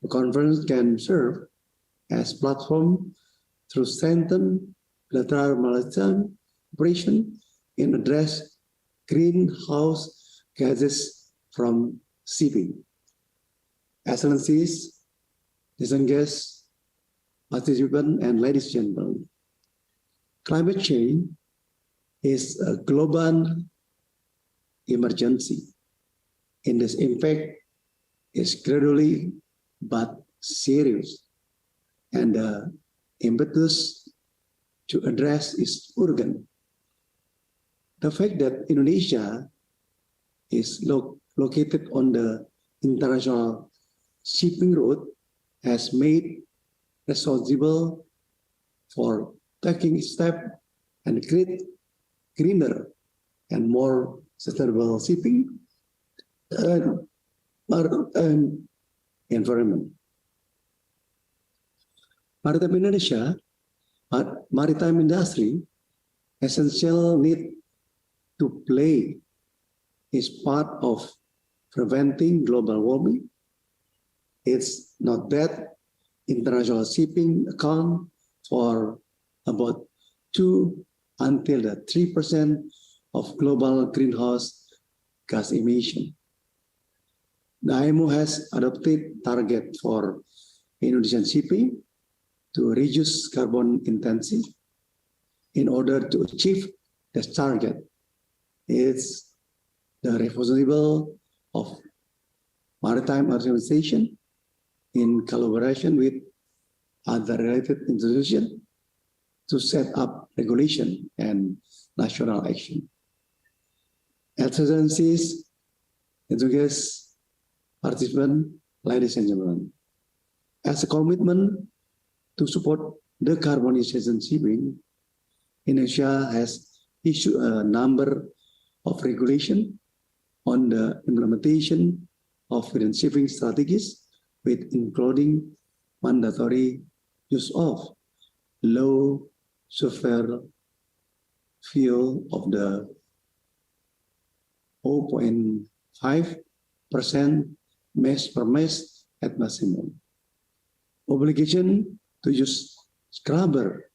conference can serve as platform to strengthen bilateral maritime cooperation and address greenhouse gases from shipping. Excellencies, distinguished guests, participants, and ladies and gentlemen, climate change is a global emergency, and this impact is gradually but serious, and the impetus to address is urgent. The fact that Indonesia is located on the international shipping route has made responsible for taking steps and create greener and more sustainable shipping and environment. Maritime Indonesia, maritime industry, essential need to play is part of preventing global warming. It's not that international shipping account for about 2 until 3% of global greenhouse gas emission. The IMO has adopted target for Indonesian shipping to reduce carbon intensity. In order to achieve this target, it's the responsibility of maritime organization in collaboration with other related institutions to set up regulation and national action. Excellencies, guests, participants, ladies and gentlemen, as a commitment to support decarbonization shipping, Indonesia has issued a number of regulations on the implementation of green shipping strategies, with including mandatory use of low sulfur fuel of the 0.5% mass per mass at maximum. Obligation to use scrubber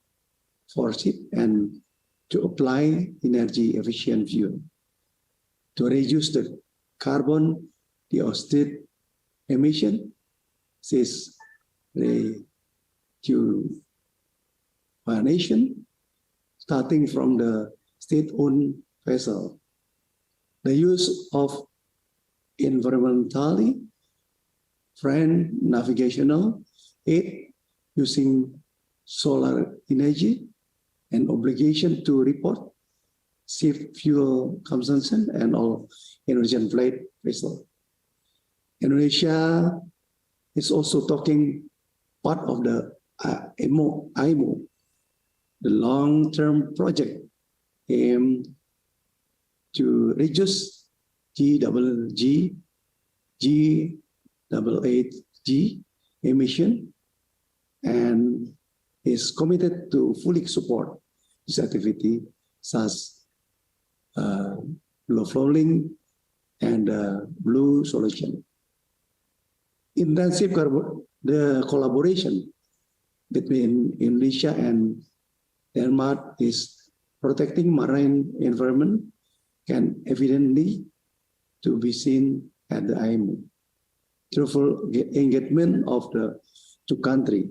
for ship and to apply energy efficient fuel to reduce the carbon dioxide emission, says rejuvenation, starting from the state-owned vessel. The use of environmentally friendly navigational aid using solar energy, and obligation to report safe fuel consumption and all Indonesian flight vessels. Indonesia is also talking part of the IMO, the long-term project aimed to reduce G8G emission, and is committed to fully support this activity, such blue flowing and blue solution. Intensive the collaboration between Indonesia and Denmark is protecting marine environment can evidently to be seen at the IMO. Through engagement of the two countries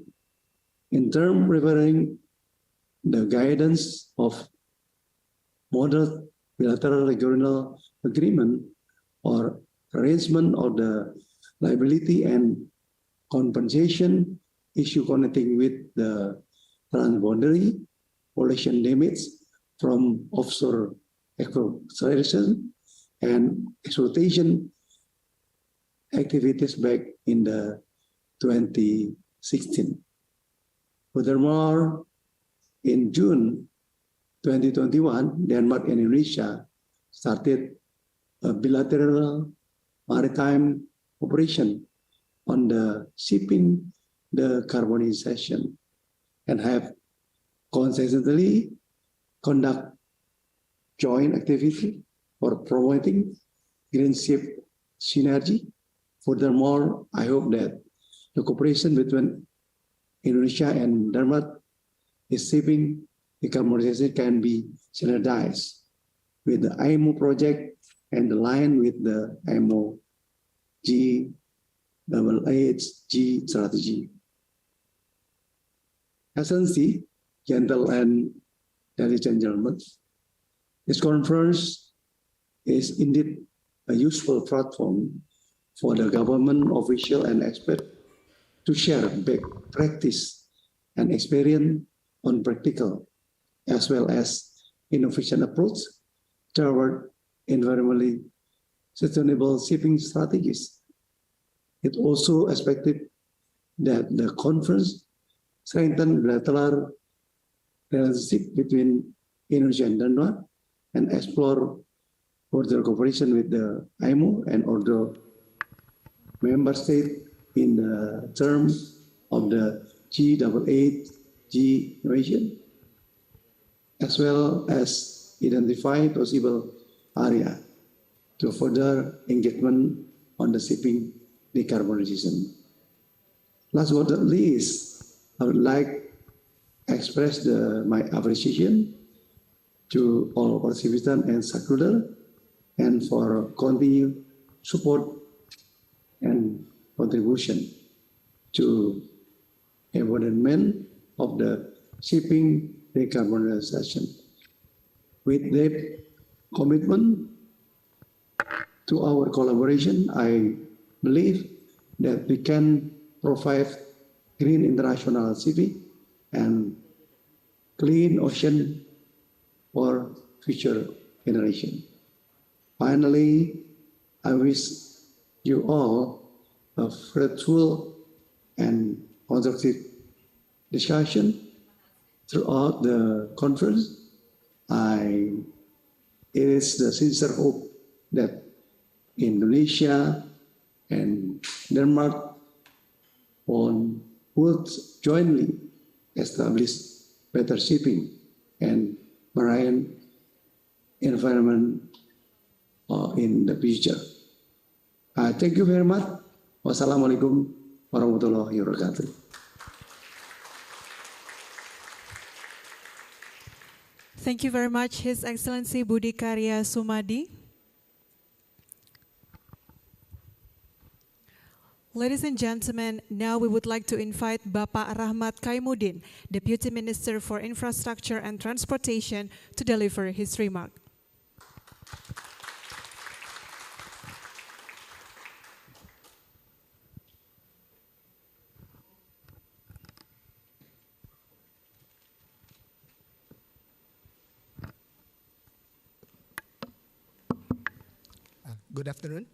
in terms referring the guidance of model bilateral regional agreement or arrangement of the liability and compensation issue connecting with the transboundary pollution damage from offshore exploration and exploitation activities back in the 2016. Furthermore, in June 2021, Denmark and Indonesia started a bilateral maritime operation on the shipping decarbonization and have consistently conduct joint activity for promoting green ship synergy. Furthermore, I hope that the cooperation between Indonesia and Denmark is shipping decarbonization can be standardized with the IMO project and aligned with the IMO G8G strategy. Excellency, gentle and ladies and gentlemen, this conference is indeed a useful platform for the government official and expert to share best practice and experience on practical as well as innovation approach toward environmentally sustainable shipping strategies. It also expected that the conference strengthen bilateral relationship between Indonesia and Denmark and explore further cooperation with the IMO and other member states in the terms of the G8G innovation, as well as identify possible area to further engagement on the shipping decarbonization. Last but not least, I would like to express my appreciation to all participants and stakeholders and for continued support and contribution to embodiment of the shipping decarbonization. With that commitment to our collaboration, I believe that we can provide green international shipping and clean ocean for future generation. Finally, I wish you all a fruitful and constructive discussion throughout the conference. It is the sincere hope that Indonesia and Denmark would jointly establish better shipping and marine environment in the future. Thank you very much. Wassalamualaikum warahmatullahi wabarakatuh. Thank you very much, His Excellency Budi Karya Sumadi. Ladies and gentlemen, now we would like to invite Bapak Rahmat Kaimuddin, Deputy Minister for Infrastructure and Transportation, to deliver his remark. Good afternoon.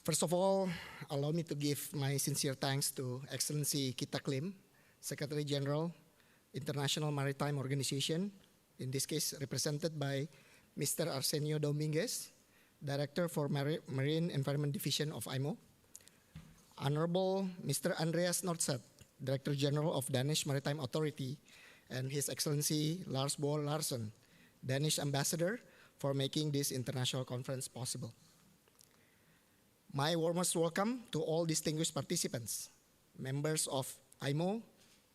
First of all, allow me to give my sincere thanks to Excellency Kita Klim, Secretary General, International Maritime Organization, in this case represented by Mr. Arsenio Dominguez, Director for Marine Environment Division of IMO, Honorable Mr. Andreas Nordseth, Director General of Danish Maritime Authority, and His Excellency Lars Boel Larsen, Danish Ambassador, for making this international conference possible. My warmest welcome to all distinguished participants, members of IMO,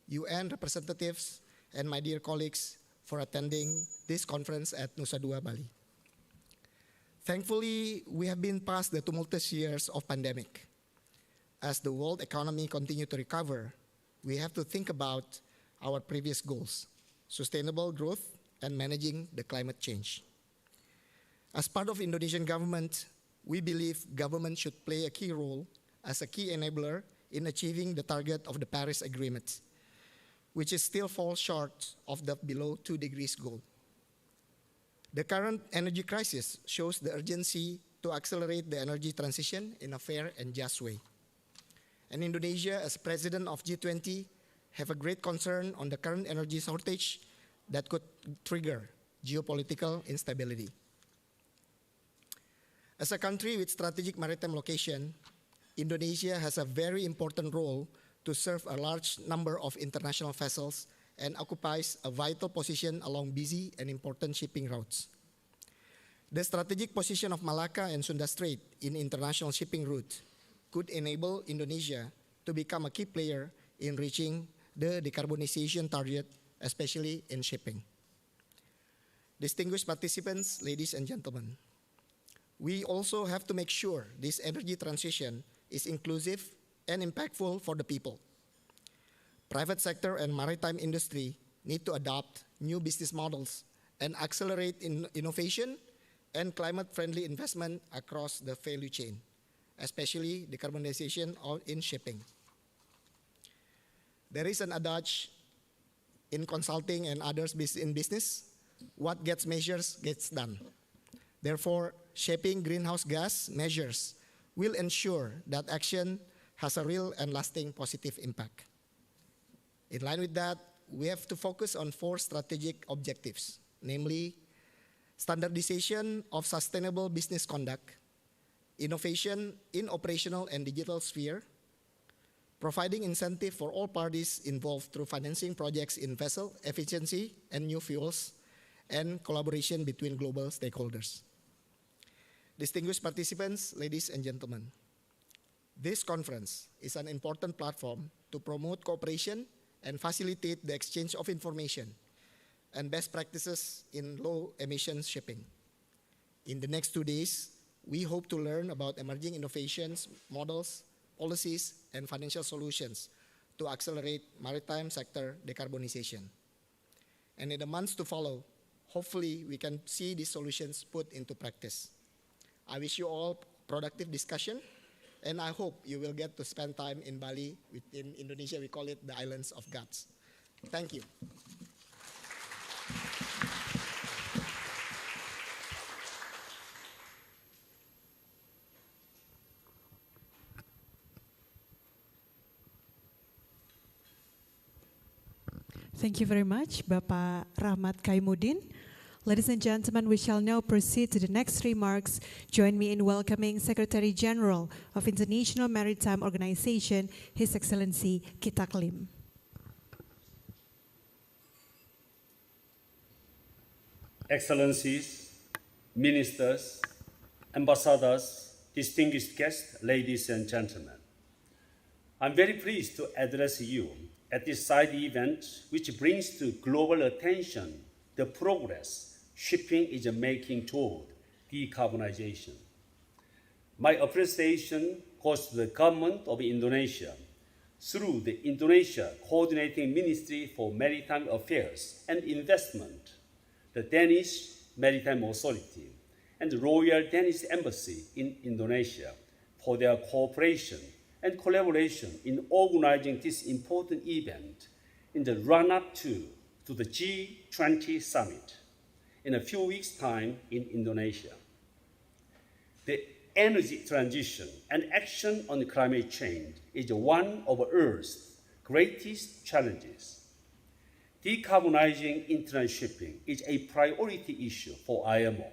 UN representatives, and my dear colleagues for attending this conference at Nusa Dua, Bali. Thankfully, we have been past the tumultuous years of pandemic. As the world economy continues to recover, we have to think about our previous goals, sustainable growth and managing the climate change. As part of Indonesian government, we believe government should play a key role as a key enabler in achieving the target of the Paris Agreement, which is still falls short of the below 2 degrees goal. The current energy crisis shows the urgency to accelerate the energy transition in a fair and just way. And Indonesia, as president of G20, have a great concern on the current energy shortage that could trigger geopolitical instability. As a country with strategic maritime location, Indonesia has a very important role to serve a large number of international vessels and occupies a vital position along busy and important shipping routes. The strategic position of Malacca and Sunda Strait in international shipping route could enable Indonesia to become a key player in reaching the decarbonization target, especially in shipping. Distinguished participants, ladies and gentlemen, we also have to make sure this energy transition is inclusive and impactful for the people. Private sector and maritime industry need to adopt new business models and accelerate innovation and climate-friendly investment across the value chain, especially decarbonization in shipping. There is an adage in consulting and others in business: what gets measured gets done. Therefore, shaping greenhouse gas measures will ensure that action has a real and lasting positive impact. In line with that, we have to focus on 4 strategic objectives, namely standardization of sustainable business conduct, innovation in operational and digital sphere, providing incentive for all parties involved through financing projects in vessel efficiency and new fuels, and collaboration between global stakeholders. Distinguished participants, ladies and gentlemen, this conference is an important platform to promote cooperation and facilitate the exchange of information and best practices in low emissions shipping. In the next 2 days, we hope to learn about emerging innovations, models, policies, and financial solutions to accelerate maritime sector decarbonization. And in the months to follow, hopefully we can see these solutions put into practice. I wish you all productive discussion, and I hope you will get to spend time in Bali. In Indonesia, we call it the Islands of Gods. Thank you. Thank you very much, Bapak Rahmat Kaimuddin. Ladies and gentlemen, we shall now proceed to the next remarks. Join me in welcoming Secretary General of International Maritime Organization, His Excellency Kita Klim. Excellencies, ministers, ambassadors, distinguished guests, ladies and gentlemen. I'm very pleased to address you at this side event, which brings to global attention the progress shipping is making toward decarbonization. My appreciation goes to the government of Indonesia through the Indonesia Coordinating Ministry for Maritime Affairs and Investment, the Danish Maritime Authority, and the Royal Danish Embassy in Indonesia for their cooperation and collaboration in organizing this important event in the run-up to the G20 summit in a few weeks' time in Indonesia. The energy transition and action on climate change is one of Earth's greatest challenges. Decarbonizing international shipping is a priority issue for IMO.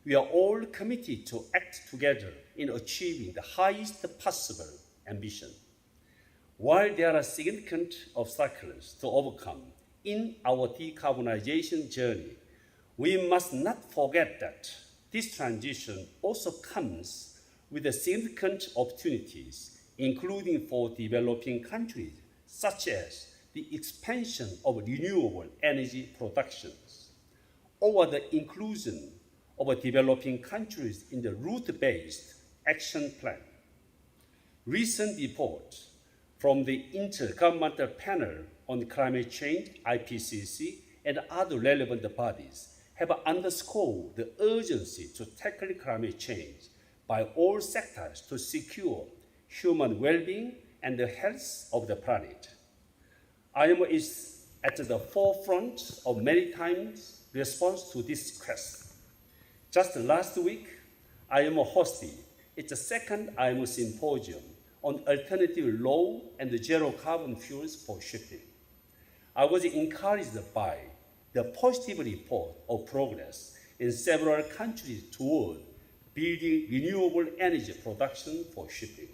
We are all committed to act together in achieving the highest possible ambition. While there are significant obstacles to overcome in our decarbonization journey, we must not forget that this transition also comes with significant opportunities, including for developing countries, such as the expansion of renewable energy productions, or the inclusion of developing countries in the route-based action plan. Recent reports from the Intergovernmental Panel on Climate Change, IPCC, and other relevant bodies have underscored the urgency to tackle climate change by all sectors to secure human well-being and the health of the planet. IMO is at the forefront of maritime's response to this quest. Just last week, IMO hosted its second IMO symposium on alternative low and zero carbon fuels for shipping. I was encouraged by the positive report of progress in several countries toward building renewable energy production for shipping.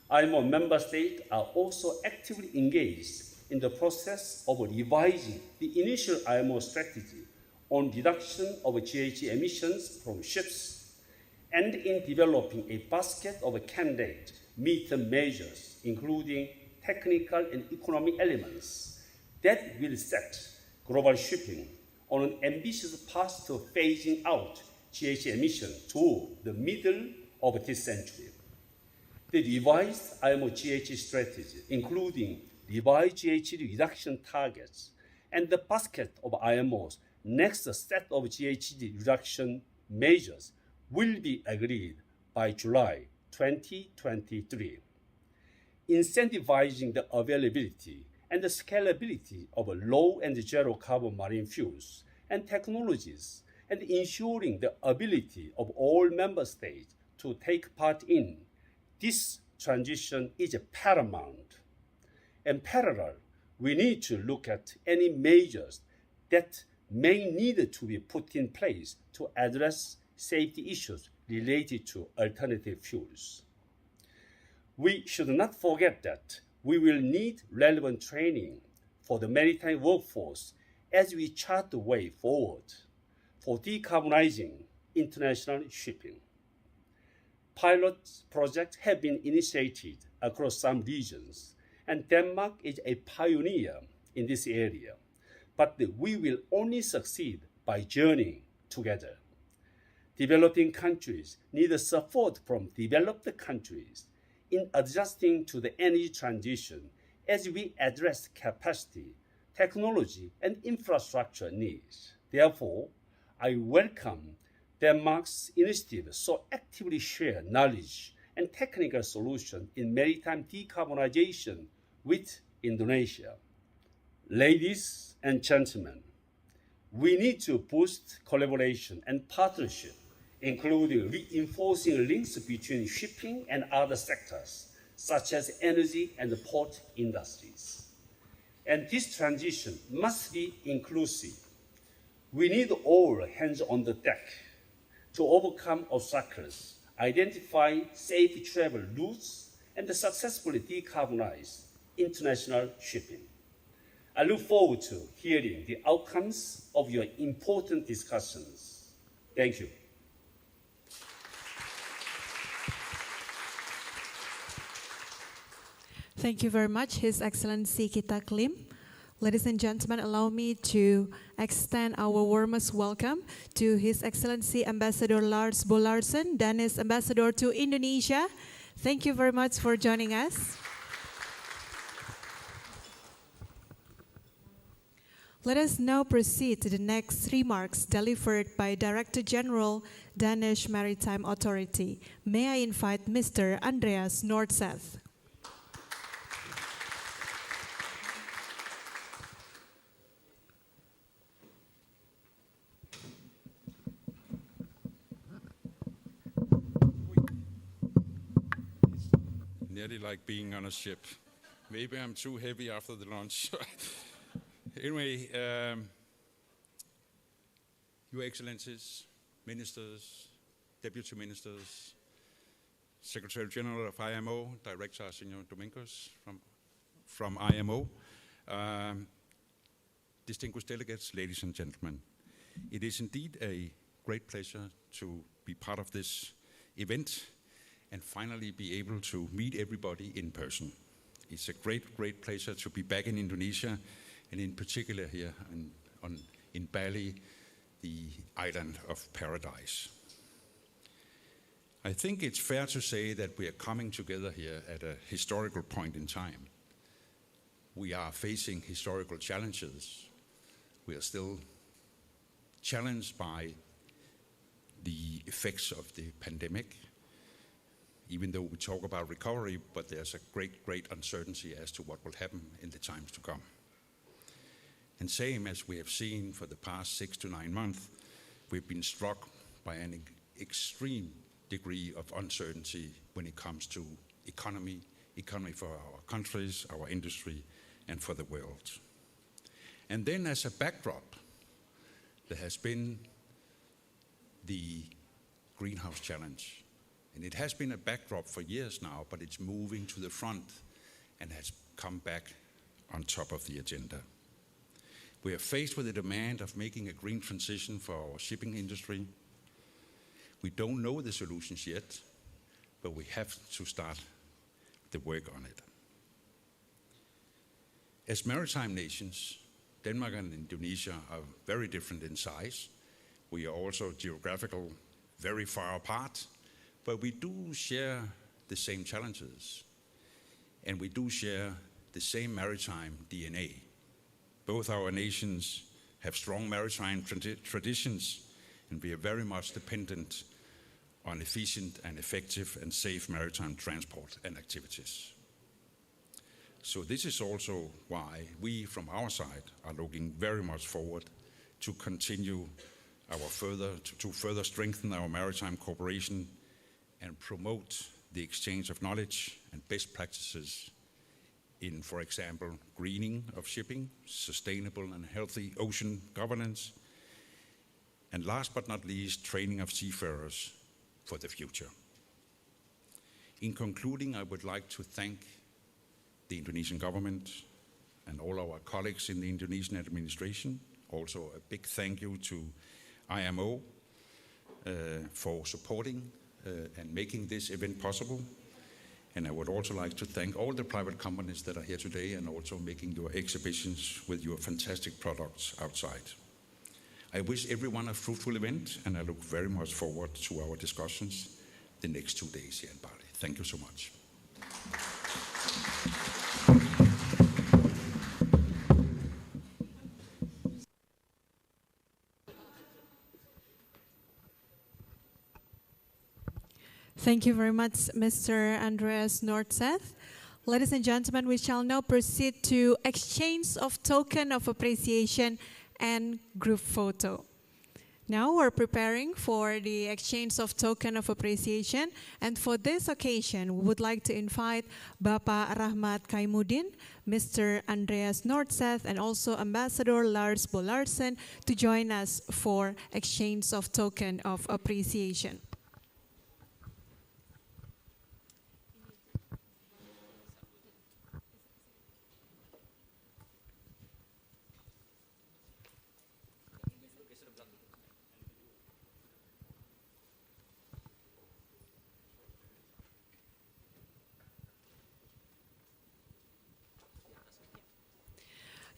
IMO member states are also actively engaged in the process of revising the initial IMO strategy on reduction of GHG emissions from ships and in developing a basket of candidates midterm measures, including technical and economic elements that will set global shipping on an ambitious path to phasing out GHG emissions toward the middle of this century. The revised IMO GHG strategy, including revised GHG reduction targets and the basket of IMO's next set of GHG reduction measures, will be agreed by July 2023. Incentivizing the availability and the scalability of low and zero carbon marine fuels and technologies, and ensuring the ability of all member states to take part in this transition is paramount. In parallel, we need to look at any measures that may need to be put in place to address safety issues related to alternative fuels. We should not forget that we will need relevant training for the maritime workforce as we chart the way forward for decarbonizing international shipping. Pilot projects have been initiated across some regions, and Denmark is a pioneer in this area. But we will only succeed by journeying together. Developing countries need support from developed countries in adjusting to the energy transition as we address capacity, technology, and infrastructure needs. Therefore, I welcome Denmark's initiative so actively share knowledge and technical solutions in maritime decarbonization with Indonesia. Ladies and gentlemen, we need to boost collaboration and partnership, including reinforcing links between shipping and other sectors, such as energy and the port industries. And this transition must be inclusive. We need all hands on the deck to overcome obstacles, identify safe travel routes, and successfully decarbonize international shipping. I look forward to hearing the outcomes of your important discussions. Thank you. Thank you very much, His Excellency Kita Klim. Ladies and gentlemen, allow me to extend our warmest welcome to His Excellency Ambassador Lars Bo Larsen, Danish Ambassador to Indonesia. Thank you very much for joining us. Let us now proceed to the next remarks delivered by Director General, Danish Maritime Authority. May I invite Mr. Andreas Nordseth. Nearly like being on a ship. Maybe I'm too heavy after the lunch. Anyway, Your Excellencies, Ministers, Deputy Ministers, Secretary General of IMO, Director Senor Domingos from IMO, distinguished delegates, ladies and gentlemen. It is indeed a great pleasure to be part of this event and finally be able to meet everybody in person. It's a great pleasure to be back in Indonesia, and in particular here in Bali, the island of paradise. I think it's fair to say that we are coming together here at a historical point in time. We are facing historical challenges. We are still challenged by the effects of the pandemic, even though we talk about recovery, but there's a great uncertainty as to what will happen in the times to come. And same as we have seen for the past 6 to 9 months, we've been struck by an extreme degree of uncertainty when it comes to economy for our countries, our industry, and for the world. And then as a backdrop, there has been the greenhouse challenge. And it has been a backdrop for years now, but it's moving to the front and has come back on top of the agenda. We are faced with the demand of making a green transition for our shipping industry. We don't know the solutions yet, but we have to start the work on it. As maritime nations, Denmark and Indonesia are very different in size. We are also geographical very far apart, but we do share the same challenges, and we do share the same maritime DNA. Both our nations have strong maritime traditions, and we are very much dependent on efficient and effective and safe maritime transport and activities. So this is also why we, from our side, are looking very much forward to continue to further strengthen our maritime cooperation and promote the exchange of knowledge and best practices in, for example, greening of shipping, sustainable and healthy ocean governance, and last but not least, training of seafarers for the future. In concluding, I would like to thank the Indonesian government and all our colleagues in the Indonesian administration. Also a big thank you to IMO for supporting and making this event possible. And I would also like to thank all the private companies that are here today and also making your exhibitions with your fantastic products outside. I wish everyone a fruitful event, and I look very much forward to our discussions the next 2 days here in Bali. Thank you so much. Thank you very much, Mr. Andreas Nordseth. Ladies and gentlemen, we shall now proceed to exchange of token of appreciation and group photo. Now we're preparing for the exchange of token of appreciation, and for this occasion, we would like to invite Bapak Rahmat Kaimuddin, Mr. Andreas Nordseth, and also Ambassador Lars Bolarsen to join us for exchange of token of appreciation.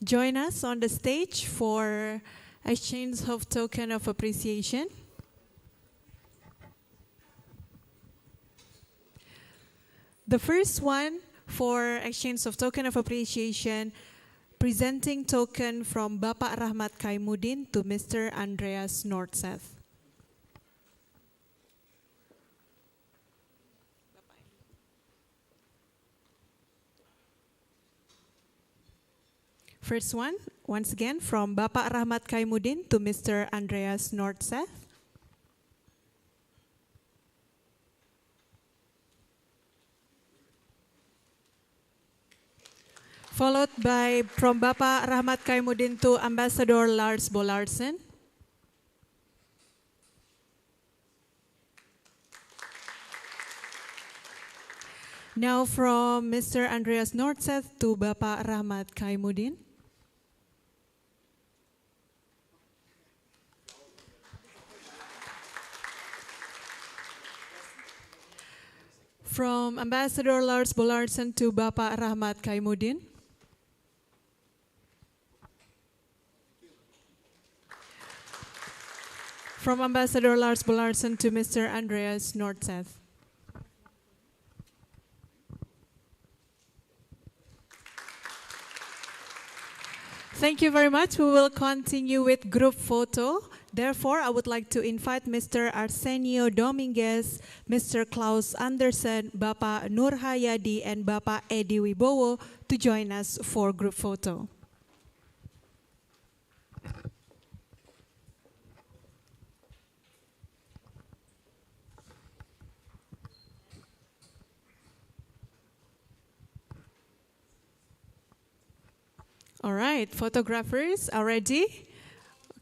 Join us on the stage for exchange of token of appreciation. The first one for exchange of token of appreciation, presenting token from Bapak Rahmat Kaimuddin to Mr. Andreas Nordseth. First one, once again, from Bapak Rahmat Kaimuddin to Mr. Andreas Nordseth. Followed by from Bapak Rahmat Kaimuddin to Ambassador Lars Bolarsen. Now from Mr. Andreas Nordseth to Bapak Rahmat Kaimuddin. From Ambassador Lars Bolarsen to Bapak Rahmat Kaimuddin. From Ambassador Lars Bolarsen to Mr. Andreas Nordseth. Thank you very much. We will continue with group photo. Therefore, I would like to invite Mr. Arsenio Dominguez, Mr. Klaus Andersen, Bapak Nur Hayadi, and Bapak Edi Wibowo to join us for group photo. All right, photographers are ready.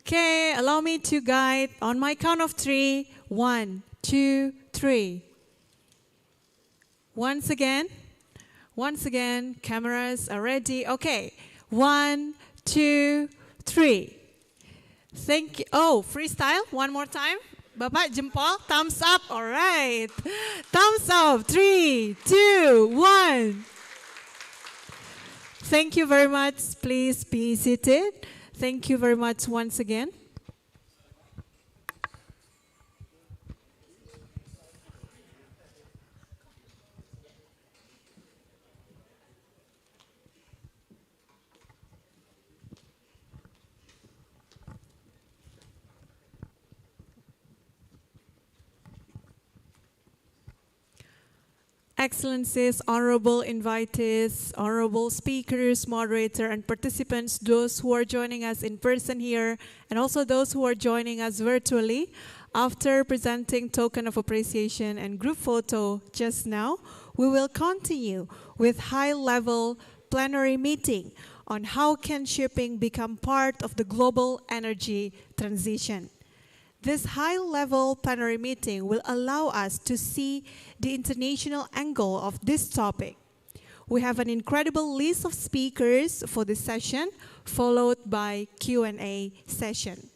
Okay, allow me to guide on my count of 3. 1, 2, 3. Once again, cameras are ready. Okay, 1, 2, 3. Thank you. Oh, freestyle, one more time. Bapak jempol, thumbs up. All right. Thumbs up. 3, 2, 1. Thank you very much. Please be seated. Thank you very much once again. Excellencies, honorable invitees, honorable speakers, moderator, and participants, those who are joining us in person here, and also those who are joining us virtually. After presenting token of appreciation and group photo just now, we will continue with high-level plenary meeting on how can shipping become part of the global energy transition. This high-level plenary meeting will allow us to see the international angle of this topic. We have an incredible list of speakers for this session, followed by Q&A session.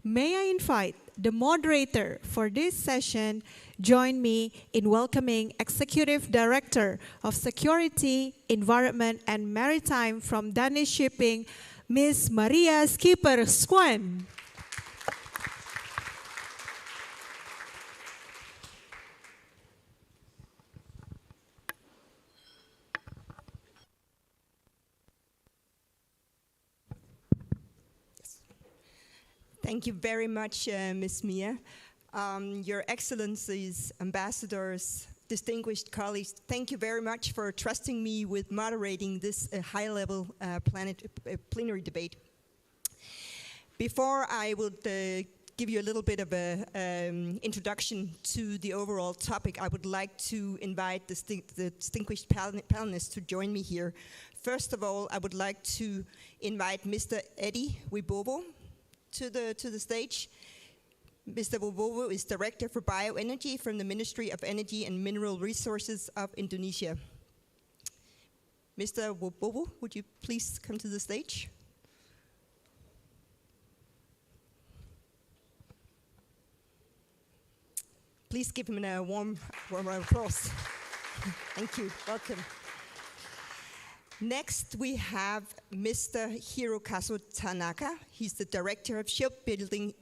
May I invite the moderator for this session join me in welcoming Executive Director of Security, Environment and Maritime from Danish Shipping, Ms. Maria Skipper Skwan. Thank you very much, Ms. Mia. Your Excellencies, ambassadors, distinguished colleagues, thank you very much for trusting me with moderating this high-level plenary debate. Before I would give you a little bit of an introduction to the overall topic, I would like to invite the distinguished panelists to join me here. First of all, I would like to invite Mr. Eddie Wibowo to the stage. Mr. Wibowo is Director for Bioenergy from the Ministry of Energy and Mineral Resources of Indonesia. Mr. Wibowo, would you please come to the stage? Please give him a warm applause. Thank you. Welcome. Next, we have Mr. Hirokazu Tanaka. He's the Director of Shipbuilding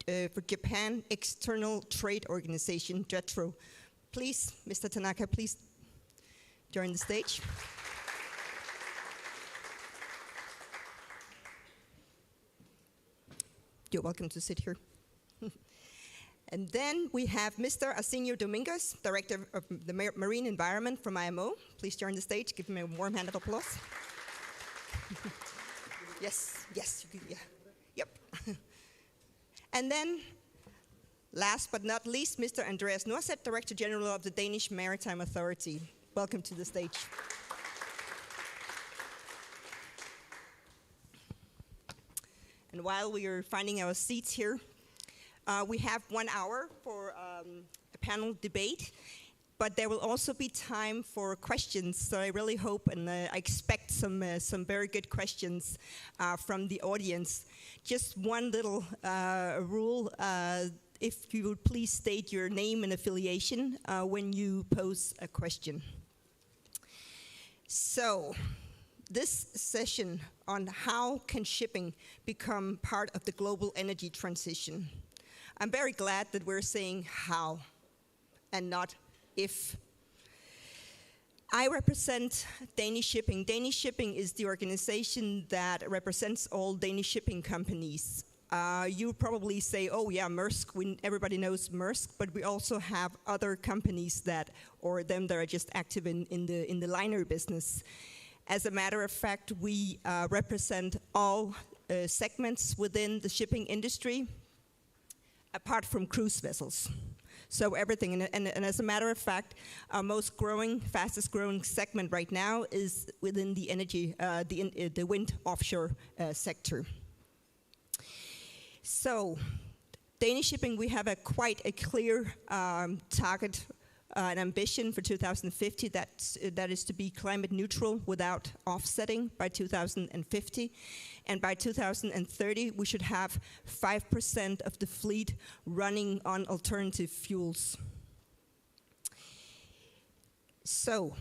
for Japan External Trade Organization, JETRO. Please, Mr. Tanaka, please join the stage. You're welcome to sit here. And then we have Mr. Arsenio Dominguez, Director of the Marine Environment from IMO. Please join the stage. Give him a warm hand of applause. Yes, you can, yeah. Yep. And then, last but not least, Mr. Andreas Norseth, Director General of the Danish Maritime Authority. Welcome to the stage. And while we are finding our seats here, we have 1 hour for a panel debate, but there will also be time for questions. So I really hope and I expect some very good questions from the audience. Just one little rule, if you would please state your name and affiliation when you pose a question. So, this session on how can shipping become part of the global energy transition. I'm very glad that we're saying how and not if. I represent Danish Shipping. Danish Shipping is the organization that represents all Danish shipping companies. You probably say, oh yeah, Maersk, everybody knows Maersk, but we also have other companies that are just active in the liner business. As a matter of fact, we represent all segments within the shipping industry, apart from cruise vessels. So everything, and as a matter of fact, our fastest growing segment right now is within the energy, the wind offshore sector. So, Danish Shipping, we have quite a clear target an ambition for 2050 that is to be climate neutral without offsetting by 2050. And by 2030, we should have 5% of the fleet running on alternative fuels. So,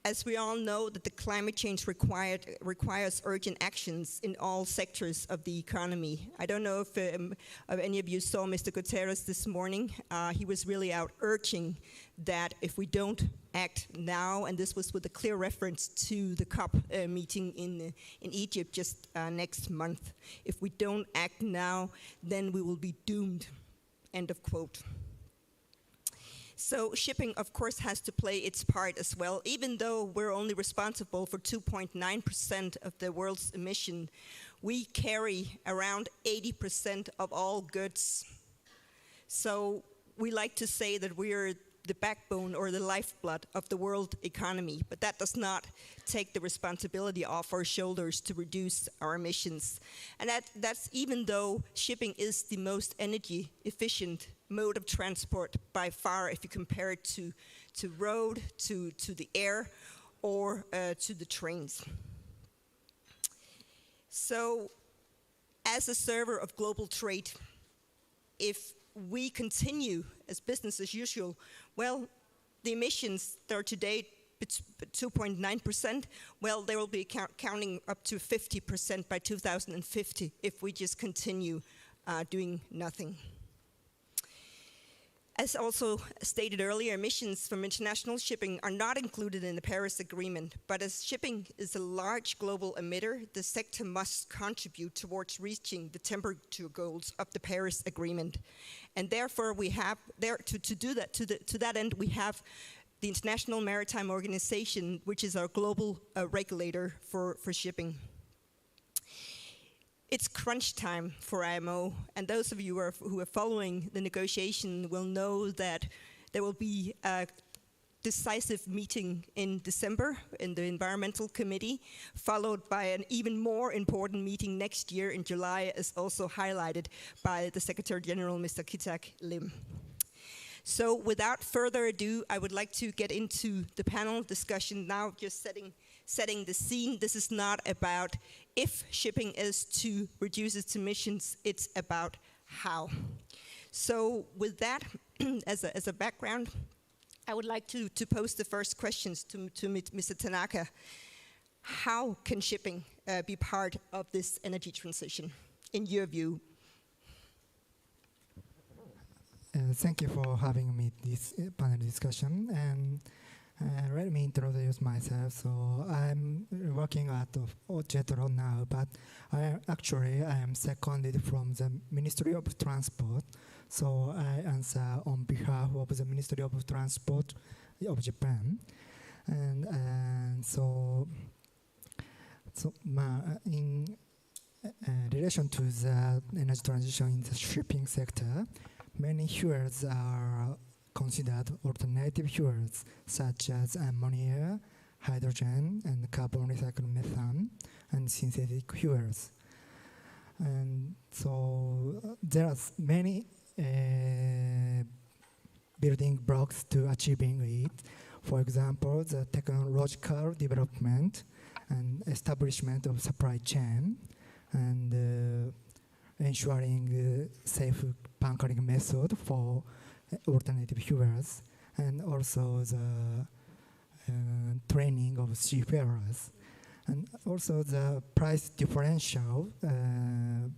as we all know, that the climate change requires urgent actions in all sectors of the economy. I don't know if any of you saw Mr. Guterres this morning. He was really out urging that if we don't act now, and this was with a clear reference to the COP meeting in Egypt just next month, if we don't act now, then we will be doomed, end of quote. So shipping, of course, has to play its part as well. Even though we're only responsible for 2.9% of the world's emission, we carry around 80% of all goods. So we like to say that we are the backbone or the lifeblood of the world economy, but that does not take the responsibility off our shoulders to reduce our emissions. And that's even though shipping is the most energy efficient mode of transport by far, if you compare it to road, to the air, or to the trains. So, as a server of global trade, if we continue as business as usual, well, the emissions that are today 2.9%, well, they will be counting up to 50% by 2050 if we just continue doing nothing. As also stated earlier, emissions from international shipping are not included in the Paris Agreement, but as shipping is a large global emitter, the sector must contribute towards reaching the temperature goals of the Paris Agreement. And therefore we have, to that end, we have the International Maritime Organization, which is our global regulator for shipping. It's crunch time for IMO, and those of you who are following the negotiation will know that there will be a decisive meeting in December in the Environmental Committee, followed by an even more important meeting next year in July, as also highlighted by the Secretary General, Mr. Kitak Lim. So without further ado, I would like to get into the panel discussion now, just setting the scene. This is not about if shipping is to reduce its emissions, it's about how. So with that as a background, I would like to pose the first questions to Mr. Tanaka. How can shipping be part of this energy transition, in your view? Thank you for having me this panel discussion. And let me introduce myself. So I'm working at JETRO now, but I am seconded from the Ministry of Transport. So I answer on behalf of the Ministry of Transport of Japan. And so in relation to the energy transition in the shipping sector, many fuels are considered alternative fuels, such as ammonia, hydrogen, and carbon recycled methane, and synthetic fuels. And so there are many building blocks to achieving it. For example, the technological development and establishment of supply chain, and ensuring safe bunkering method for alternative fuels, and also the training of seafarers, and also the price differential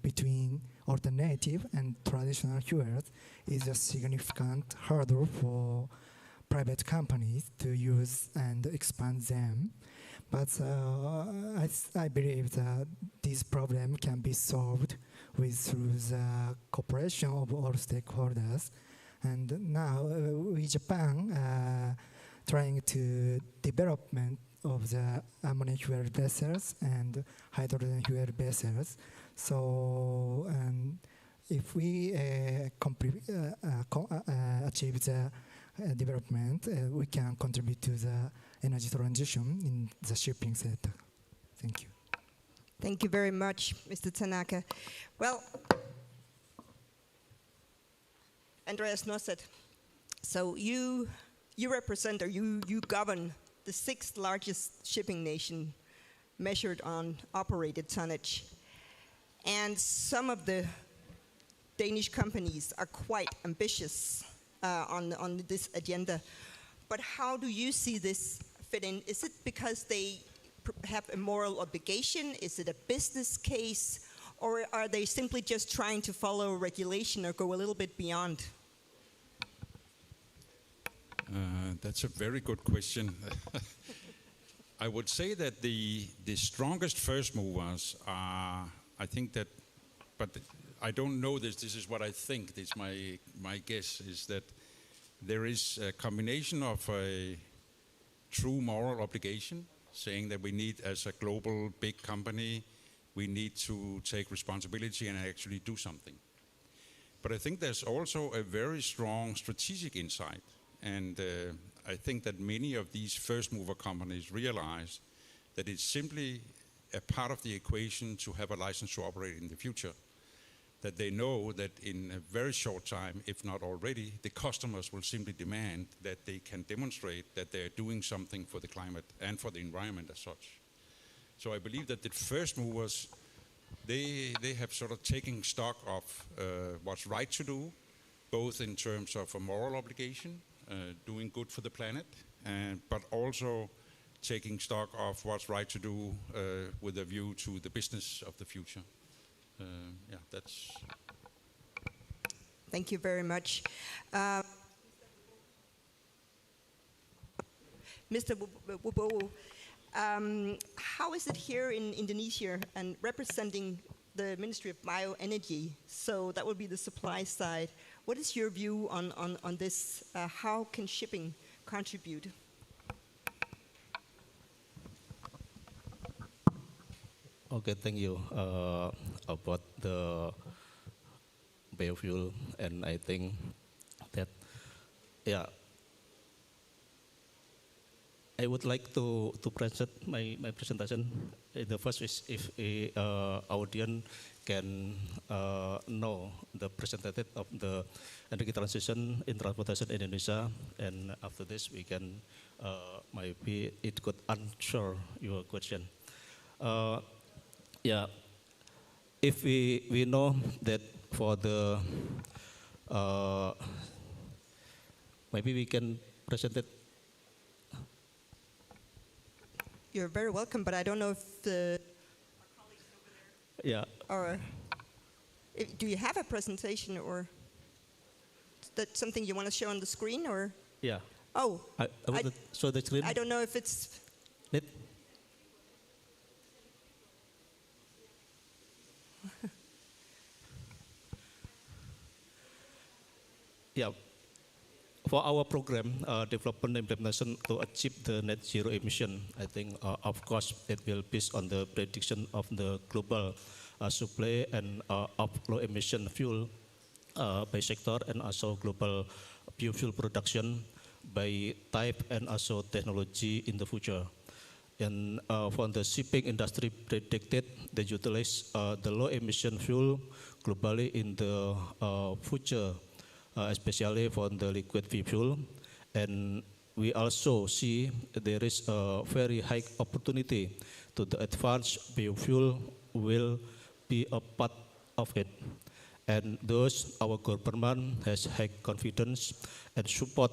between alternative and traditional fuels is a significant hurdle for private companies to use and expand them. But I believe that this problem can be solved through the cooperation of all stakeholders. And now we Japan trying to development of the ammonia fuel vessels and hydrogen fuel vessels. So if we achieve the development, we can contribute to the energy transition in the shipping sector. Thank you. Thank you very much, Mr. Tanaka. Well, Andreas Nosset, So you represent, or you govern the 6th largest shipping nation measured on operated tonnage. And some of the Danish companies are quite ambitious on this agenda. But how do you see this fit in? Is it because they have a moral obligation? Is it a business case? Or are they simply just trying to follow regulation or go a little bit beyond? That's a very good question. I would say that the strongest first movers are, I think that, but I don't know this, this is what I think, this my guess is that there is a combination of a true moral obligation, saying that we need, as a global big company, we need to take responsibility and actually do something. But I think there's also a very strong strategic insight. And I think that many of these first mover companies realize that it's simply a part of the equation to have a license to operate in the future. That they know that in a very short time, if not already, the customers will simply demand that they can demonstrate that they're doing something for the climate and for the environment as such. So I believe that the first movers, they have sort of taken stock of what's right to do, both in terms of a moral obligation, doing good for the planet, but also taking stock of what's right to do with a view to the business of the future. Yeah, that's... Thank you very much. Mr. Wubowo, how is it here in Indonesia and representing the Ministry of Bioenergy? So that would be the supply side. What is your view on this? How can shipping contribute? Okay, thank you. About the biofuel, and I think that, yeah, I would like to present my presentation. The first is if our audience can know the percentage of the energy transition in transportation in Indonesia, and after this we can maybe it could answer your question. Yeah, if we know that for the maybe we can present it. You're very welcome, but I don't know if the colleagues over there. Yeah. Or do you have a presentation, or is that something you want to show on the screen, or? Yeah. Oh. I will show the screen. I don't know if it's. Yeah, for our program, development and implementation to achieve the net zero emission, I think, of course, it will based on the prediction of the global supply and of low emission fuel by sector, and also global biofuel production by type and also technology in the future. And for the shipping industry predicted, they utilize the low emission fuel globally in the future, especially for the liquid fuel. And we also see there is a very high opportunity to the advanced biofuel will be a part of it. And thus our government has high confidence and support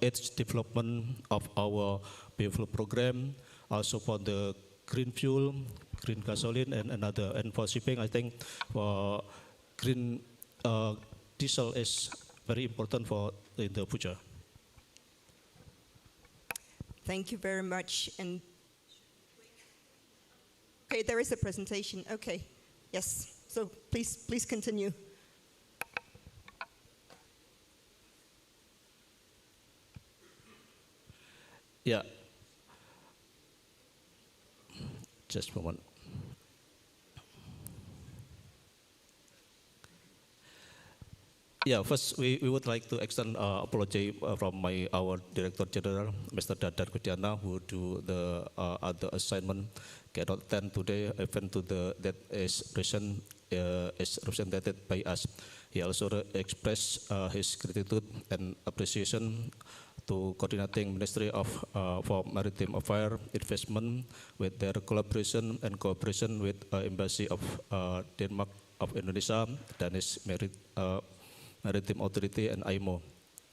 its development of our biofuel program, also for the green fuel, green gasoline, and another. And for shipping, I think for green diesel is very important for in the future. Thank you very much. And okay, there is a presentation. Okay, yes. So please continue. Yeah. Just a moment. Yeah, first we would like to extend apology from our Director General, Mr. Dadan Kudiana, who do the other assignment, cannot attend today, even to the that is present is represented by us. He also expressed his gratitude and appreciation to coordinating Ministry of for Maritime Affairs Investment with their collaboration and cooperation with Embassy of Denmark of Indonesia, Danish Maritime Authority, and IMO,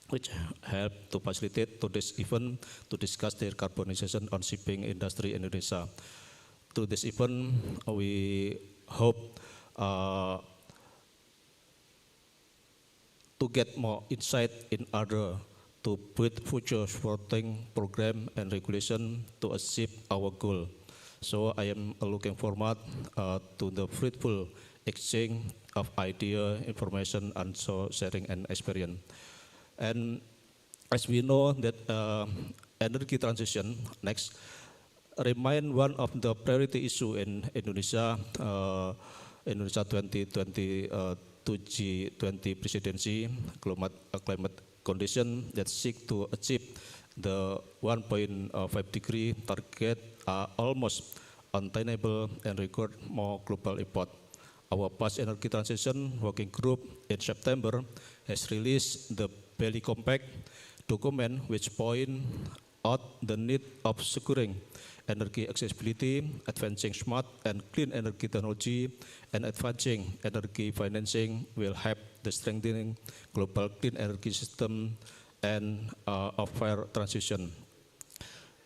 which helped to facilitate today's event to discuss their decarbonization on shipping industry in Indonesia. Through this event, we hope to get more insight in order to build future supporting program and regulation to achieve our goal. So I am looking forward to the fruitful exchange of idea, information, and so sharing and experience. And as we know that energy transition next remain one of the priority issue in Indonesia. Indonesia 2022 G20 presidency climate condition that seek to achieve the 1.5 degree target are almost unattainable and require more global effort. Our past energy transition working group in September has released the Bali Compact document, which point out the need of securing energy accessibility, advancing smart and clean energy technology, and advancing energy financing will help the strengthening global clean energy system and of fair transition.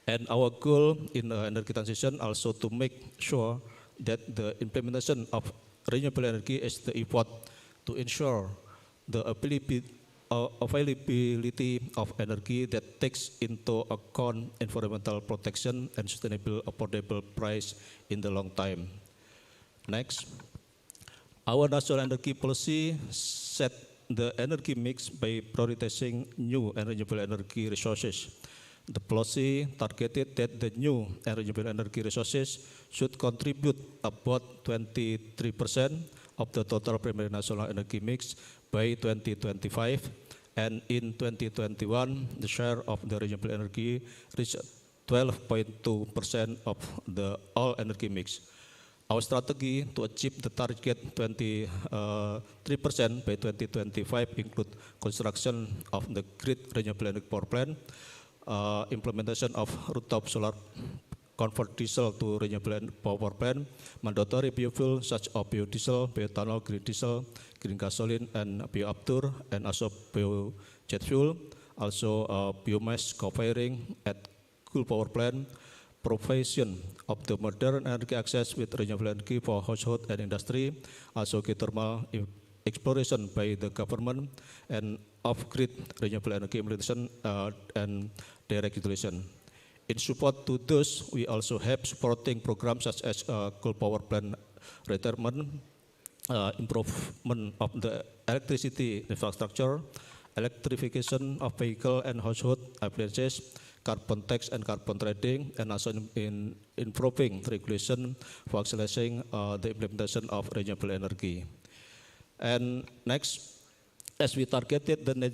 And our goal in energy transition also to make sure that the implementation of renewable energy is the effort to ensure the availability of energy that takes into account environmental protection and sustainable affordable price in the long time. Next, our national energy policy set the energy mix by prioritizing new and renewable energy resources. The policy targeted that the new and renewable energy resources should contribute about 23% of the total primary national energy mix by 2025, and in 2021, the share of the renewable energy reached 12.2% of the all energy mix. Our strategy to achieve the target 23% by 2025 include construction of the grid renewable energy power plant, implementation of rooftop solar convert diesel to renewable power plant, mandatory biofuel such as biodiesel, bioethanol, green diesel, green gasoline, and bioabtur, and also biojet fuel, also biomass co-firing at coal power plant, provision of the modern energy access with renewable energy for household and industry, also geothermal exploration by the government, and off-grid renewable energy implementation and deregulation. In support to those, we also have supporting programs such as coal power plant retirement, improvement of the electricity infrastructure, electrification of vehicle and household appliances, carbon tax and carbon trading, and also in improving regulation for accelerating the implementation of renewable energy. And next, as we targeted the net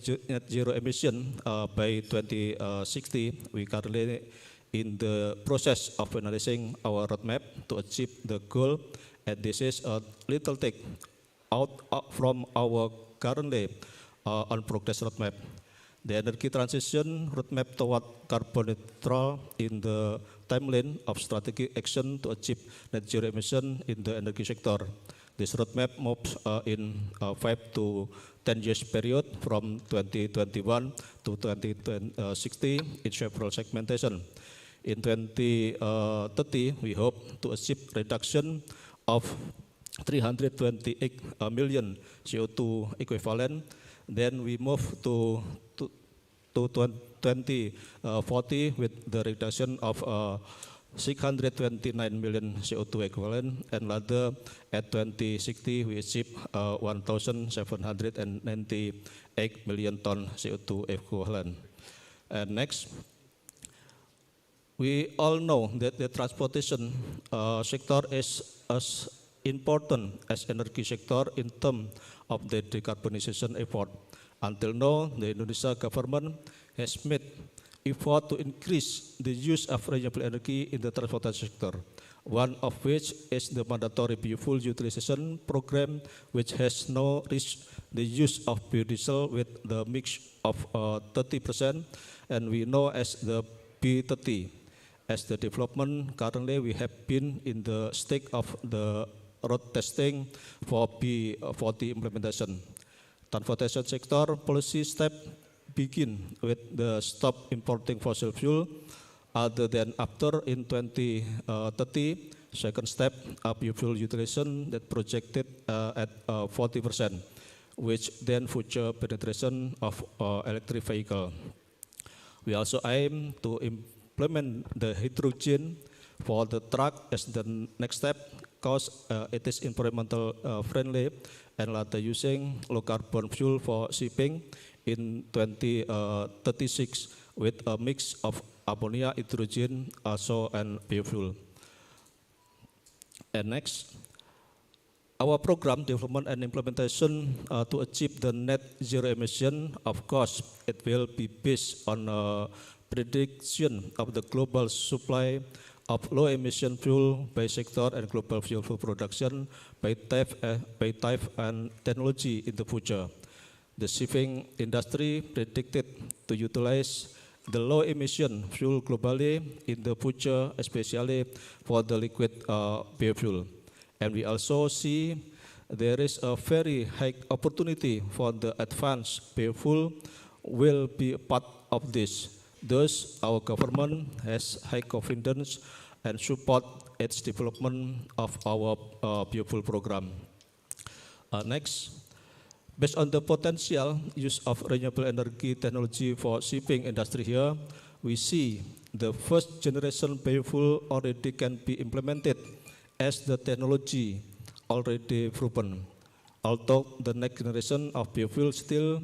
zero emission by 2060, we currently in the process of finalizing our roadmap to achieve the goal, and this is a little take out from our currently on progress roadmap. The energy transition roadmap toward carbon neutral in the timeline of strategic action to achieve net zero emission in the energy sector. This roadmap moves in 5 to 10 years period from 2021 to 2060 in several segmentation. In 2030, we hope to achieve reduction of 328 million CO2 equivalent. Then we move to 2040 with the reduction of 629 million CO2 equivalent, and later at 2060 we achieve 1,798 million ton CO2 equivalent. And next, we all know that the transportation sector is as important as energy sector in terms of the decarbonization effort. Until now, the Indonesia government has made effort to increase the use of renewable energy in the transportation sector, one of which is the mandatory biofuel utilization program, which has now reached the use of biodiesel with the mix of 30%, and we know as the B30. As the development, currently we have been in the stage of the road testing for B40 implementation. Transportation sector policy step begin with the stop importing fossil fuel other than after in 2030. Second step, biofuel utilization that projected at 40%, which then future penetration of electric vehicle. We also aim to implement the hydrogen for the truck as the next step, because it is environmental friendly, and later using low carbon fuel for shipping in 2036 with a mix of ammonia, hydrogen, also and biofuel. And next, our program development and implementation to achieve the net zero emission, of course, it will be based on a prediction of the global supply of low emission fuel by sector and global fuel production by type and technology in the future. The shipping industry predicted to utilize the low emission fuel globally in the future, especially for the liquid biofuel. And we also see there is a very high opportunity for the advanced biofuel will be a part of this. Thus, our government has high confidence and support its development of our biofuel program. Next. Based on the potential use of renewable energy technology for shipping industry here, we see the first generation biofuel already can be implemented as the technology already proven. Although the next generation of biofuel still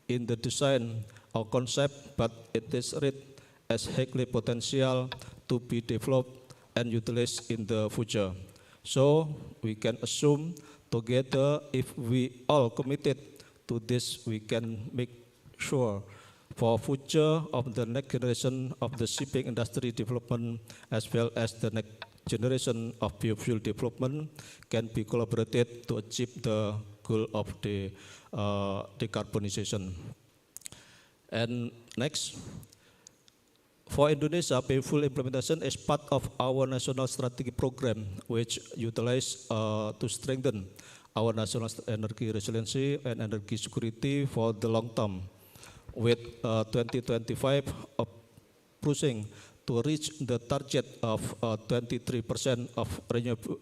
in the design or concept, but it is read as highly potential to be developed and utilized in the future. So we can assume together, if we all committed to this, we can make sure for future of the next generation of the shipping industry development, as well as the next generation of biofuel development, can be collaborated to achieve the goal of the decarbonization. And next, for Indonesia, biofuel implementation is part of our national strategic program, which utilize to strengthen our national energy resiliency and energy security for the long term, with 2025 pushing to reach the target of 23% of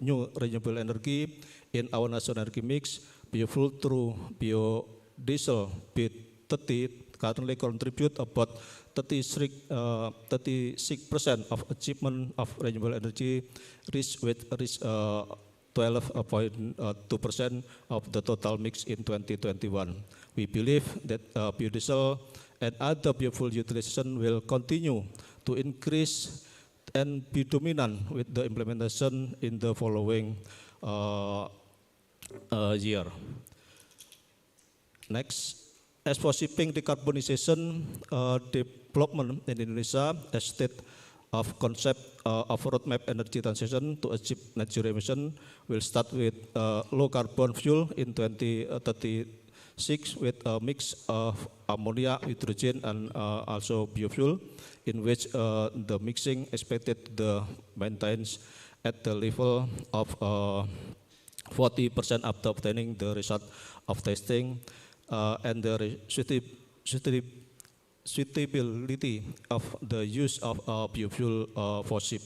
new renewable energy in our national energy mix. Biofuel through biodiesel B30 currently contribute about 36% of achievement of renewable energy, reach 12.2% of the total mix in 2021. We believe that biodiesel and other biofuel utilization will continue to increase and be dominant with the implementation in the following year. Next, as for shipping decarbonization development in Indonesia, as state of concept of roadmap energy transition to achieve net zero emission will start with low carbon fuel in 2036 with a mix of ammonia, hydrogen, and also biofuel, in which the mixing expected the maintains at the level of 40% after obtaining the result of testing, and the suitability of the use of biofuel for ship.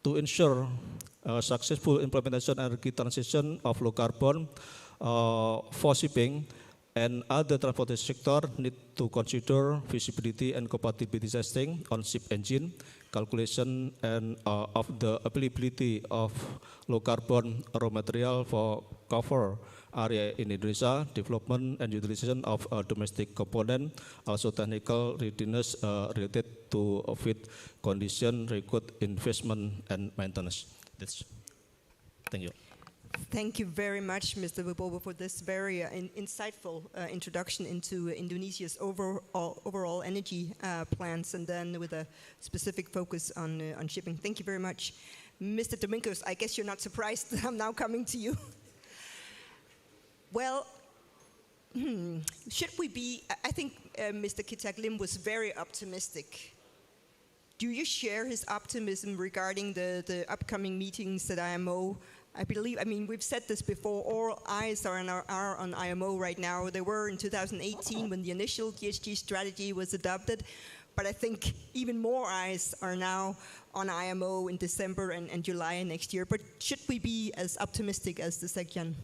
To ensure successful implementation energy transition of low carbon for shipping and other transportation sector need to consider feasibility and compatibility testing on ship engine, calculation and of the availability of low carbon raw material for cover area in Indonesia, development and utilization of domestic component, also technical readiness related to fit condition, record investment and maintenance. Thank you. Thank you very much, Mr. Wibowo, for this very insightful introduction into Indonesia's overall energy plans, and then with a specific focus on shipping. Thank you very much. Mr. Domingos, I guess you're not surprised that I'm now coming to you. Well, should we be, I think Mr. Kitaklim was very optimistic. Do you share his optimism regarding the upcoming meetings at IMO? I believe, I mean, we've said this before, all eyes are on IMO right now. They were in 2018 when the initial GHG strategy was adopted, but I think even more eyes are now on IMO in December and July next year. But should we be as optimistic as the SECJAN?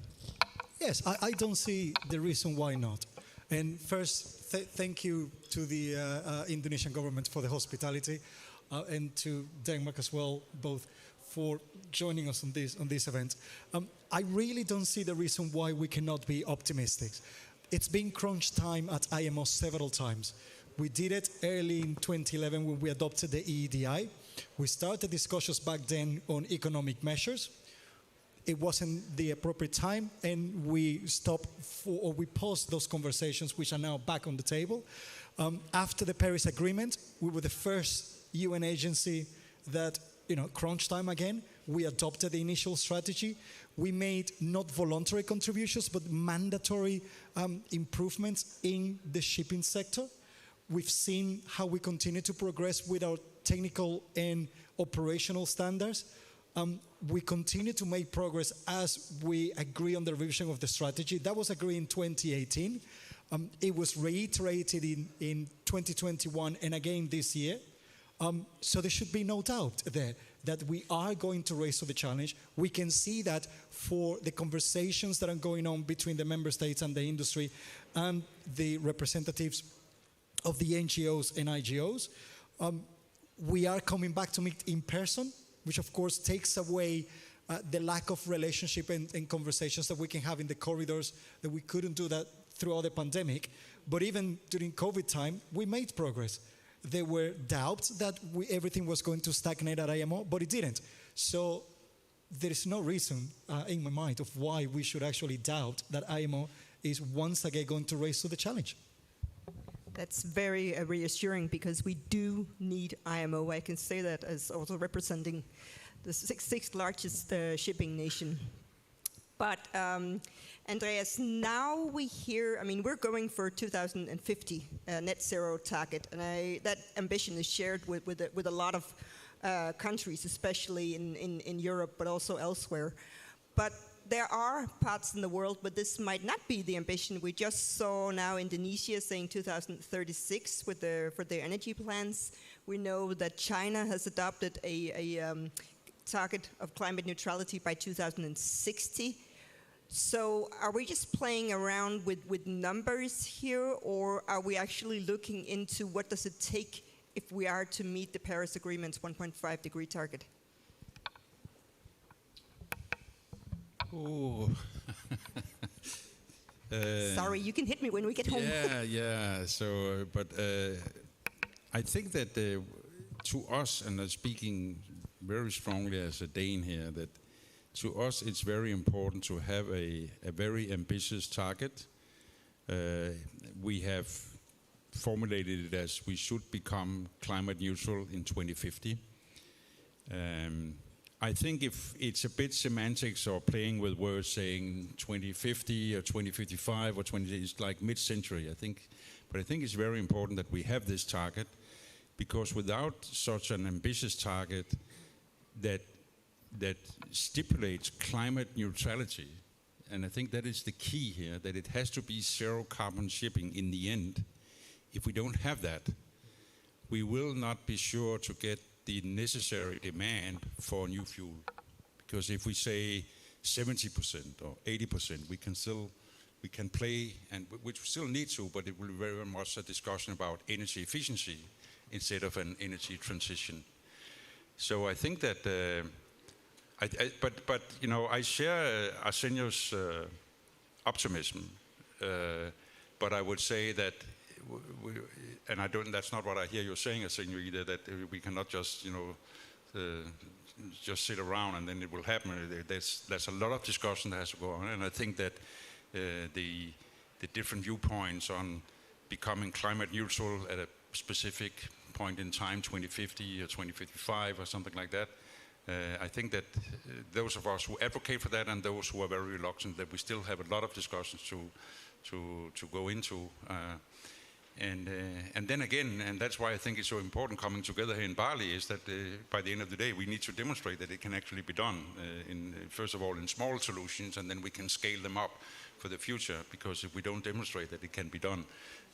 Yes, I don't see the reason why not. And first, thank you to the Indonesian government for the hospitality and to Denmark as well, both for joining us on this event. I really don't see the reason why we cannot be optimistic. It's been crunch time at IMO several times. We did it early in 2011 when we adopted the EEDI. We started discussions back then on economic measures. It wasn't the appropriate time, and we we paused those conversations, which are now back on the table. After the Paris Agreement, we were the first UN agency that, crunch time again, we adopted the initial strategy. We made not voluntary contributions, but mandatory improvements in the shipping sector. We've seen how we continue to progress with our technical and operational standards. We continue to make progress as we agree on the revision of the strategy. That was agreed in 2018. It was reiterated in 2021 and again this year. So there should be no doubt there that we are going to raise to the challenge. We can see that for the conversations that are going on between the member states and the industry and the representatives of the NGOs and IGOs. We are coming back to meet in person, which of course takes away the lack of relationship and conversations that we can have in the corridors, that we couldn't do that throughout the pandemic. But even during COVID time, we made progress. There were doubts that everything was going to stagnate at IMO, but it didn't. So there is no reason in my mind of why we should actually doubt that IMO is once again going to raise to the challenge. That's very reassuring, because we do need IMO. I can say that as also representing the sixth largest shipping nation. But Andreas, now we hear, we're going for 2050 net zero target, and that ambition is shared with a lot of countries, especially in Europe, but also elsewhere. But there are parts in the world where this might not be the ambition. We just saw now Indonesia saying 2036 for their energy plans. We know that China has adopted a target of climate neutrality by 2060. So are we just playing around with numbers here, or are we actually looking into what does it take if we are to meet the Paris Agreement's 1.5 degree target? Oh. Sorry, you can hit me when we get home. Yeah. So, but I think that to us, and speaking very strongly as a Dane here, that to us it's very important to have a very ambitious target. We have formulated it as we should become climate neutral in 2050. I think if it's a bit semantics or playing with words saying 2050 or 2055 or it's like mid-century, I think it's very important that we have this target, because without such an ambitious target that stipulates climate neutrality, and I think that is the key here, that it has to be zero carbon shipping in the end. If we don't have that, we will not be sure to get the necessary demand for new fuel. Because if we say 70% or 80%, we can play, and which we still need to, but it will be very much a discussion about energy efficiency instead of an energy transition. So I think that, I share Arsenio's optimism, but I would say that, that's not what I hear you saying, Arsenio, either, that we cannot just, just sit around and then it will happen. There's a lot of discussion that has to go on, and I think that the different viewpoints on becoming climate neutral at a specific point in time, 2050 or 2055 or something like that, I think that those of us who advocate for that and those who are very reluctant, that we still have a lot of discussions to go into. And then again, and that's why I think it's so important coming together here in Bali, is that by the end of the day, we need to demonstrate that it can actually be done, first of all, in small solutions, and then we can scale them up for the future. Because if we don't demonstrate that it can be done,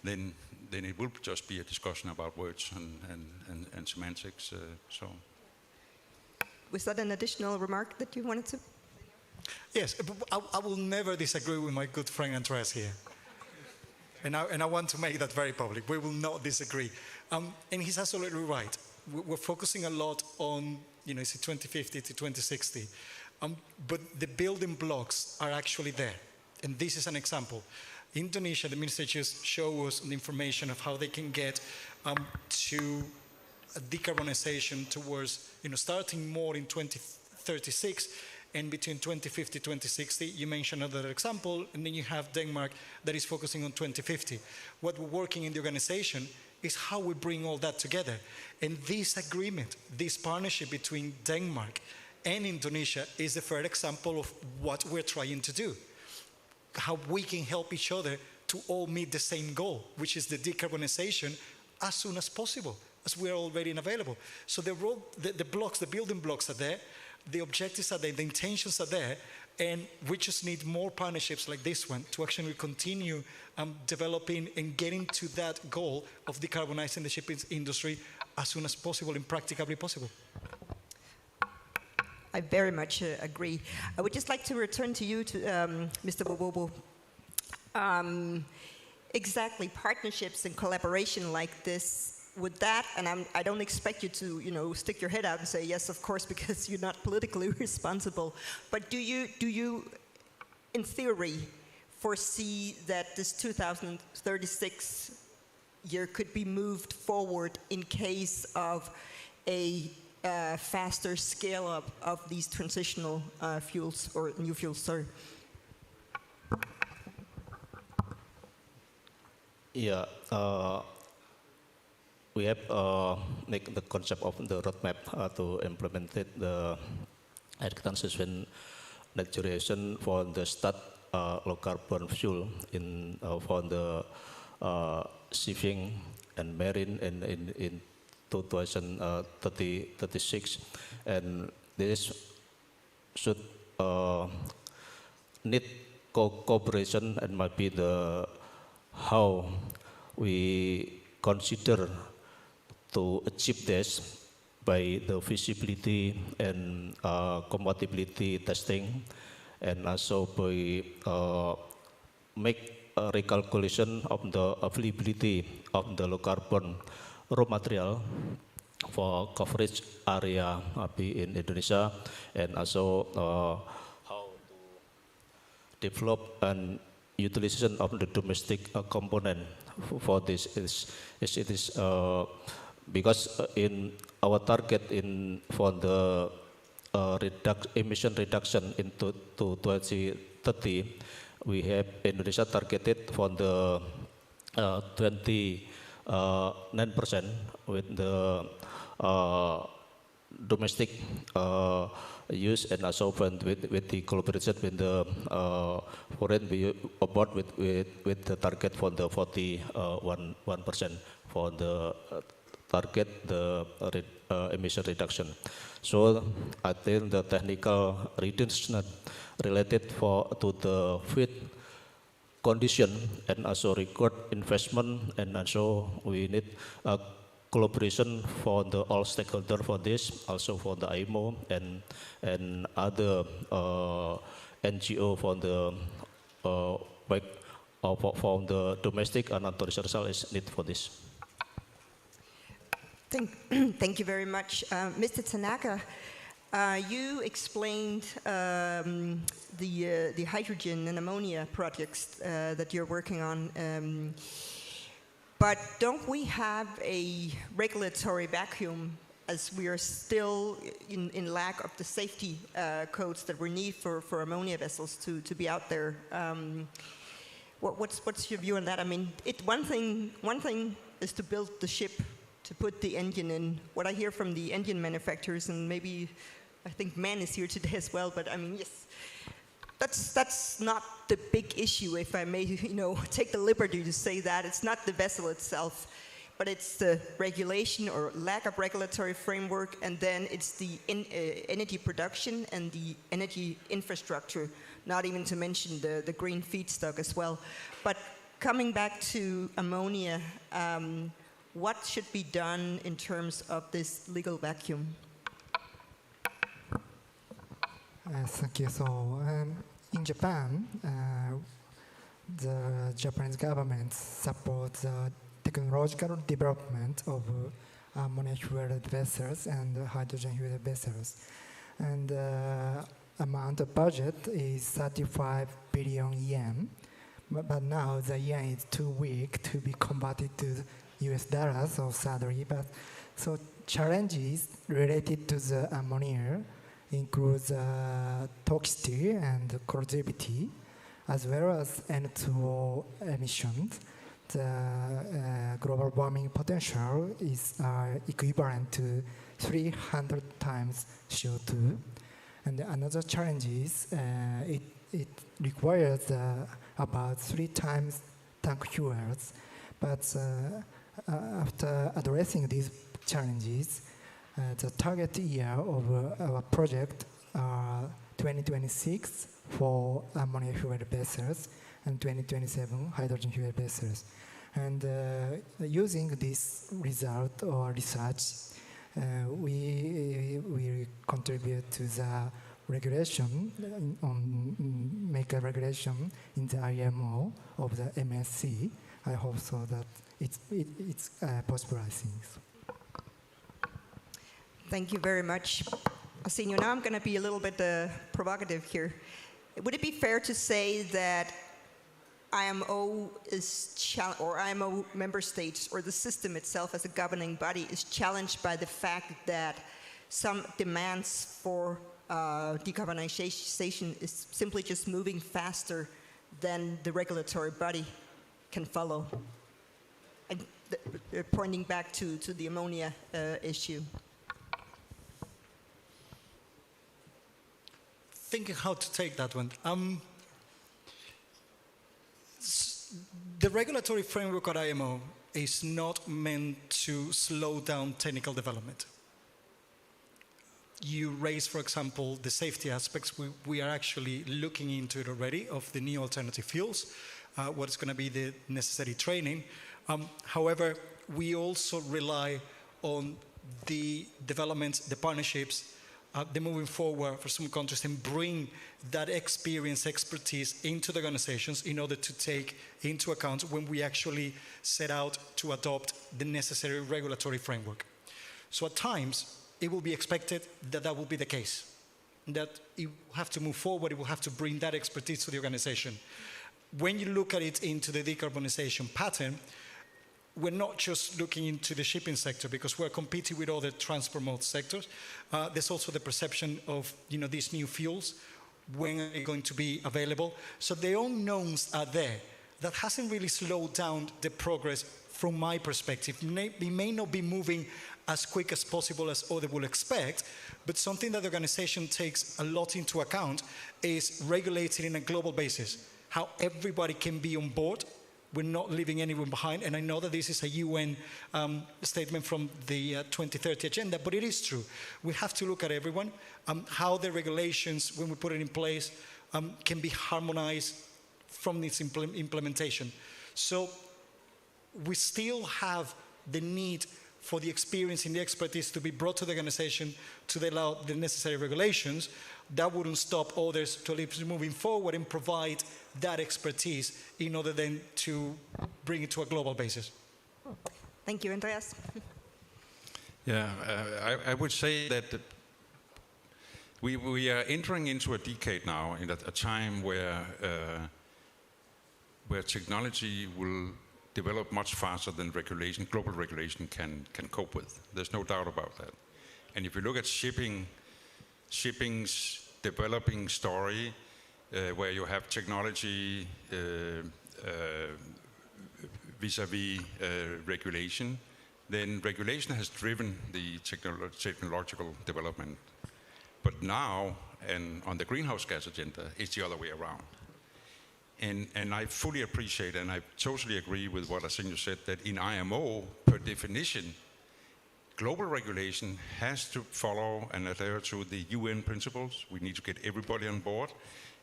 then it will just be a discussion about words and semantics. Was that an additional remark that you wanted to? Yes, I will never disagree with my good friend Andreas here. And I want to make that very public. We will not disagree. And he's absolutely right. We're focusing a lot on, it's 2050 to 2060. But the building blocks are actually there. And this is an example. Indonesia, the minister just showed us the information of how they can get to decarbonization towards, starting more in 2036, and between 2050 2060, you mentioned another example, and then you have Denmark that is focusing on 2050. What we're working in the organization is how we bring all that together. And this agreement, this partnership between Denmark and Indonesia is a fair example of what we're trying to do. How we can help each other to all meet the same goal, which is the decarbonization as soon as possible, as we are already available. So the building blocks are there, the objectives are there, the intentions are there, and we just need more partnerships like this one to actually continue developing and getting to that goal of decarbonizing the shipping industry as soon as possible and practically possible. I very much agree. I would just like to return to you, to Mr. Bobobo. Exactly, partnerships and collaboration like this. With that, and I don't expect you to, stick your head out and say yes, of course, because you're not politically responsible. But do you, in theory, foresee that this 2036 year could be moved forward in case of a faster scale up of these transitional fuels or new fuels? Sorry. Yeah. We have make the concept of the roadmap to implement the energy transition net generation for the start low carbon fuel in for the shipping and marine in 2036, and this should need cooperation, and might be the how we consider to achieve this by the feasibility and compatibility testing, and also by make a recalculation of the availability of the low carbon raw material for coverage area in Indonesia, and also how to develop an utilization of the domestic component for this. It is because in our target for the emission reduction into 2030, we have Indonesia targeted for the 29% with the domestic use, and also with the collaboration with the foreign, we about with the target for the 41% for the target the emission reduction. So I think the technical reduction related to the fit condition, and also record investment, and also we need collaboration for the all stakeholder for this, also for the IMO and other NGO for the for the domestic and international is need for this. Thank you very much. Mr. Tanaka, you explained the hydrogen and ammonia projects that you're working on, but don't we have a regulatory vacuum, as we are still in lack of the safety codes that we need for ammonia vessels to be out there? What's your view on that? I mean, one thing is to build the ship, to put the engine in. What I hear from the engine manufacturers, and maybe I think man is here today as well, but I mean, yes. That's not the big issue, if I may, take the liberty to say that. It's not the vessel itself, but it's the regulation or lack of regulatory framework, and then it's the energy production and the energy infrastructure, not even to mention the green feedstock as well. But coming back to ammonia, what should be done in terms of this legal vacuum? Thank you. So in Japan, the Japanese government supports the technological development of ammonia-fueled vessels and hydrogen-fueled vessels. And the amount of budget is 35 billion yen. But now the yen is too weak to be converted to US dollars or salary. But so challenges related to the ammonia includes toxicity and corrosivity, as well as N2O emissions. The global warming potential is equivalent to 300 times CO2. And another challenge is it requires about 3 times tank fuels. But after addressing these challenges, the target year of our project are 2026 for ammonia-fueled vessels and 2027 hydrogen-fueled vessels. And using this result or research, we contribute to the regulation, make a regulation in the IMO of the MSC. I hope so that it's possible, I think. Thank you very much. Arsenio, now I'm going to be a little bit provocative here. Would it be fair to say that IMO or IMO member states or the system itself as a governing body is challenged by the fact that some demands for decarbonization is simply just moving faster than the regulatory body can follow? And pointing back to the ammonia issue. Thinking how to take that one. The regulatory framework at IMO is not meant to slow down technical development. You raise, for example, the safety aspects. We are actually looking into it already of the new alternative fuels, what is going to be the necessary training. However, we also rely on the developments, the partnerships, the moving forward for some countries and bring that experience, expertise into the organizations in order to take into account when we actually set out to adopt the necessary regulatory framework. So at times, it will be expected that that will be the case, that it will have to move forward, it will have to bring that expertise to the organization. When you look at it into the decarbonization pattern, we're not just looking into the shipping sector because we're competing with other transport mode sectors. There's also the perception of these new fuels, when are they going to be available? So the unknowns are there. That hasn't really slowed down the progress from my perspective. We may not be moving as quick as possible as others will expect, but something that the organization takes a lot into account is regulating in a global basis, how everybody can be on board. We're not leaving anyone behind, and I know that this is a UN statement from the 2030 agenda, but it is true. We have to look at everyone, how the regulations, when we put it in place, can be harmonized from its implementation. So we still have the need for the experience and the expertise to be brought to the organization to allow the necessary regulations. That wouldn't stop others to keep moving forward and provide that expertise in order then to bring it to a global basis. Thank you, Andreas. Yeah, I would say that we are entering into a decade now, in a time where technology will develop much faster than regulation, global regulation can cope with. There's no doubt about that. And if you look at shipping's developing story, where you have technology vis-a-vis regulation, then regulation has driven the technological development. But now, and on the greenhouse gas agenda, it's the other way around. And I fully appreciate and I totally agree with what Arsenio said, that in IMO, per definition, global regulation has to follow and adhere to the UN principles. We need to get everybody on board.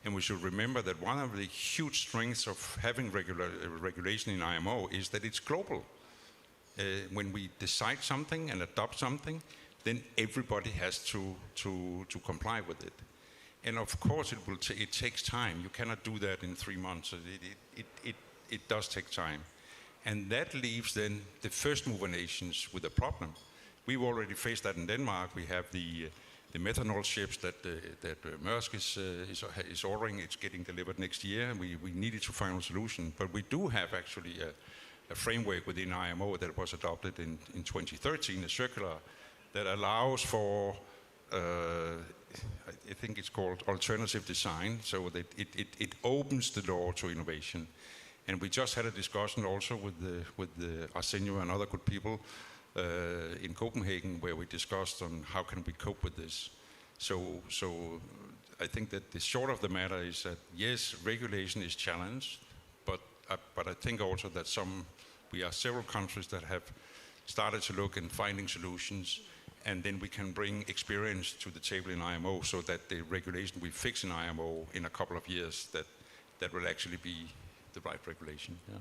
And we should remember that one of the huge strengths of having regulation in IMO is that it's global. When we decide something and adopt something, then everybody has to comply with it. And of course, it takes time. You cannot do that in 3 months. It does take time. And that leaves then the first mover nations with a problem. We've already faced that in Denmark. We have the methanol ships that Maersk is ordering. It's getting delivered next year. We needed to find a solution. But we do have actually a framework within IMO that was adopted in 2013, a circular that allows for, I think it's called alternative design, so that it opens the door to innovation. And we just had a discussion also with Arsenio and other good people in Copenhagen, where we discussed on how can we cope with this. So I think that the short of the matter is that yes, regulation is challenged, but I think also that we are several countries that have started to look and finding solutions, and then we can bring experience to the table in IMO, so that the regulation we fix in IMO in a couple of years, that will actually be the right regulation. Yeah.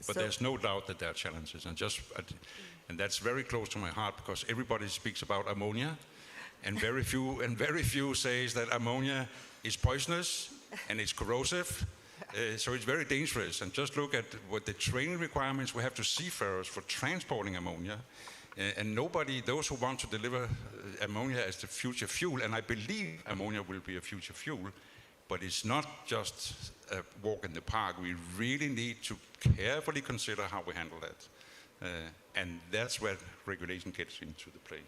But there's no doubt that there are challenges, and that's very close to my heart, because everybody speaks about ammonia, and very few says that ammonia is poisonous and it's corrosive. So it's very dangerous. And just look at what the training requirements we have to seafarers for transporting ammonia. And those who want to deliver ammonia as the future fuel, and I believe ammonia will be a future fuel, but it's not just a walk in the park. We really need to carefully consider how we handle that. And that's where regulation gets into the play,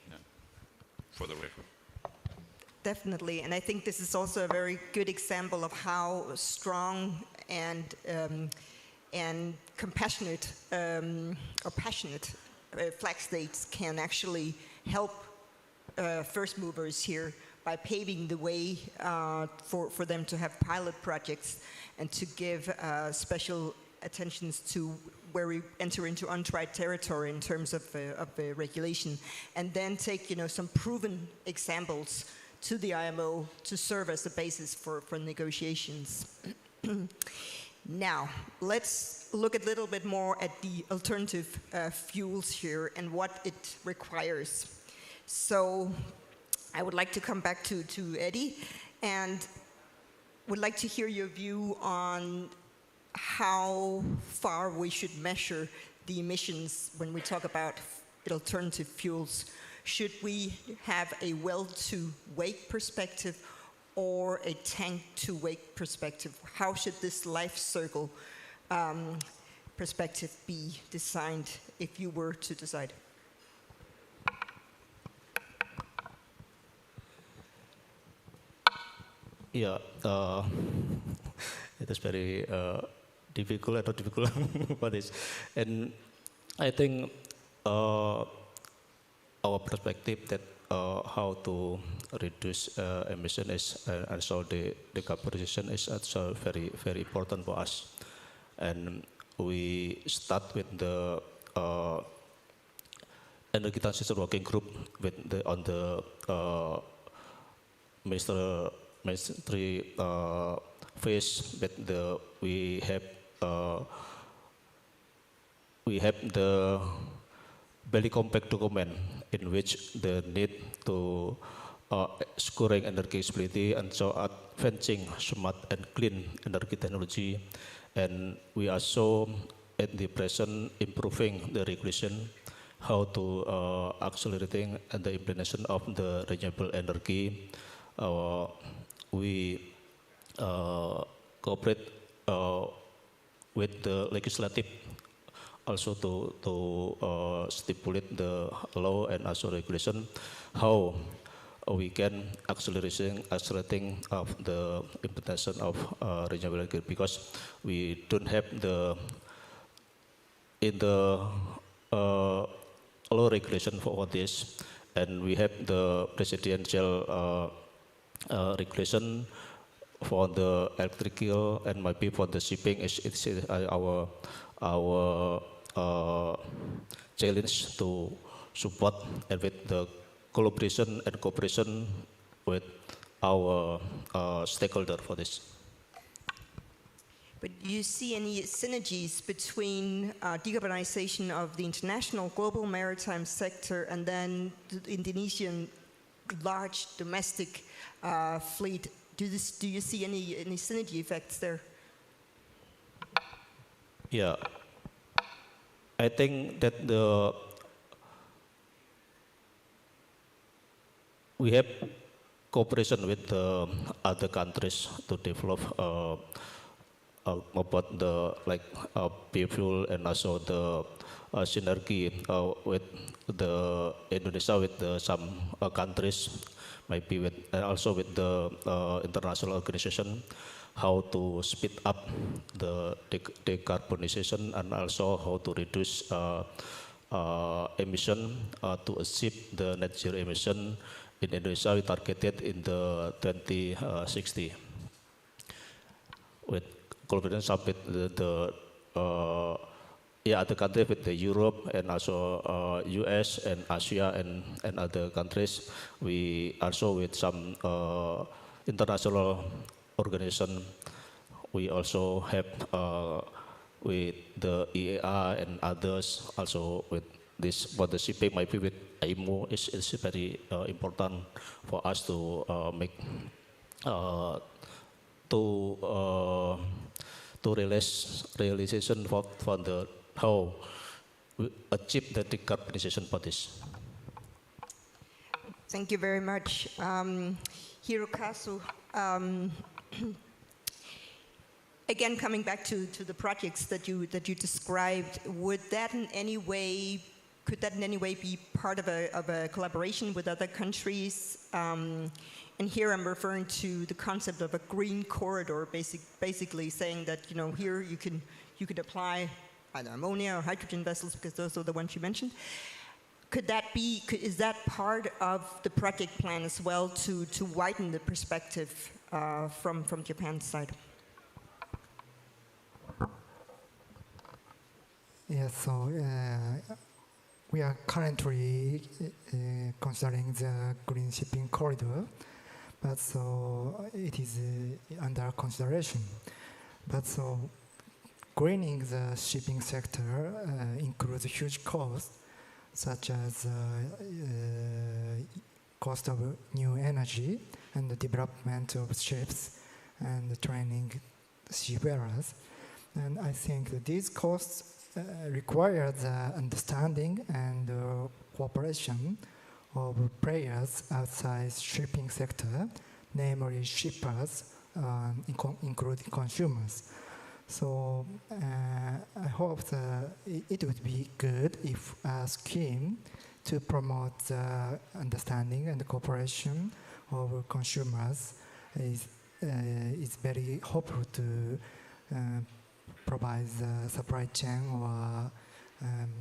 for the record. Definitely, and I think this is also a very good example of how strong and compassionate or passionate flag states can actually help first movers here by paving the way for them to have pilot projects and to give special attentions to where we enter into untried territory in terms of regulation, and then take some proven examples to the IMO to serve as the basis for negotiations. Now, let's look a little bit more at the alternative fuels here and what it requires. So I would like to come back to Eddie, and would like to hear your view on how far we should measure the emissions when we talk about alternative fuels. Should we have a well-to-wake perspective or a tank-to-wake perspective? How should this life cycle perspective be designed if you were to decide? Yeah, it is very difficult for this. And I think our perspective that how to reduce emission is also the decarbonization is also very, very important for us. And we start with the energy transition working group on the ministry phase that we have the Bali Compact document in which the need to securing energy stability and so advancing smart and clean energy technology. And we also at the present improving the regulation, how to accelerating the implementation of the renewable energy. We cooperate with the legislative also to stipulate the law and also regulation, how we can accelerating of the implementation of renewable energy, because we don't have in the law regulation for all this, and we have the presidential regulation for the electrical and maybe for the shipping is our challenge to support and with the collaboration and cooperation with our stakeholder for this. But do you see any synergies between decarbonization of the international global maritime sector and then the Indonesian large domestic fleet? Do you see any synergy effects there? Yeah, I think that we have cooperation with the other countries to develop about the biofuel and also the synergy with the Indonesia with some countries, maybe with also with the international organization, how to speed up the decarbonization and also how to reduce emission to achieve the net zero emission in Indonesia. We targeted in the 2060 with collaboration with the other countries, with the Europe and also US and Asia and other countries. We also with some international organization. We also have with the EAA and others also with this for the shipping, maybe with IMO is very important for us to make to realization for the how we achieve the decarbonization for this. Thank you very much, Hirokazu. Again, coming back to the projects that you described, could that in any way be part of a collaboration with other countries? And here I'm referring to the concept of a green corridor, basically saying that here you can apply either ammonia or hydrogen vessels, because those are the ones you mentioned. Is that part of the project plan as well to widen the perspective from Japan's side? Yes, so we are currently considering the green shipping corridor, but so it is under consideration. But so greening the shipping sector includes huge costs, such as cost of new energy and the development of ships and the training seafarers. And I think that these costs require the understanding and cooperation of players outside shipping sector, namely shippers, including consumers. So I hope that it would be good if a scheme to promote the understanding and the cooperation of consumers is very hopeful to provide the supply chain or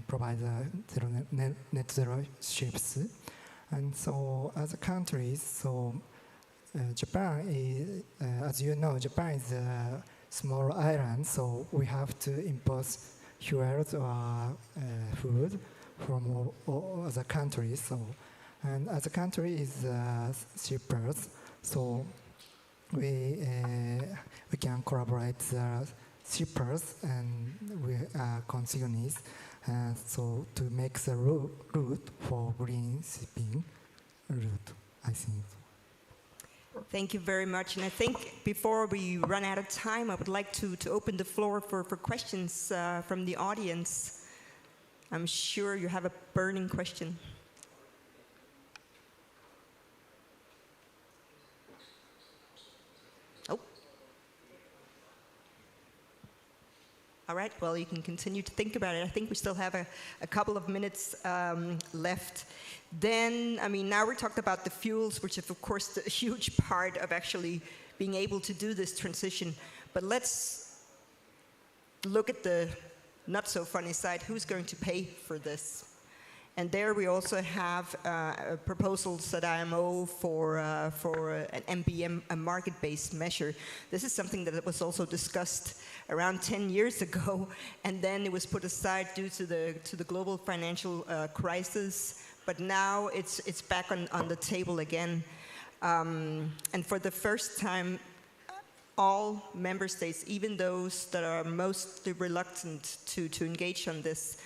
provide the net zero ships. And so as a country, so Japan is, as you know, Japan is a small island, so we have to import fuels or food from all other countries. So, and as a country is shippers, so we can collaborate the shippers and we are consignees, so to make the route for green shipping route, I think. Thank you very much. And I think before we run out of time, I would like to open the floor for questions from the audience. I'm sure you have a burning question. Oh. All right, well, you can continue to think about it. I think we still have a couple of minutes left. Then, I mean, now we talked about the fuels, which is, of course, a huge part of actually being able to do this transition. But let's look at the not-so-funny side. Who's going to pay for this? And there we also have proposals at IMO for an MBM, a market-based measure. This is something that was also discussed around 10 years ago, and then it was put aside due to the global financial crisis. But now it's back on the table again. And for the first time, all member states, even those that are mostly reluctant to engage on this,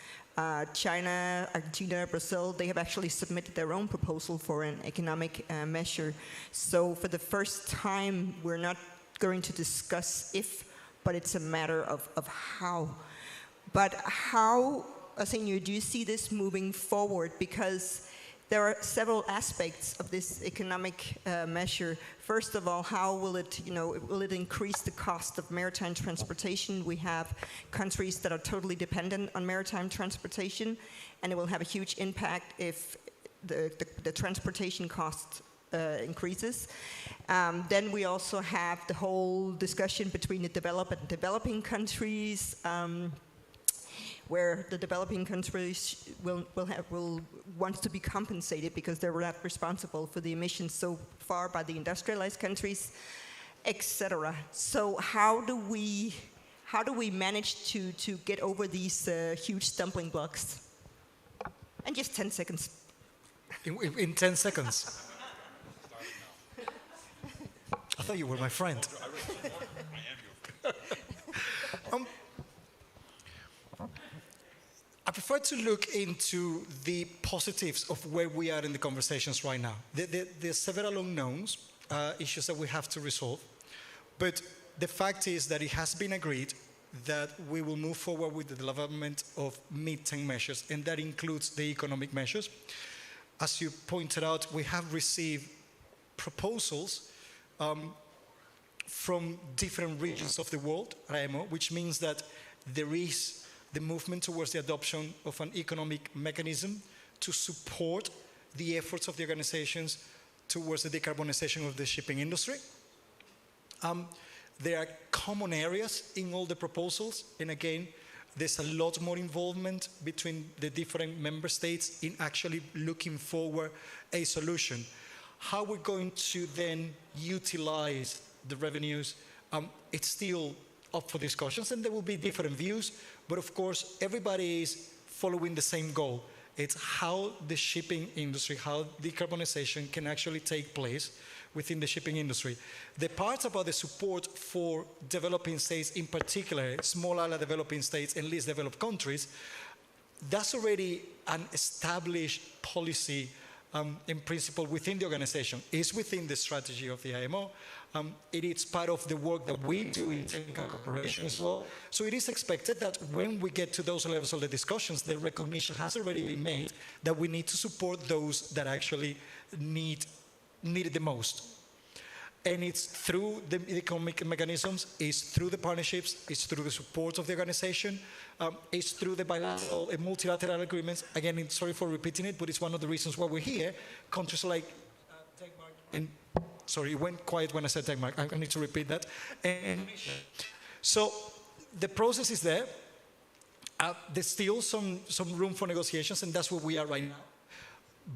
China, Argentina, Brazil, they have actually submitted their own proposal for an economic measure. So for the first time, we're not going to discuss if, but it's a matter of how. But how, Arsenio, do you see this moving forward? Because there are several aspects of this economic measure. First of all, how will it, will it increase the cost of maritime transportation? We have countries that are totally dependent on maritime transportation, and it will have a huge impact if the transportation cost increases. Then we also have the whole discussion between the developed and developing countries, where the developing countries will want to be compensated because they were not responsible for the emissions so far by the industrialized countries, etc. So how do we manage to get over these huge stumbling blocks? And just 10 seconds. In 10 seconds. I thought you were my friend. I prefer to look into the positives of where we are in the conversations right now. There's several unknowns, issues that we have to resolve, but the fact is that it has been agreed that we will move forward with the development of mid-term measures, and that includes the economic measures. As you pointed out, we have received proposals from different regions of the world, IMO, which means that there is the movement towards the adoption of an economic mechanism to support the efforts of the organizations towards the decarbonization of the shipping industry. There are common areas in all the proposals, and again, there's a lot more involvement between the different member states in actually looking forward a solution. How we're going to then utilize the revenues, it's still up for discussions, and there will be different views, but of course everybody is following the same goal. It's how the shipping industry, how decarbonization can actually take place within the shipping industry. The parts about the support for developing states, in particular small island developing states and least developed countries, that's already an established policy in principle within the organization. It's within the strategy of the IMO. It is part of the work that we do in technical cooperation as well. So it is expected that when we get to those levels of the discussions, the recognition has already been made that we need to support those that actually need it the most. And it's through the economic mechanisms, it's through the partnerships, it's through the support of the organization, it's through the bilateral and multilateral agreements. Again, sorry for repeating it, but it's one of the reasons why we're here. Countries like Denmark and sorry, it went quiet when I said Denmark. I need to repeat that. And so the process is there. There's still some room for negotiations, and that's where we are right now.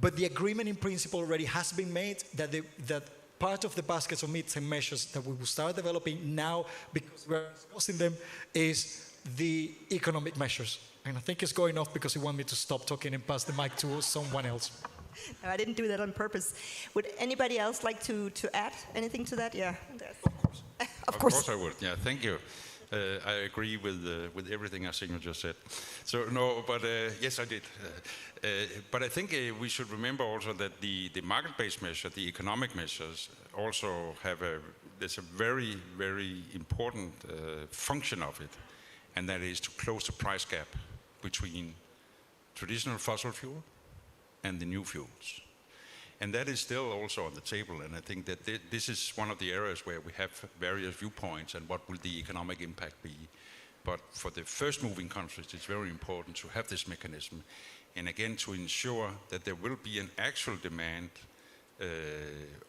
But the agreement in principle already has been made that that part of the baskets of mid-term measures that we will start developing now, because we're discussing them, is the economic measures. And I think it's going off because you want me to stop talking and pass the mic to someone else. No, I didn't do that on purpose. Would anybody else like to add anything to that? Yeah. Of course. Of course I would. Yeah, thank you. I agree with everything Arsenio just said. So no, but yes, I did. But I think we should remember also that the market-based measure, the economic measures, also there's a very, very important function of it, and that is to close the price gap between traditional fossil fuel and the new fuels. And that is still also on the table, and I think that this is one of the areas where we have various viewpoints and what will the economic impact be. But for the first moving countries, it's very important to have this mechanism, and again to ensure that there will be an actual demand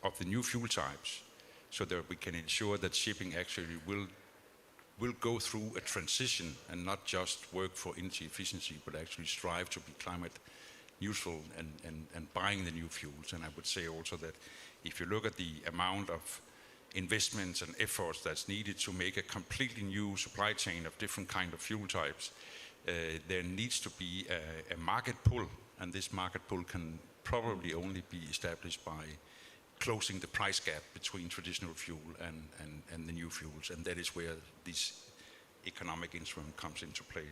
of the new fuel types, so that we can ensure that shipping actually will go through a transition and not just work for energy efficiency, but actually strive to be climate useful and buying the new fuels. And I would say also that if you look at the amount of investments and efforts that's needed to make a completely new supply chain of different kind of fuel types, there needs to be a market pull, and this market pull can probably only be established by closing the price gap between traditional fuel and the new fuels, and that is where this economic instrument comes into play.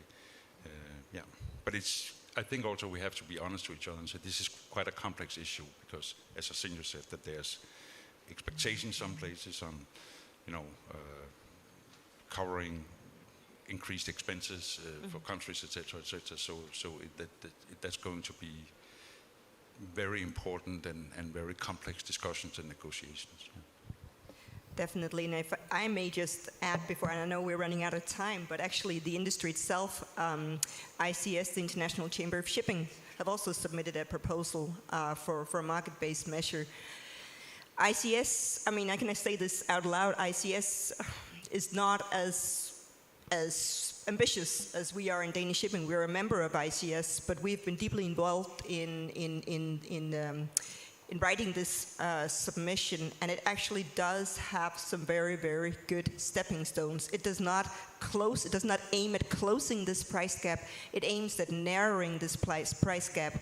Yeah, but I think also we have to be honest to each other and say this is quite a complex issue, because as Arsenio said, that there's expectations some places on, covering increased expenses for countries, etc., etc. So that's going to be very important and very complex discussions and negotiations. Definitely, and if I may just add before, and I know we're running out of time, but actually the industry itself, ICS, the International Chamber of Shipping, have also submitted a proposal for a market-based measure. ICS, I mean, I can say this out loud, ICS is not as ambitious as we are in Danish shipping. We're a member of ICS, but we've been deeply involved in writing this submission, and it actually does have some very, very good stepping stones. It does not aim at closing this price gap. It aims at narrowing this price gap.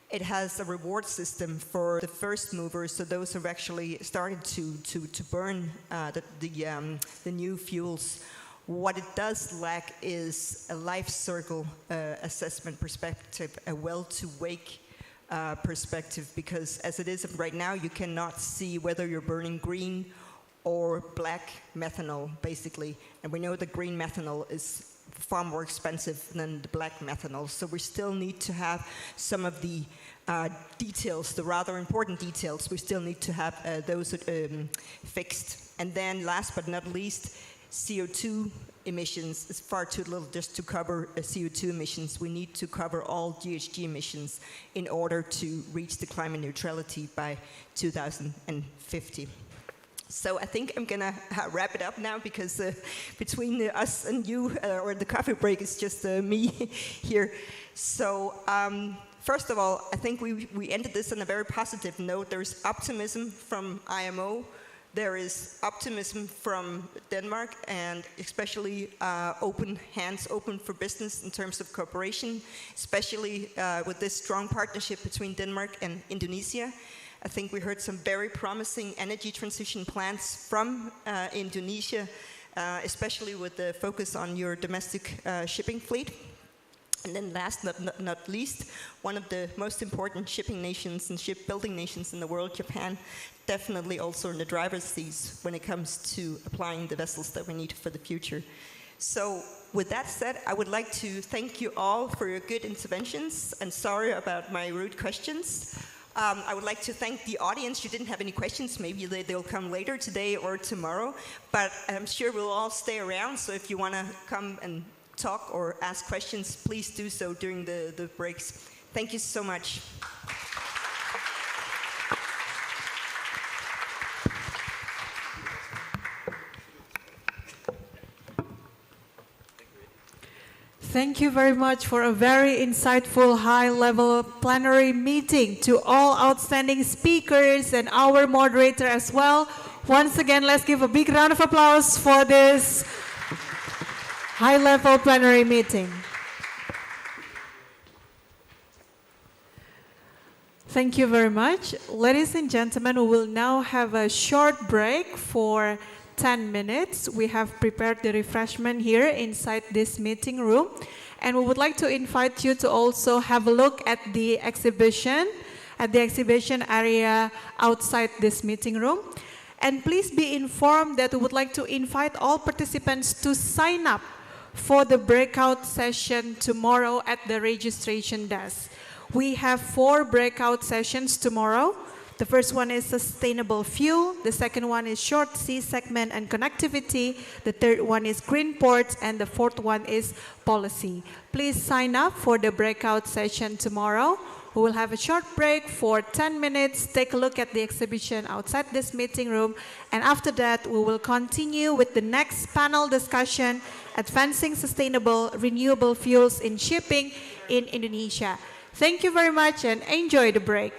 It has a reward system for the first movers, so those who've actually started to burn the new fuels. What it does lack is a life circle assessment perspective, a well-to-wake perspective, because as it is right now, you cannot see whether you're burning green or black methanol, basically. And we know the green methanol is far more expensive than the black methanol. So we still need to have some of the details, the rather important details. We still need to have those fixed. And then last but not least, CO2 emissions is far too little just to cover CO2 emissions. We need to cover all GHG emissions in order to reach the climate neutrality by 2050. So I think I'm going to wrap it up now, because between us and you, or the coffee break, is just me here. So first of all, I think we ended this on a very positive note. There's optimism from IMO. There is optimism from Denmark, and especially hands open for business in terms of cooperation, especially with this strong partnership between Denmark and Indonesia. I think we heard some very promising energy transition plans from Indonesia, especially with the focus on your domestic shipping fleet. And then last but not least, one of the most important shipping nations and shipbuilding nations in the world, Japan, definitely also in the driver's seat when it comes to applying the vessels that we need for the future. So with that said, I would like to thank you all for your good interventions, and sorry about my rude questions. I would like to thank the audience. You didn't have any questions. Maybe they'll come later today or tomorrow, but I'm sure we'll all stay around. So if you want to come and talk or ask questions, please do so during the breaks. Thank you so much. Thank you very much for a very insightful, high-level plenary meeting. To all outstanding speakers and our moderator as well. Once again, let's give a big round of applause for this high-level plenary meeting. Thank you very much. Ladies and gentlemen, we will now have a short break for 10 minutes. We have prepared the refreshment here inside this meeting room. And we would like to invite you to also have a look at the exhibition area outside this meeting room. And please be informed that we would like to invite all participants to sign up for the breakout session tomorrow at the registration desk. We have 4 breakout sessions tomorrow. The first one is sustainable fuel. The second one is short sea segment and connectivity. The third one is green ports. And the fourth one is policy. Please sign up for the breakout session tomorrow. We will have a short break for 10 minutes. Take a look at the exhibition outside this meeting room. And after that, we will continue with the next panel discussion, Advancing Sustainable Renewable Fuels in Shipping in Indonesia. Thank you very much and enjoy the break.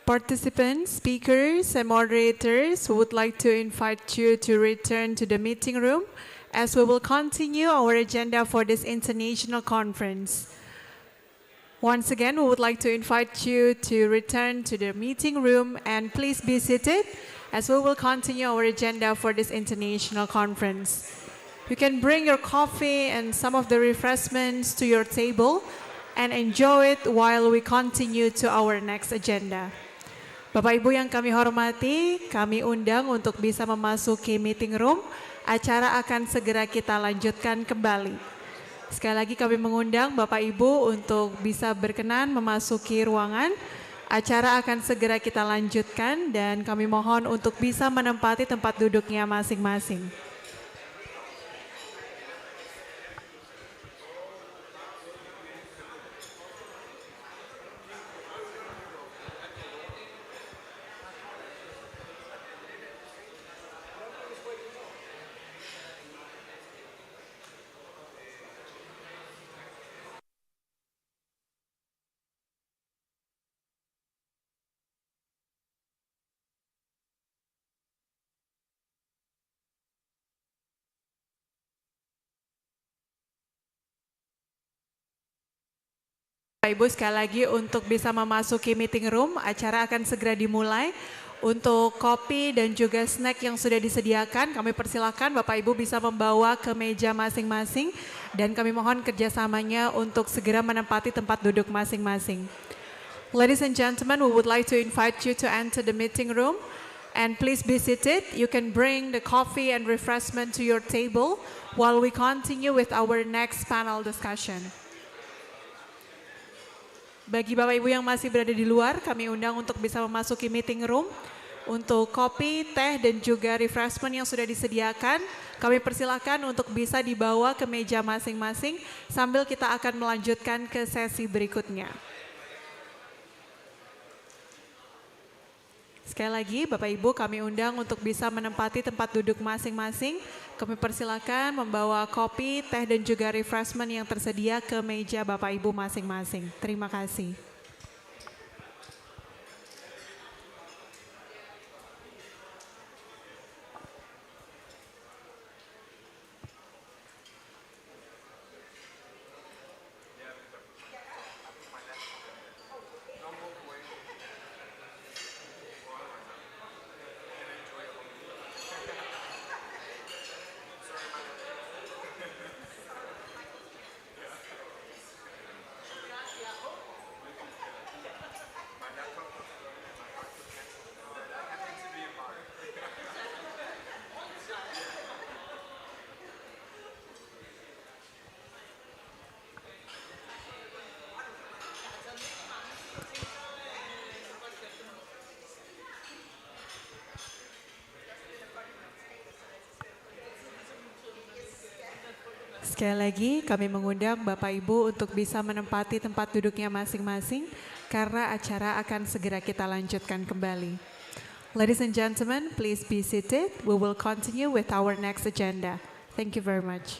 Participants, speakers, and moderators would like to invite you to return to the meeting room as we will continue our agenda for this international conference. Once again, we would like to invite you to return to the meeting room and please be seated as we will continue our agenda for this international conference. You can bring your coffee and some of the refreshments to your table and enjoy it while we continue to our next agenda. Bapak Ibu yang kami hormati, kami undang untuk bisa memasuki meeting room. Acara akan segera kita lanjutkan kembali. Sekali lagi kami mengundang Bapak Ibu untuk bisa berkenan memasuki ruangan. Acara akan segera kita lanjutkan dan kami mohon untuk bisa menempati tempat duduknya masing-masing. Bapak Ibu sekali lagi untuk bisa memasuki meeting room, acara akan segera dimulai. Untuk kopi dan juga snack yang sudah disediakan, kami persilakan Bapak Ibu bisa membawa ke meja masing-masing dan kami mohon kerjasamanya untuk segera menempati tempat duduk masing-masing. Ladies and gentlemen, we would like to invite you to enter the meeting room and please be seated. You can bring the coffee and refreshment to your table while we continue with our next panel discussion. Bagi Bapak Ibu yang masih berada di luar, kami undang untuk bisa memasuki meeting room. Untuk kopi, teh, dan juga refreshment yang sudah disediakan, kami persilakan untuk bisa dibawa ke meja masing-masing sambil kita akan melanjutkan ke sesi berikutnya. Sekali lagi, Bapak Ibu kami undang untuk bisa menempati tempat duduk masing-masing. Kami persilakan membawa kopi, teh, dan juga refreshment yang tersedia ke meja Bapak Ibu masing-masing. Terima kasih. Sekali lagi kami mengundang Bapak Ibu untuk bisa menempati tempat duduknya masing-masing karena acara akan segera kita lanjutkan kembali. Ladies and gentlemen, please be seated. We will continue with our next agenda. Thank you very much.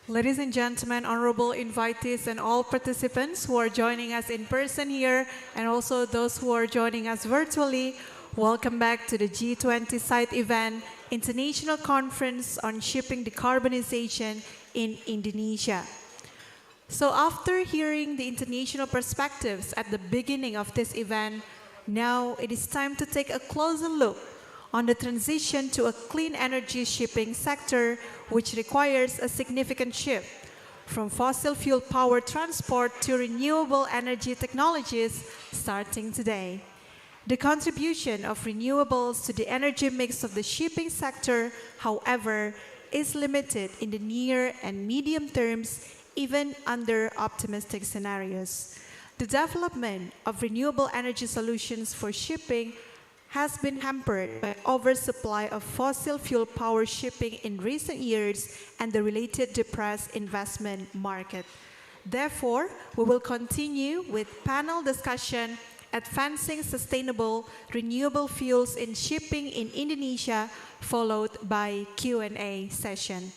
Ladies and gentlemen, honorable invitees and all participants who are joining us in person here and also those who are joining us virtually, welcome back to the G20 site event International Conference on Shipping Decarbonization in Indonesia. So after hearing the international perspectives at the beginning of this event, now it is time to take a closer look on the transition to a clean energy shipping sector, which requires a significant shift from fossil fuel power transport to renewable energy technologies starting today. The contribution of renewables to the energy mix of the shipping sector, however, is limited in the near and medium terms, even under optimistic scenarios. The development of renewable energy solutions for shipping has been hampered by oversupply of fossil fuel power shipping in recent years and the related depressed investment market. Therefore, we will continue with panel discussion advancing sustainable renewable fuels in shipping in Indonesia, followed by Q&A session.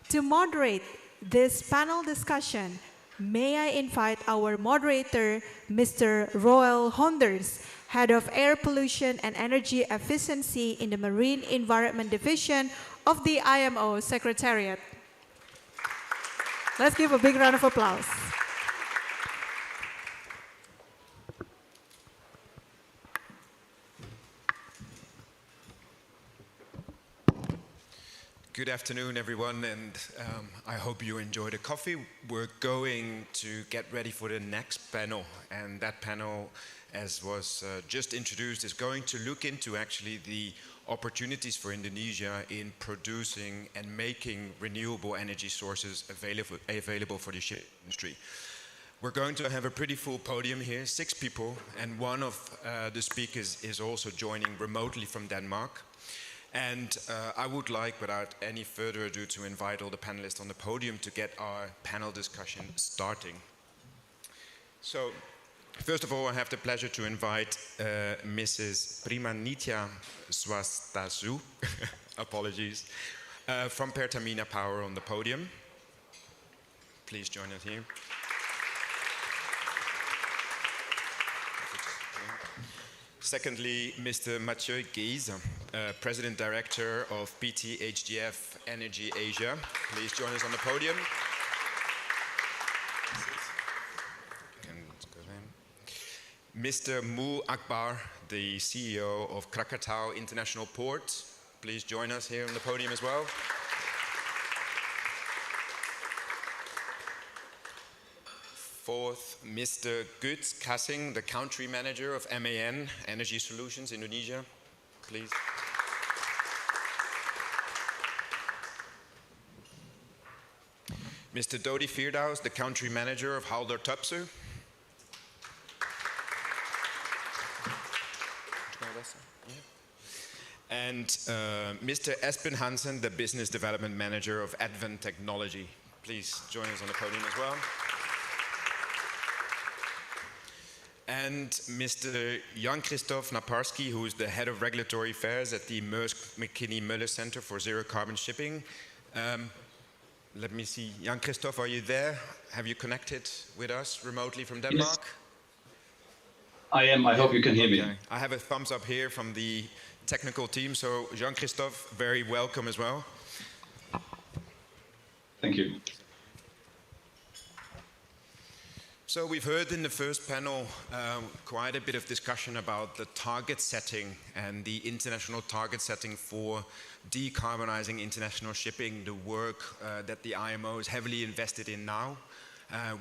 To moderate this panel discussion, may I invite our moderator, Mr. Roel Honders, Head of Air Pollution and Energy Efficiency in the Marine Environment Division of the IMO Secretariat. Let's give a big round of applause. Good afternoon, everyone, and I hope you enjoyed the coffee. We're going to get ready for the next panel, and that panel, as was just introduced, is going to look into actually the opportunities for Indonesia in producing and making renewable energy sources available for the shipping industry. We're going to have a pretty full podium here, 6 people, and one of the speakers is also joining remotely from Denmark. And I would like, without any further ado, to invite all the panelists on the podium to get our panel discussion starting. So, first of all, I have the pleasure to invite Mrs. Primanitya Swastasu, apologies, from Pertamina Power on the podium. Please join us here. Secondly, Mr. Mathieu Guise, President Director of PT-HDF Energy Asia. Please join us on the podium. Mr. Mu Akbar, the CEO of Krakatau International Port. Please join us here on the podium as well. Fourth, Mr. Guts Kassing, the Country Manager of MAN Energy Solutions Indonesia. Please. Mr. Dodi Firdaus, the Country Manager of Haldor Topsoe. And Mr. Espen Hansen, the Business Development Manager of Advent Technology. Please join us on the podium as well. And Mr. Jan-Christophe Naparski, who is the Head of Regulatory Affairs at the Maersk McKinney Møller Center for Zero Carbon Shipping. Let me see. Jan-Christophe, are you there? Have you connected with us remotely from Denmark? Yes. I am. I hope you can hear me. I have a thumbs up here from the technical team. So Jean-Christophe, very welcome as well. Thank you. So we've heard in the first panel quite a bit of discussion about the target setting and the international target setting for decarbonizing international shipping, the work that the IMO is heavily invested in now.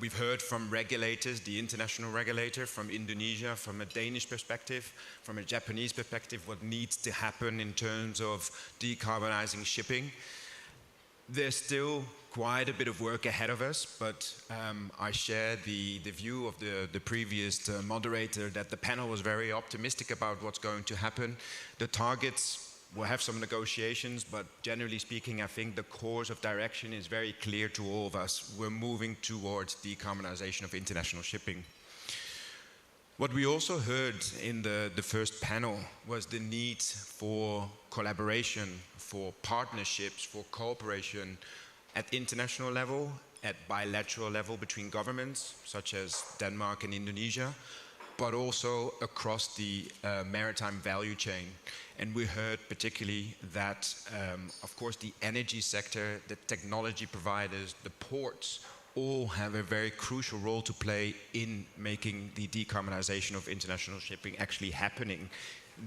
We've heard from regulators, the international regulator, from Indonesia, from a Danish perspective, from a Japanese perspective, what needs to happen in terms of decarbonizing shipping. There's still quite a bit of work ahead of us, but I share the view of the previous moderator that the panel was very optimistic about what's going to happen. The targets will have some negotiations, but generally speaking, I think the course of direction is very clear to all of us. We're moving towards decarbonization of international shipping. What we also heard in the first panel was the need for collaboration, for partnerships, for cooperation at international level, at bilateral level between governments, such as Denmark and Indonesia, but also across the maritime value chain. And we heard particularly that, of course, the energy sector, the technology providers, the ports, all have a very crucial role to play in making the decarbonization of international shipping actually happening.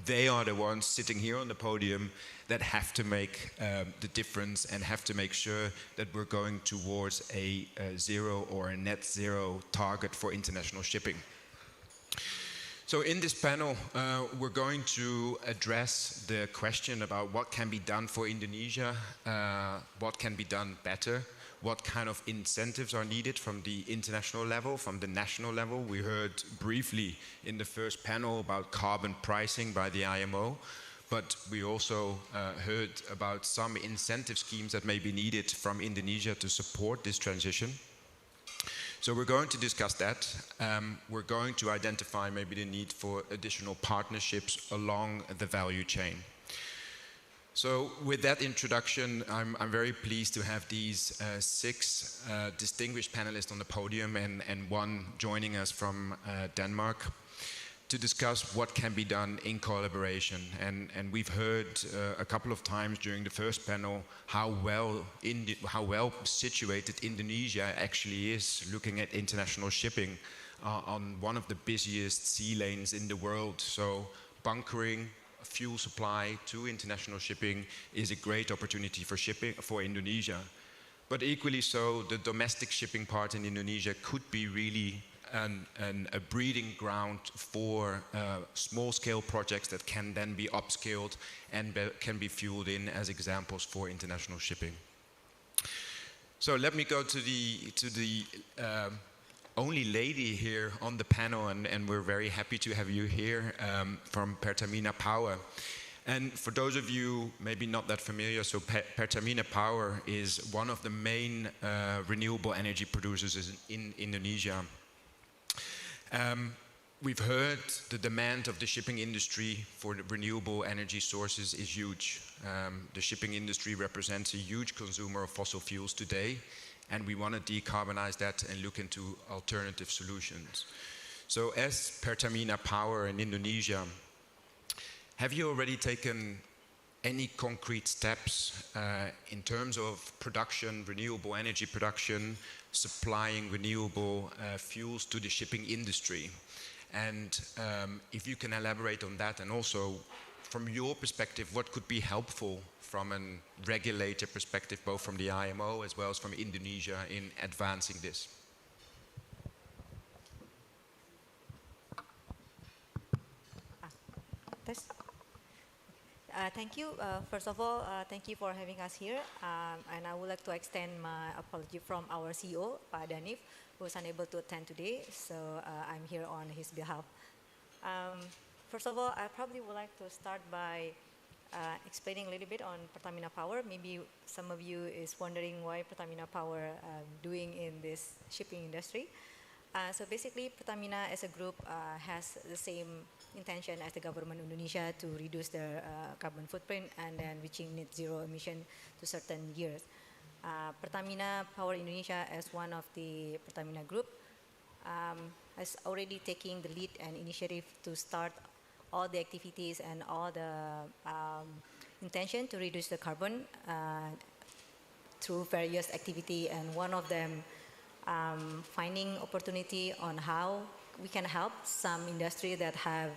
They are the ones sitting here on the podium that have to make the difference and have to make sure that we're going towards a zero or a net zero target for international shipping. So in this panel, we're going to address the question about what can be done for Indonesia, what can be done better, what kind of incentives are needed from the international level, from the national level. We heard briefly in the first panel about carbon pricing by the IMO, but we also heard about some incentive schemes that may be needed from Indonesia to support this transition. So we're going to discuss that. We're going to identify maybe the need for additional partnerships along the value chain. So with that introduction, I'm very pleased to have these six distinguished panelists on the podium and one joining us from Denmark to discuss what can be done in collaboration. And we've heard a couple of times during the first panel how well situated Indonesia actually is looking at international shipping on one of the busiest sea lanes in the world. So bunkering, fuel supply to international shipping is a great opportunity for Indonesia. But equally so, the domestic shipping part in Indonesia could be really a breeding ground for small-scale projects that can then be upscaled and can be fueled in as examples for international shipping. So let me go to the only lady here on the panel, and we're very happy to have you here from Pertamina Power. And for those of you maybe not that familiar, so Pertamina Power is one of the main renewable energy producers in Indonesia. We've heard the demand of the shipping industry for the renewable energy sources is huge. The shipping industry represents a huge consumer of fossil fuels today, and we want to decarbonize that and look into alternative solutions. So as Pertamina Power in Indonesia, have you already taken any concrete steps in terms of production, renewable energy production, supplying renewable fuels to the shipping industry? And if you can elaborate on that, and also from your perspective, what could be helpful from a regulator perspective, both from the IMO as well as from Indonesia in advancing this? Thank you. First of all, thank you for having us here. And I would like to extend my apology from our CEO, Pak Danif, who was unable to attend today. So I'm here on his behalf. First of all, I probably would like to start by explaining a little bit on Pertamina Power. Maybe some of you is wondering why Pertamina Power doing in this shipping industry. So basically, Pertamina as a group has the same intention as the government of Indonesia to reduce their carbon footprint and then reaching net zero emission to certain years. Pertamina Power Indonesia, as one of the Pertamina group, is already taking the lead and initiative to start all the activities and all the intention to reduce the carbon through various activity, and one of them finding opportunity on how we can help some industry that have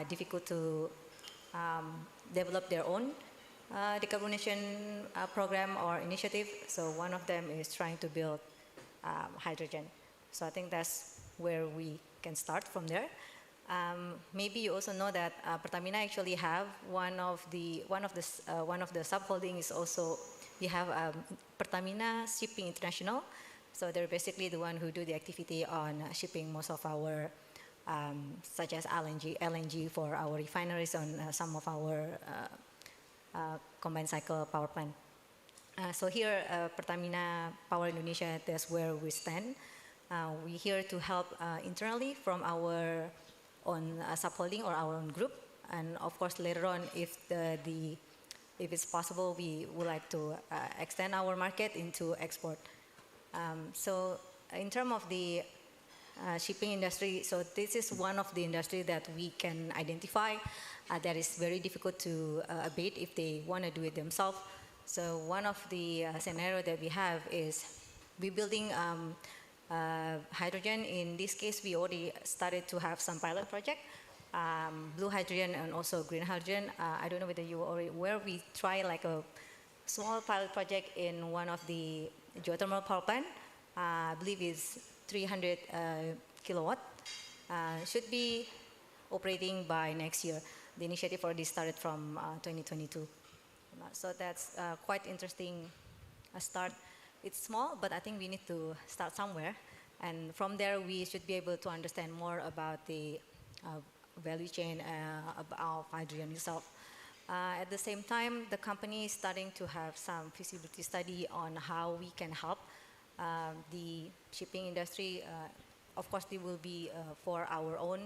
difficult to develop their own decarbonization program or initiative. So one of them is trying to build hydrogen. So I think that's where we can start from there. Maybe you also know that Pertamina actually have one of the subholding is also, we have Pertamina Shipping International. So they're basically the one who do the activity on shipping most of our, such as LNG for our refineries on some of our combined cycle power plant. So here, Pertamina Power Indonesia, that's where we stand. We're here to help internally from our own subholding or our own group, and of course later on, if it's possible, we would like to extend our market into export. So in terms of the shipping industry. So this is one of the industry that we can identify that is very difficult to abate if they want to do it themselves. So one of the scenario that we have is we building hydrogen. In this case, we already started to have some pilot project, blue hydrogen and also green hydrogen. I don't know whether you are already aware, we try like a small pilot project in one of the geothermal power plant. I believe it's 300 kilowatt. Should be operating by next year. The initiative already started from 2022. So that's quite interesting start. It's small, but I think we need to start somewhere. And from there, we should be able to understand more about the value chain of hydrogen itself. At the same time, the company is starting to have some feasibility study on how we can help the shipping industry. Of course, it will be for our own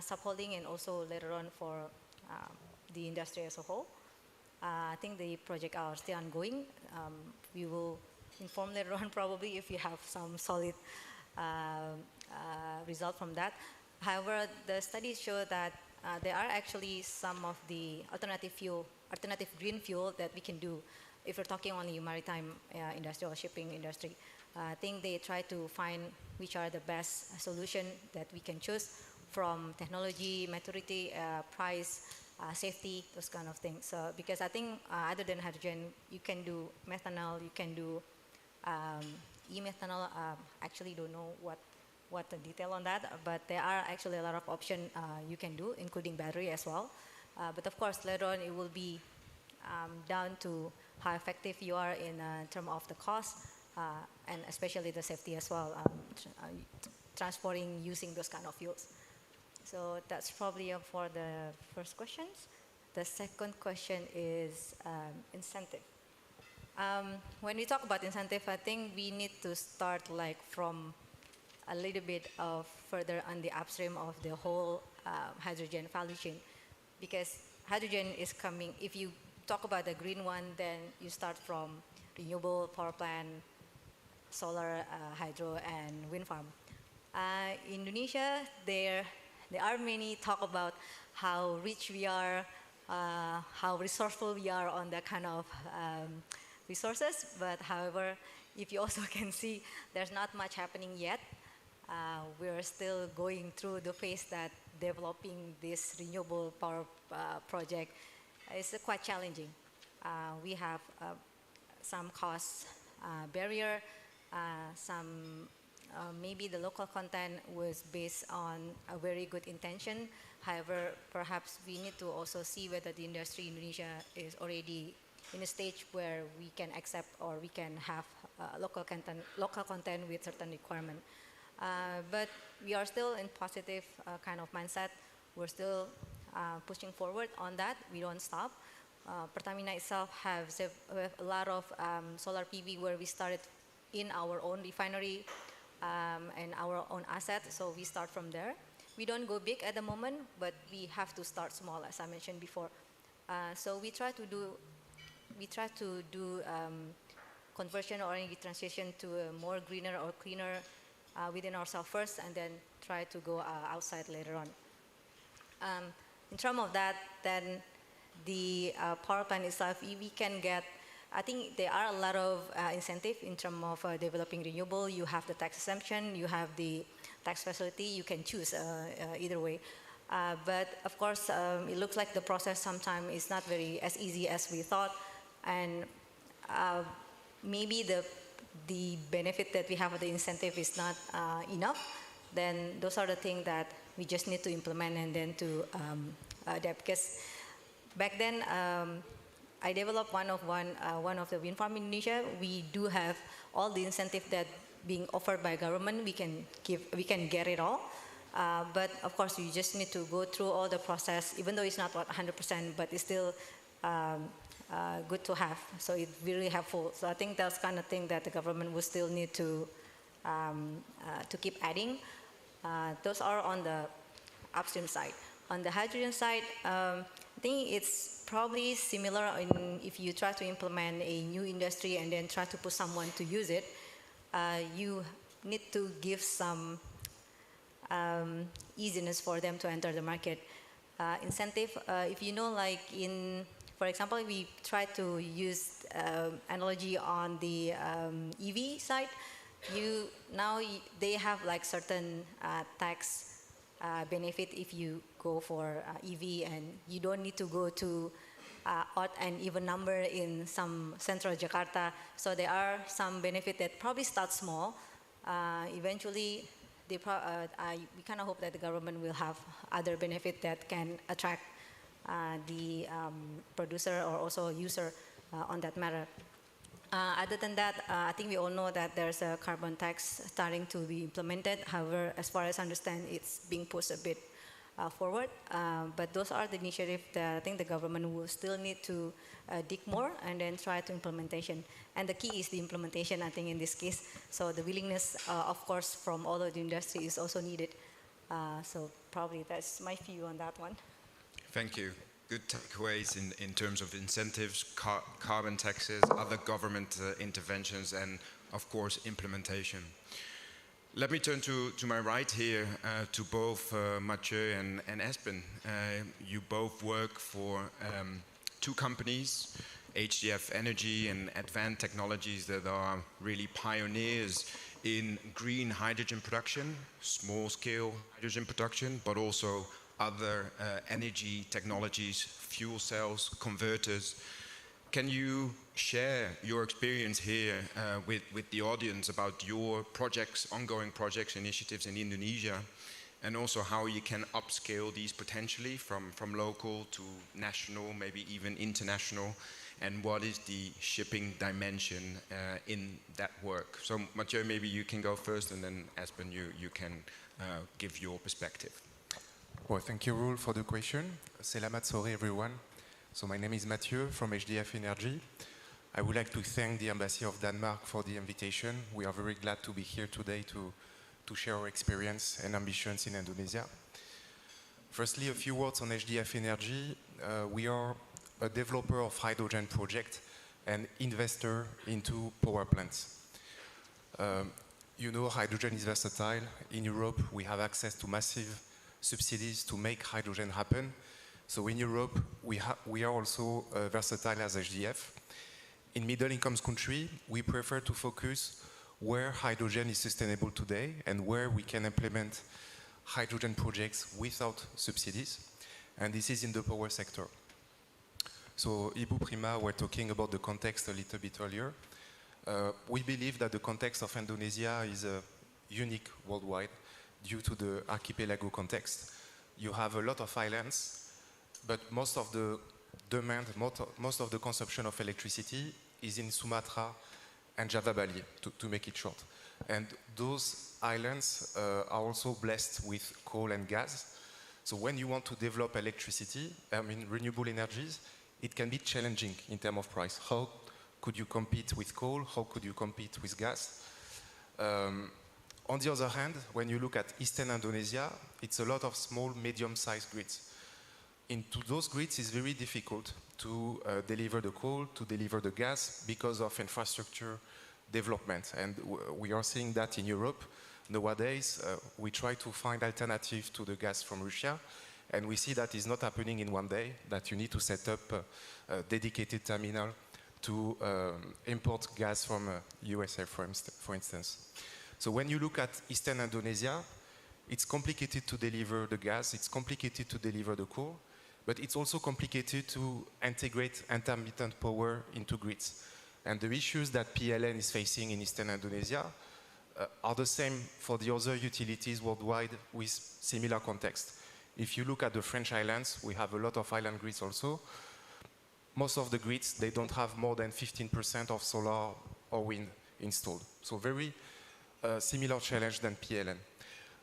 subholding and also later on for the industry as a whole. I think the project are still ongoing. We will inform later on probably if we have some solid result from that. However, the studies show that there are actually some of the alternative green fuel that we can do if we're talking only maritime industry or shipping industry. I think they try to find which are the best solution that we can choose from technology, maturity, price, safety, those kind of things. So because I think other than hydrogen, you can do methanol, you can do e-methanol. Actually don't know what the detail on that, but there are actually a lot of options you can do, including battery as well. But of course, later on, it will be down to how effective you are in terms of the cost and especially the safety as well, transporting using those kind of fuels. So that's probably for the first questions. The second question is incentive. When we talk about incentive, I think we need to start like from a little bit of further on the upstream of the whole hydrogen value chain, because hydrogen is coming. If you talk about the green one, then you start from renewable power plant, solar, hydro, and wind farm. Indonesia, there are many talk about how rich we are, how resourceful we are on that kind of resources. But however, if you also can see, there's not much happening yet. We're still going through the phase that developing this renewable power project is quite challenging. We have some cost barrier, maybe the local content was based on a very good intention. However, perhaps we need to also see whether the industry in Indonesia is already in a stage where we can accept or we can have local content with certain requirement. But we are still in positive kind of mindset. We're still pushing forward on that. We don't stop. Pertamina itself has a lot of solar PV where we started in our own refinery and our own asset. So we start from there. We don't go big at the moment, but we have to start small, as I mentioned before. So we try to do conversion or energy transition to a more greener or cleaner within ourselves first, and then try to go outside later on. In terms of that, then the power plant itself, we can get, I think there are a lot of incentive in terms of developing renewable. You have the tax exemption, you have the tax facility, you can choose either way. But of course, it looks like the process sometimes is not very as easy as we thought. And maybe the benefit that we have of the incentive is not enough. Then those are the things that we just need to implement and then to adapt. Because back then, I developed one of the wind farm in Indonesia. We do have all the incentive that being offered by government. We can get it all. But of course, you just need to go through all the process, even though it's not 100%, but it's still good to have. So it's really helpful. So I think that's kind of thing that the government will still need to keep adding. Those are on the upstream side. On the hydrogen side, I think it's probably similar if you try to implement a new industry and then try to put someone to use it, you need to give some easiness for them to enter the market. Incentive, if you know, like for example, we try to use analogy on the EV side. They have like certain tax benefit if you go for EV, and you don't need to go to odd and even number in some central Jakarta. So there are some benefit that probably start small. Eventually, we kind of hope that the government will have other benefit that can attract the producer or also user on that matter. Other than that, I think we all know that there's a carbon tax starting to be implemented. However, as far as I understand, it's being pushed a bit forward. But those are the initiatives that I think the government will still need to dig more and then try to implementation. And the key is the implementation, I think, in this case. So the willingness, of course, from all of the industry is also needed. So probably that's my view on that one. Thank you. Good takeaways in terms of incentives, carbon taxes, other government interventions, and of course implementation. Let me turn to my right here to both Mathieu and Espen. You both work for two companies, HDF Energy and Advanced Technologies, that are really pioneers in green hydrogen production, small-scale hydrogen production, but also other energy technologies, fuel cells, converters. Can you share your experience here with the audience about your projects, ongoing projects, initiatives in Indonesia, and also how you can upscale these potentially from local to national, maybe even international, and what is the shipping dimension in that work? So Mathieu, maybe you can go first, and then Espen, you can give your perspective. Well, thank you, Rul, for the question. Selamat sore, everyone. So my name is Mathieu from HDF Energy. I would like to thank the Embassy of Denmark for the invitation. We are very glad to be here today to share our experience and ambitions in Indonesia. Firstly, a few words on HDF Energy. We are a developer of hydrogen project and investor into power plants. You know, hydrogen is versatile. In Europe, we have access to massive subsidies to make hydrogen happen. So in Europe, we are also versatile as HDF. In middle-income countries, we prefer to focus where hydrogen is sustainable today and where we can implement hydrogen projects without subsidies. And this is in the power sector. So Ibu Prima were talking about the context a little bit earlier. We believe that the context of Indonesia is unique worldwide due to the archipelago context. You have a lot of islands, but most of the demand, most of the consumption of electricity is in Sumatra and Java Bali, to make it short. And those islands are also blessed with coal and gas. So when you want to develop electricity, renewable energies, it can be challenging in terms of price. How could you compete with coal? How could you compete with gas? On the other hand, when you look at Eastern Indonesia, it's a lot of small, medium-sized grids. Into those grids, it's very difficult to deliver the coal, to deliver the gas, because of infrastructure development. And we are seeing that in Europe. Nowadays, we try to find alternatives to the gas from Russia, and we see that is not happening in one day, that you need to set up a dedicated terminal to import gas from USA, for instance. So when you look at Eastern Indonesia, it's complicated to deliver the gas, it's complicated to deliver the coal, but it's also complicated to integrate intermittent power into grids. And the issues that PLN is facing in Eastern Indonesia are the same for the other utilities worldwide with similar context. If you look at the French islands, we have a lot of island grids also. Most of the grids, they don't have more than 15% of solar or wind installed. So very similar challenge than PLN.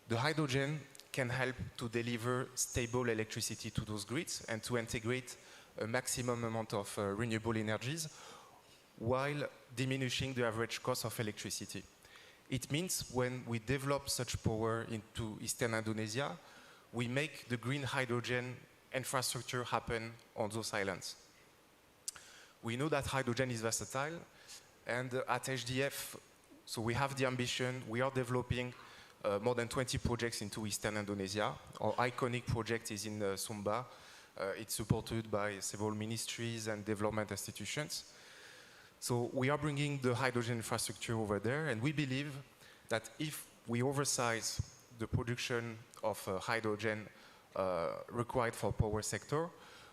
The hydrogen can help to deliver stable electricity to those grids and to integrate a maximum amount of renewable energies while diminishing the average cost of electricity. It means when we develop such power into Eastern Indonesia, we make the green hydrogen infrastructure happen on those islands. We know that hydrogen is versatile, and at HDF, so we have the ambition, we are developing more than 20 projects into Eastern Indonesia. Our iconic project is in Sumba. It's supported by several ministries and development institutions. So we are bringing the hydrogen infrastructure over there, and we believe that if we oversize the production of hydrogen required for power sector,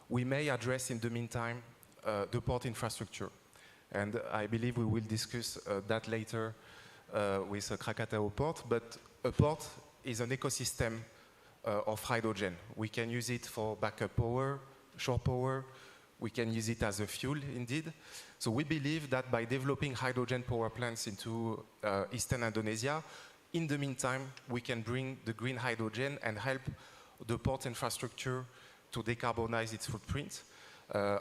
we may address in the meantime the port infrastructure. And I believe we will discuss that later with Krakatau port, but a port is an ecosystem of hydrogen. We can use it for backup power, shore power. We can use it as a fuel, indeed. So we believe that by developing hydrogen power plants into Eastern Indonesia, in the meantime, we can bring the green hydrogen and help the port infrastructure to decarbonize its footprint.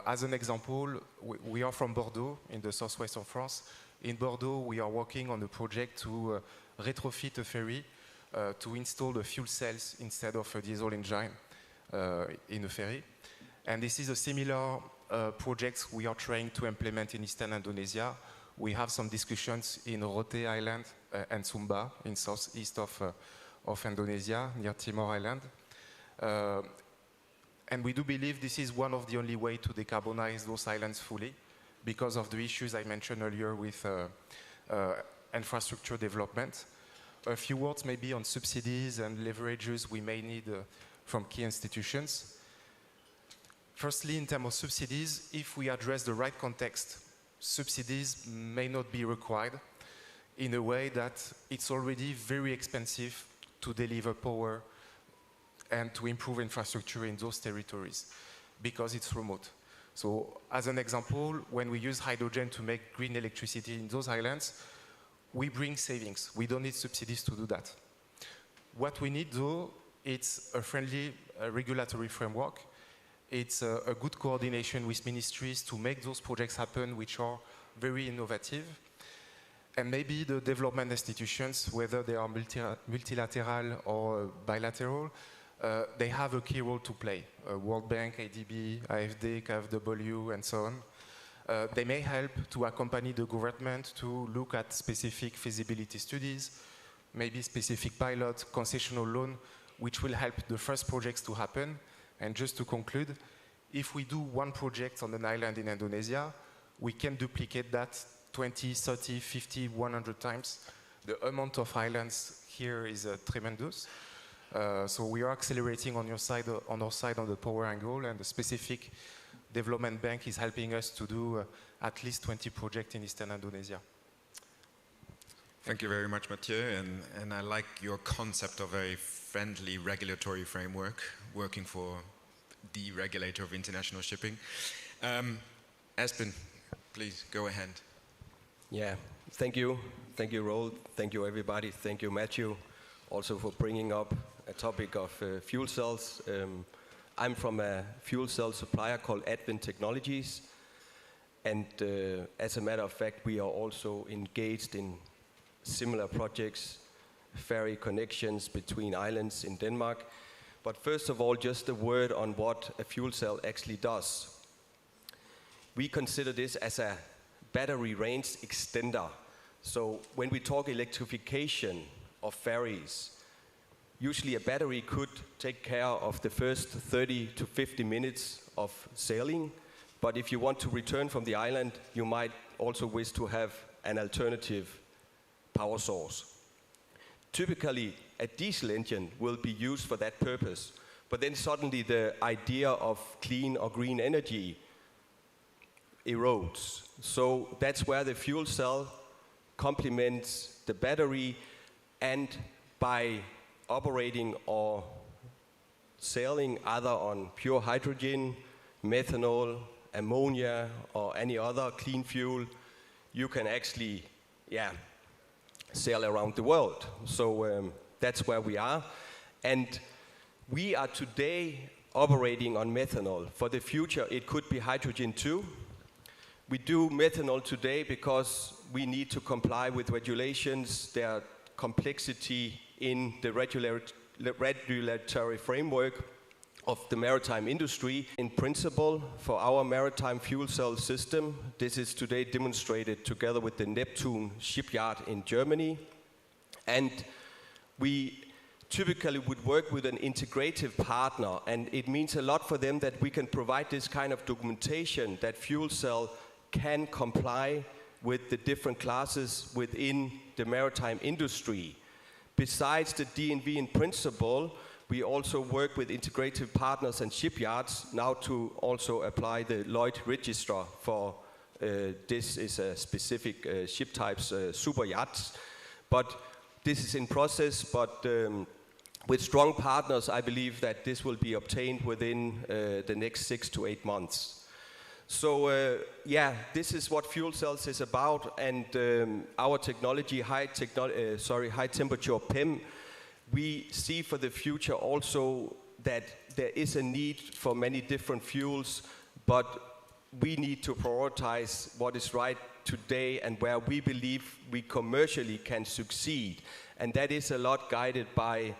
As an example, we are from Bordeaux, in the southwest of France. In Bordeaux, we are working on a project to retrofit a ferry to install the fuel cells instead of a diesel engine in a ferry. And this is a similar project we are trying to implement in Eastern Indonesia. We have some discussions in Rote Island and Sumba, in southeast of Indonesia, near Timor Island. And we do believe this is one of the only ways to decarbonize those islands fully, because of the issues I mentioned earlier with infrastructure development. A few words maybe on subsidies and leverages we may need from key institutions. Firstly, in terms of subsidies, if we address the right context, subsidies may not be required in a way that it's already very expensive to deliver power and to improve infrastructure in those territories because it's remote. So as an example, when we use hydrogen to make green electricity in those islands, we bring savings. We don't need subsidies to do that. What we need, though, it's a friendly regulatory framework. It's a good coordination with ministries to make those projects happen, which are very innovative. And maybe the development institutions, whether they are multilateral or bilateral, they have a key role to play. World Bank, ADB, AFD, KfW, and so on. They may help to accompany the government to look at specific feasibility studies, maybe specific pilot, concessional loan, which will help the first projects to happen. And just to conclude, if we do one project on an island in Indonesia, we can duplicate that 20, 30, 50, 100 times. The amount of islands here is tremendous. So we are accelerating on our side on the power angle, and the specific development bank is helping us to do at least 20 projects in Eastern Indonesia. Thank you very much, Mathieu, and I like your concept of a friendly regulatory framework, working for the regulator of international shipping. Espen, please go ahead. Yeah, thank you. Thank you, Roel. Thank you, everybody. Thank you, Matthew, also for bringing up a topic of fuel cells. I'm from a fuel cell supplier called Advent Technologies, and as a matter of fact, we are also engaged in similar projects, ferry connections between islands in Denmark. But first of all, just a word on what a fuel cell actually does. We consider this as a battery range extender. So when we talk electrification of ferries, usually a battery could take care of the first 30 to 50 minutes of sailing. But if you want to return from the island, you might also wish to have an alternative power source. Typically, a diesel engine will be used for that purpose. But then suddenly the idea of clean or green energy erodes. So that's where the fuel cell complements the battery, and by operating or sailing either on pure hydrogen, methanol, ammonia, or any other clean fuel, you can actually, sail around the world. So that's where we are. And we are today operating on methanol. For the future, it could be hydrogen too. We do methanol today because we need to comply with regulations. There are complexity in the regulatory framework of the maritime industry. In principle, for our maritime fuel cell system, this is today demonstrated together with the Neptune shipyard in Germany. And we typically would work with an integrative partner, and it means a lot for them that we can provide this kind of documentation that fuel cell can comply with the different classes within the maritime industry. Besides the DNV in principle, we also work with integrative partners and shipyards now to also apply the Lloyd Register for this is a specific ship types, super yachts. But this is in process, but with strong partners, I believe that this will be obtained within the next 6 to 8 months. So yeah, this is what fuel cells is about, and our technology, high temperature PEM, we see for the future also that there is a need for many different fuels, but we need to prioritize what is right today and where we believe we commercially can succeed. And that is a lot guided by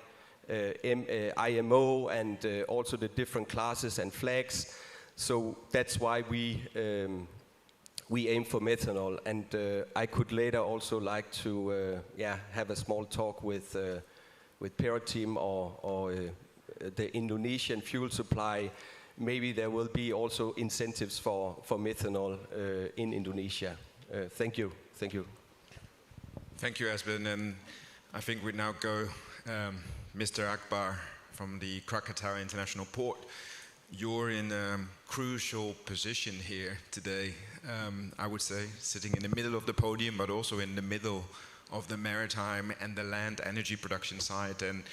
IMO and also the different classes and flags. So that's why we aim for methanol. And I could later also like to have a small talk with Parateam or the Indonesian fuel supply. Maybe there will be also incentives for methanol in Indonesia. Thank you. Thank you. Thank you, Esben. And I think we now go Mr. Akbar from the Krakatau International Port. You're in a crucial position here today, I would say, sitting in the middle of the podium, but also in the middle of the maritime and the land energy production side. And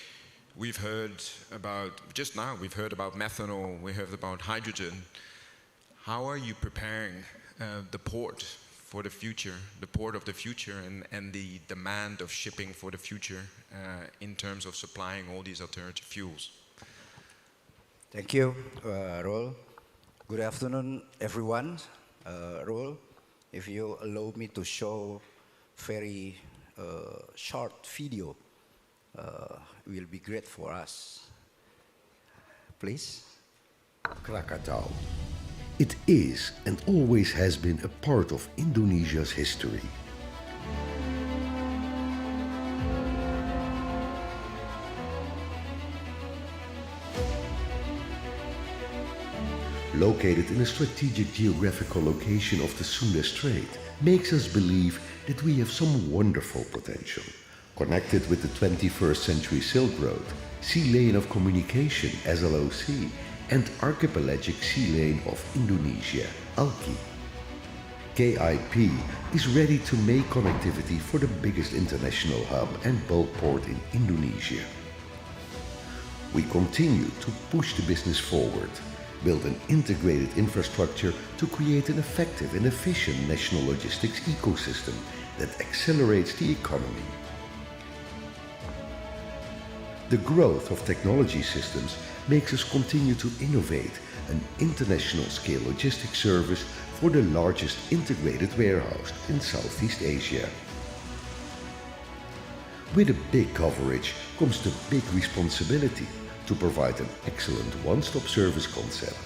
we've heard about, just now, we've heard about methanol, we heard about hydrogen. How are you preparing the port for the future, the port of the future, and the demand of shipping for the future in terms of supplying all these alternative fuels? Thank you, Roel. Good afternoon, everyone. Roel, if you allow me to show very short video, will be great for us. Please. Krakatau. It is and always has been a part of Indonesia's history. Located in a strategic geographical location of the Sunda Strait, makes us believe that we have some wonderful potential. Connected with the 21st century Silk Road, Sea Lane of Communication, SLOC, and Archipelagic Sea Lane of Indonesia, ALKI. KIP is ready to make connectivity for the biggest international hub and bulk port in Indonesia. We continue to push the business forward, build an integrated infrastructure to create an effective and efficient national logistics ecosystem that accelerates the economy. The growth of technology systems makes us continue to innovate an international scale logistics service for the largest integrated warehouse in Southeast Asia. With a big coverage comes the big responsibility to provide an excellent one-stop service concept.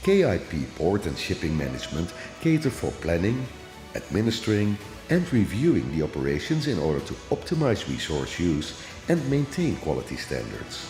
KIP Port and Shipping Management cater for planning, administering and reviewing the operations in order to optimize resource use and maintain quality standards.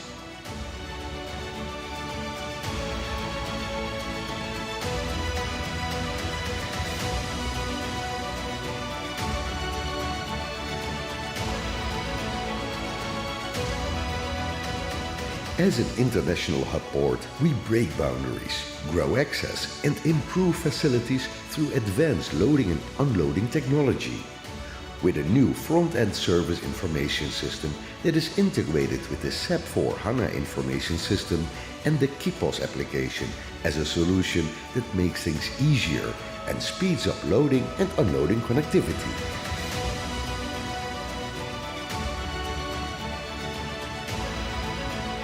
As an international hub port, we break boundaries, grow access and improve facilities through advanced loading and unloading technology. With a new front-end service information system that is integrated with the SAP 4 HANA information system and the KIPOS application as a solution that makes things easier and speeds up loading and unloading connectivity.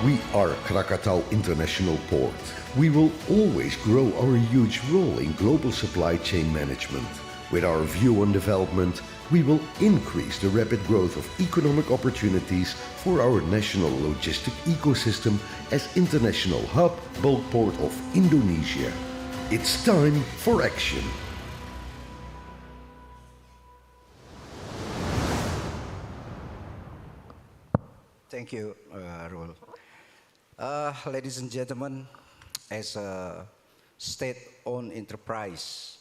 We are Krakatau International Port. We will always grow our huge role in global supply chain management. With our view on development, we will increase the rapid growth of economic opportunities for our national logistic ecosystem as international hub bulk port of Indonesia. It's time for action. Thank you, Roel. Ladies and gentlemen, as a state-owned enterprise,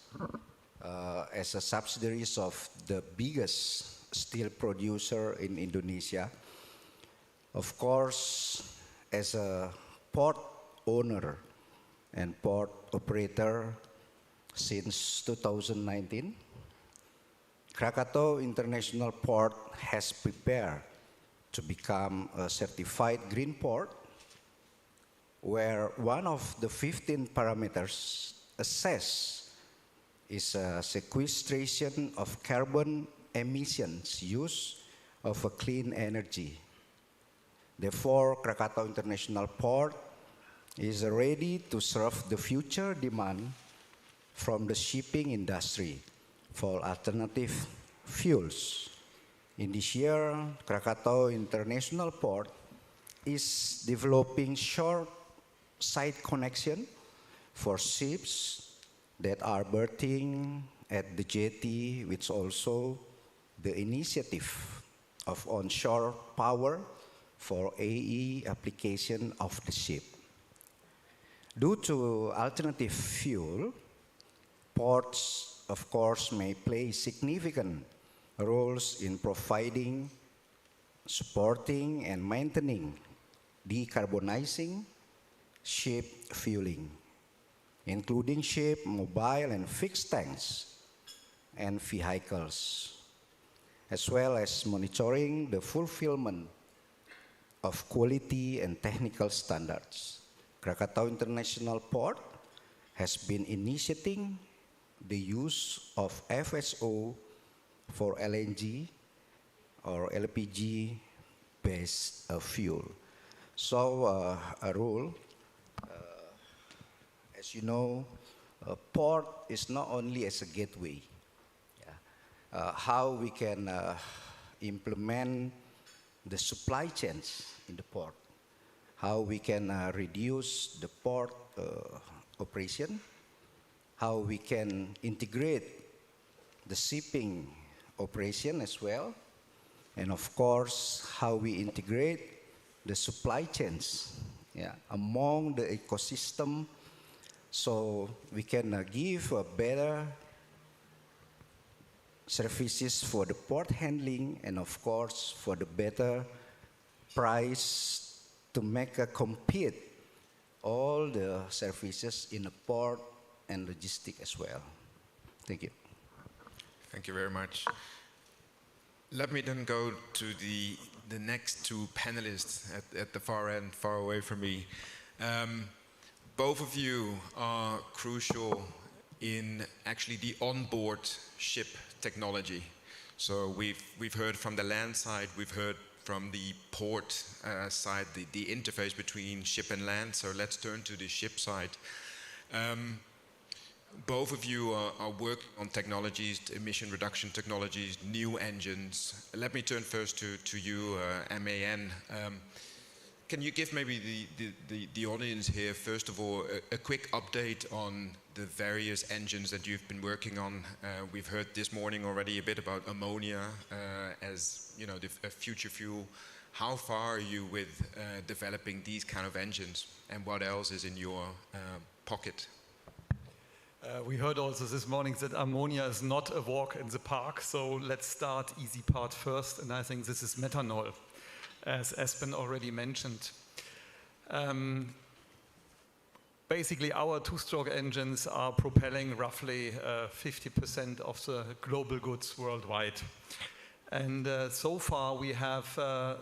as a subsidiaries of the biggest steel producer in Indonesia, of course, as a port owner and port operator since 2019, Krakatau International Port has prepared to become a certified green port, where one of the 15 parameters assessed is a sequestration of carbon emissions use of a clean energy. Therefore, Krakatau International Port is ready to serve the future demand from the shipping industry for alternative fuels. In this year, Krakatau International Port is developing short side connection for ships that are berthing at the jetty, which also the initiative of onshore power for AE application of the ship. Due to alternative fuel, ports, of course, may play significant roles in providing, supporting, and maintaining decarbonizing ship fueling, including ship, mobile, and fixed tanks, and vehicles, as well as monitoring the fulfillment of quality and technical standards. Krakatau International Port has been initiating the use of FSO for LNG or LPG-based fuel. So, a rule, as you know, a port is not only as a gateway. How we can implement the supply chains in the port, how we can reduce the port operation, how we can integrate the shipping operation as well, and of course, how we integrate the supply chains among the ecosystem, so we can give a better services for the port handling, and of course, for the better price to make a compete all the services in the port and logistic as well. Thank you. Thank you very much. Let me then go to the next two panelists at the far end, far away from me. Both of you are crucial in actually the onboard ship technology. So we've heard from the land side, we've heard from the port side, the interface between ship and land. So let's turn to the ship side. Both of you are working on technologies, emission reduction technologies, new engines. Let me turn first to you, MAN. Can you give maybe the audience here, first of all, a quick update on the various engines that you've been working on? We've heard this morning already a bit about ammonia as a future fuel. How far are you with developing these kind of engines, and what else is in your pocket? We heard also this morning that ammonia is not a walk in the park, so let's start easy part first, and I think this is methanol, as Espen already mentioned. Basically, our two-stroke engines are propelling roughly 50% of the global goods worldwide. And so far, we have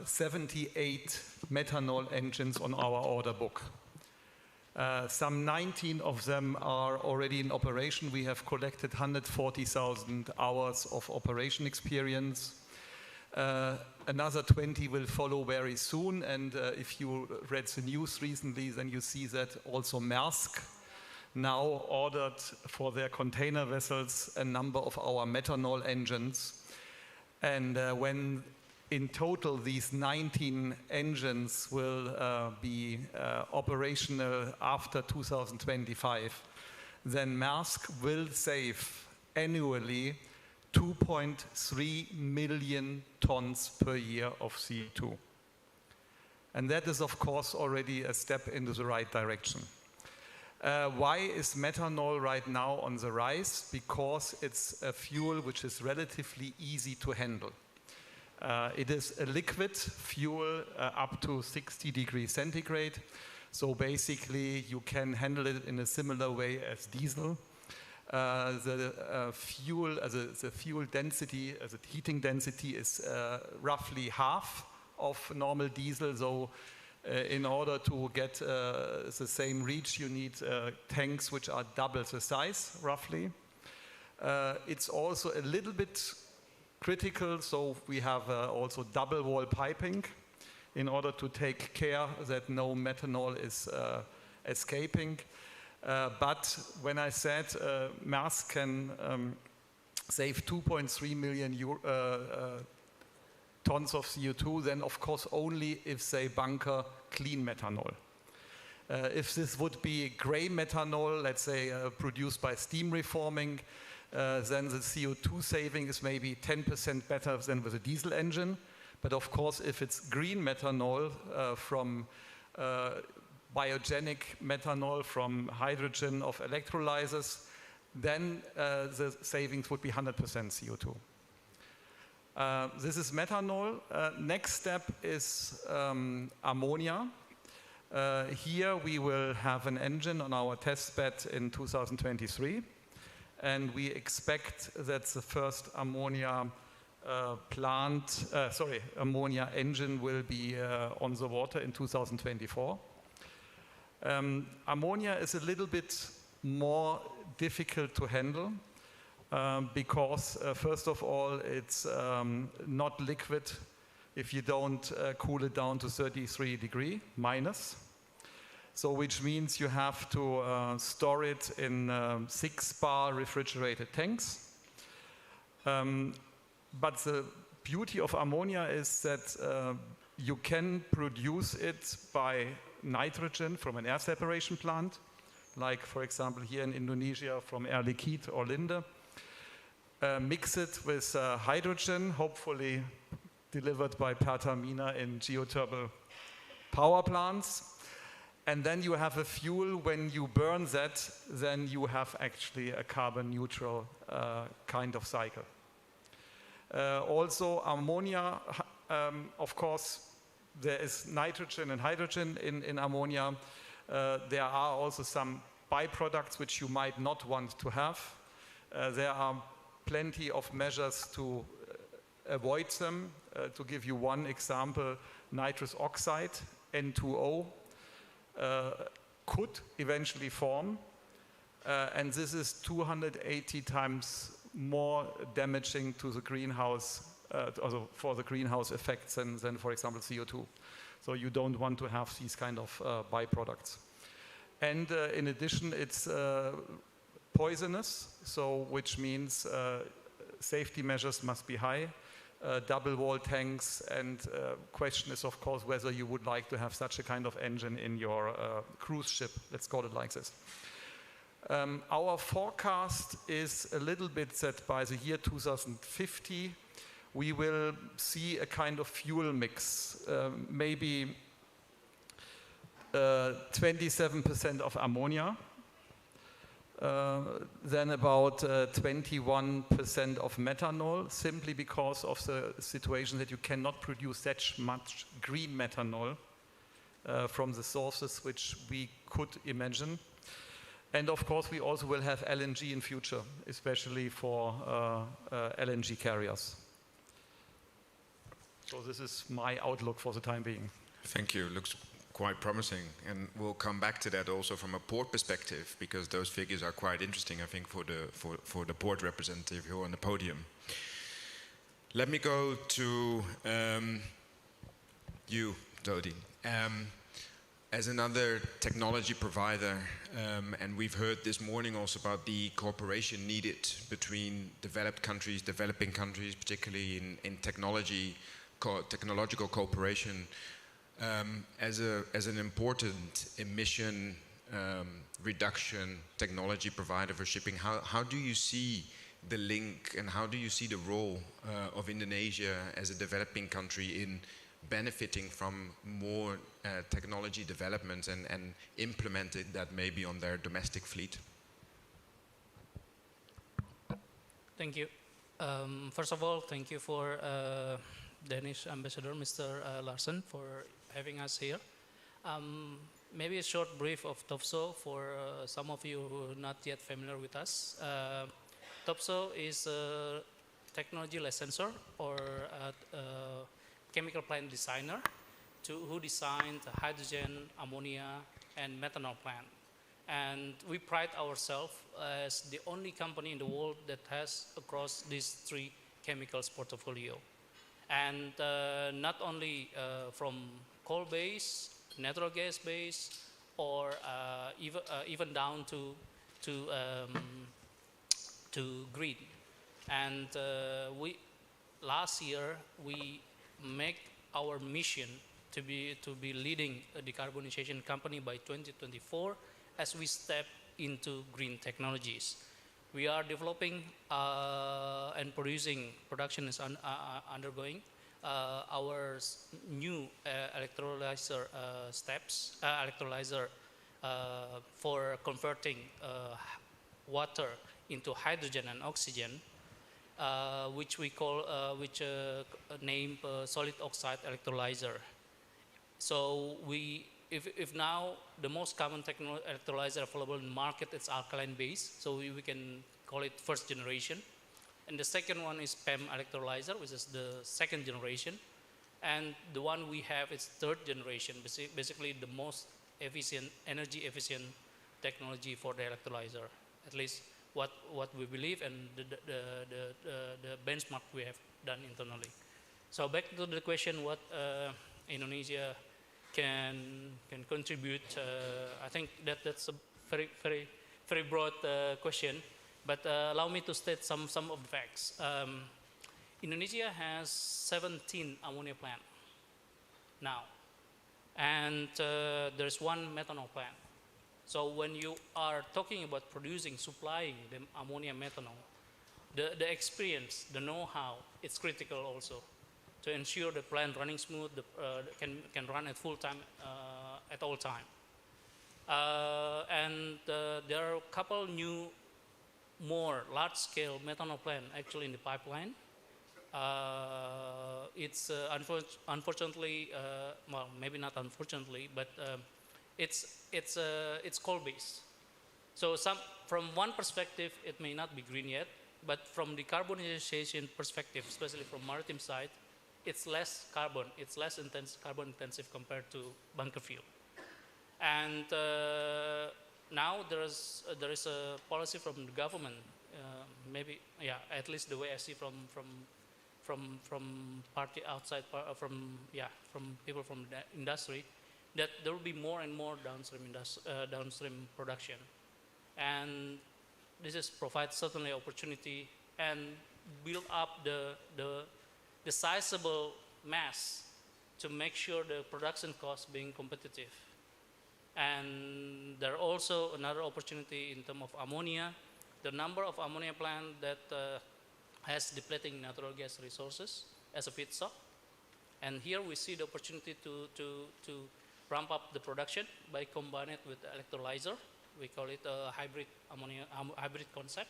78 methanol engines on our order book. Some 19 of them are already in operation. We have collected 140,000 hours of operation experience. Another 20 will follow very soon, and if you read the news recently, then you see that also Maersk now ordered for their container vessels a number of our methanol engines. And when in total these 19 engines will be operational after 2025, then Maersk will save annually 2.3 million tons per year of CO2. And that is, of course, already a step into the right direction. Why is methanol right now on the rise? Because it's a fuel which is relatively easy to handle. It is a liquid fuel up to 60 degrees centigrade. So basically, you can handle it in a similar way as diesel. The fuel density, the heating density is roughly half of normal diesel. So in order to get the same reach, you need tanks which are double the size, roughly. It's also a little bit critical, so we have also double wall piping in order to take care that no methanol is escaping. But when I said Maersk can save 2.3 million tons of CO2, then of course only if they bunker clean methanol. If this would be gray methanol, let's say produced by steam reforming, then the CO2 saving is maybe 10% better than with a diesel engine. But of course, if it's green methanol from biogenic methanol from hydrogen of electrolyzers, then the savings would be 100% CO2. This is methanol. Next step is ammonia. Here we will have an engine on our test bed in 2023, and we expect that the first ammonia ammonia engine will be on the water in 2024. Ammonia is a little bit more difficult to handle because first of all, it's not liquid if you don't cool it down to 33 degrees minus. So which means you have to store it in 6-bar refrigerated tanks. But the beauty of ammonia is that you can produce it by nitrogen from an air separation plant, like for example here in Indonesia from Air Liquide or Linde. Mix it with hydrogen, hopefully delivered by Pertamina in geothermal power plants. And then you have a fuel. When you burn that, then you have actually a carbon neutral kind of cycle. Also ammonia, of course, there is nitrogen and hydrogen in ammonia. There are also some byproducts which you might not want to have. There are plenty of measures to avoid them. To give you one example, nitrous oxide, N2O, could eventually form, and this is 280 times more damaging to the greenhouse, also for the greenhouse effects than for example CO2. So you don't want to have these kind of byproducts. And in addition, it's poisonous, so which means safety measures must be high. Double wall tanks, and question is of course whether you would like to have such a kind of engine in your cruise ship, let's call it like this. Our forecast is a little bit that by the year 2050 we will see a kind of fuel mix, maybe 27% of ammonia, then about 21% of methanol, simply because of the situation that you cannot produce that much green methanol from the sources which we could imagine. And of course we also will have LNG in future, especially for LNG carriers. So this is my outlook for the time being. Thank you. Looks quite promising, and we'll come back to that also from a port perspective, because those figures are quite interesting, I think, for the port representative here on the podium. Let me go to you, Dodi. As another technology provider, and we've heard this morning also about the cooperation needed between developed countries, developing countries, particularly in technological cooperation. As an important emission reduction technology provider for shipping, how do you see the link, and how do you see the role of Indonesia as a developing country in benefiting from more technology development and implementing that maybe on their domestic fleet? Thank you. First of all, thank you for Danish Ambassador, Mr. Larsen, for having us here. Maybe a short brief of TOPSO for some of you who are not yet familiar with us. TOPSO is a technology licensor or a chemical plant designer who designed the hydrogen, ammonia, and methanol plant. And we pride ourselves as the only company in the world that has across these three chemicals portfolio. And not only from coal-based, natural gas-based, or even down to green. And last year we make our mission to be leading a decarbonization company by 2024 as we step into green technologies. We are developing and production is undergoing our new electrolyzer for converting water into hydrogen and oxygen, which we call, name solid oxide electrolyzer. So if now the most common electrolyzer available in the market is alkaline based, so we can call it first generation. And the second one is PEM electrolyzer, which is the second generation. And the one we have is third generation, basically the most efficient, energy efficient technology for the electrolyzer, at least what we believe and the benchmark we have done internally. So back to the question, what Indonesia can contribute. I think that's a very broad question, but allow me to state some of the facts. Indonesia has 17 ammonia plants now, and there's one methanol plant. So when you are talking about supplying the ammonia methanol, the experience, the know-how, it's critical also to ensure the plant running smooth, can run at full time at all time. And there are a couple new, more large-scale methanol plant actually in the pipeline. It's unfortunately, well, maybe not unfortunately, but it's coal-based. So from one perspective, it may not be green yet, but from the decarbonization perspective, especially from maritime side, it's less carbon, it's less carbon intensive compared to bunker fuel. And now there is a policy from the government, maybe, yeah, at least the way I see from party outside, from people from the industry, that there will be more and more downstream production, and this provides certainly opportunity and build up the sizable mass to make sure the production costs being competitive. And there are also another opportunity in terms of ammonia. The number of ammonia plants that has depleting natural gas resources as a feedstock. And here we see the opportunity to ramp up the production by combining it with the electrolyzer. We call it a hybrid concept.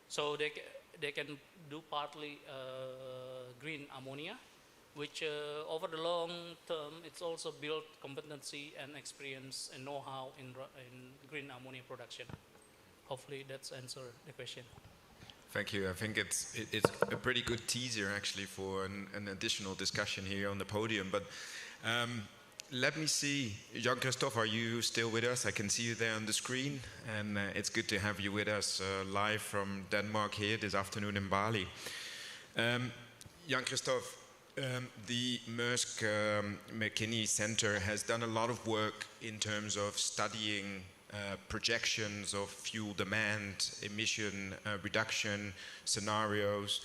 So they can do partly green ammonia, which over the long term, it's also built competency and experience and know-how in green ammonia production. Hopefully that's answered the question. Thank you. I think it's a pretty good teaser actually for an additional discussion here on the podium. But let me see, Jan-Christophe, are you still with us? I can see you there on the screen, and it's good to have you with us live from Denmark here this afternoon in Bali. Jan-Christophe, the Maersk McKinney Center has done a lot of work in terms of studying projections of fuel demand, emission reduction scenarios.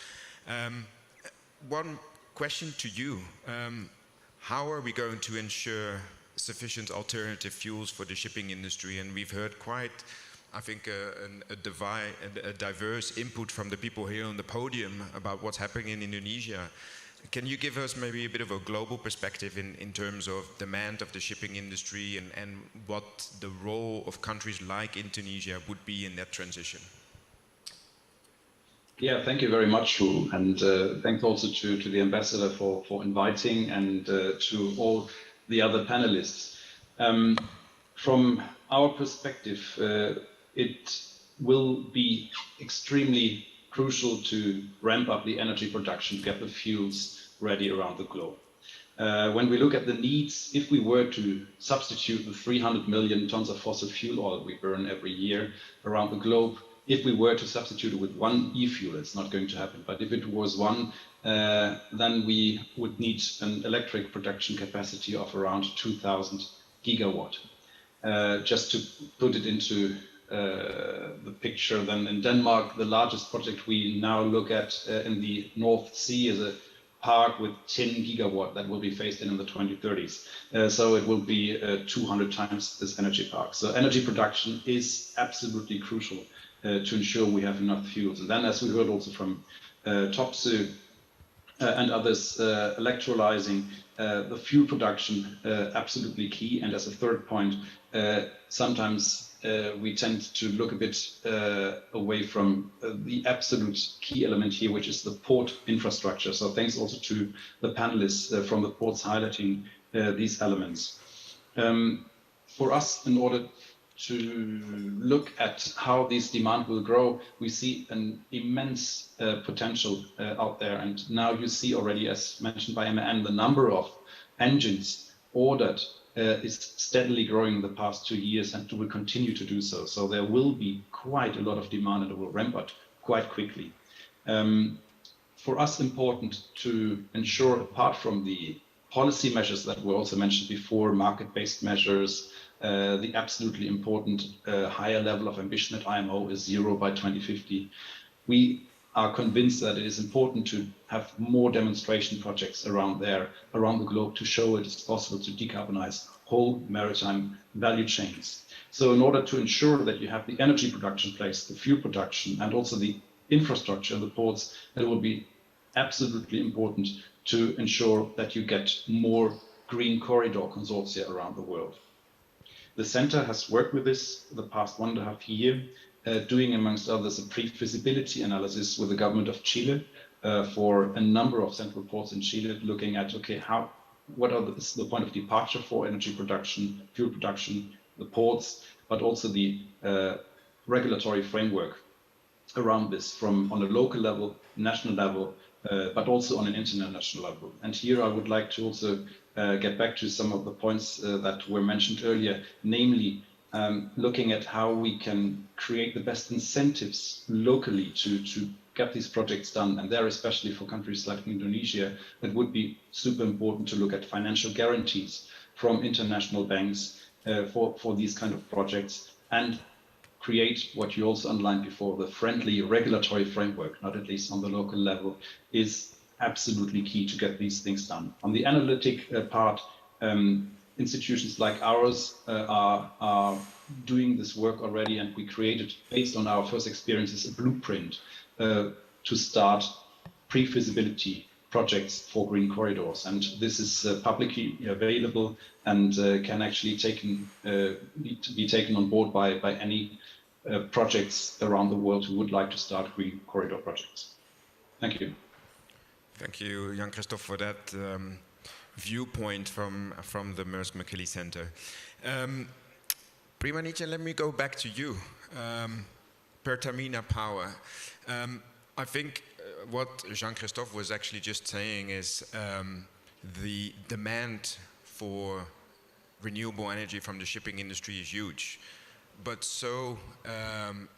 One question to you. How are we going to ensure sufficient alternative fuels for the shipping industry? And we've heard quite, I think, a diverse input from the people here on the podium about what's happening in Indonesia. can you give us maybe a bit of a global perspective in terms of demand of the shipping industry and what the role of countries like Indonesia would be in that transition? Yeah, thank you very much, Roel, and thanks also to the ambassador for inviting and to all the other panelists. From our perspective, it will be extremely crucial to ramp up the energy production, get the fuels ready around the globe. When we look at the needs, if we were to substitute the 300 million tons of fossil fuel oil we burn every year around the globe, if we were to substitute it with one e-fuel, it's not going to happen, but if it was one, then we would need an electric production capacity of around 2,000 gigawatt. Just to put it into the picture, then in Denmark, the largest project we now look at in the North Sea is a park with 10 gigawatt that will be phased in the 2030s. So it will be 200 times this energy park. So energy production is absolutely crucial to ensure we have enough fuels. And then, as we heard also from Topsøe and others, electrolyzing the fuel production absolutely key. And as a third point, sometimes we tend to look a bit away from the absolute key element here, which is the port infrastructure. So thanks also to the panelists from the ports highlighting these elements. For us, in order to look at how this demand will grow, we see an immense potential out there. And now you see already, as mentioned by MAN, the number of engines ordered is steadily growing in the past 2 years and will continue to do so. So there will be quite a lot of demand and it will ramp up quite quickly. For us, important to ensure, apart from the policy measures that were also mentioned before, market-based measures, the absolutely important higher level of ambition at IMO is 0 by 2050. We are convinced that it is important to have more demonstration projects around the globe to show it is possible to decarbonize whole maritime value chains. So in order to ensure that you have the energy production place, the fuel production, and also the infrastructure, the ports, it will be absolutely important to ensure that you get more green corridor consortia around the world. The center has worked with this the past 1.5 years, doing, amongst others, a pre-feasibility analysis with the government of Chile for a number of central ports in Chile, looking at, okay, what is the point of departure for energy production, fuel production, the ports, but also the regulatory framework around this on a local level, national level, but also on an international level. And here I would like to also get back to some of the points that were mentioned earlier, namely looking at how we can create the best incentives locally to get these projects done. And there, especially for countries like Indonesia, it would be super important to look at financial guarantees from international banks for these kind of projects and create what you also underlined before, the friendly regulatory framework, not at least on the local level, is absolutely key to get these things done. On the analytic part, institutions like ours are doing this work already, and we created, based on our first experiences, a blueprint to start pre-feasibility projects for green corridors. And this is publicly available and can actually be taken on board by any projects around the world who would like to start green corridor projects. Thank you. Thank you, Jan-Christoph, for that viewpoint from the Maersk Mckinley Center. Prima Nietzsche, let me go back to you. Pertamina Power. I think what Jean-Christophe was actually just saying is the demand for renewable energy from the shipping industry is huge. But so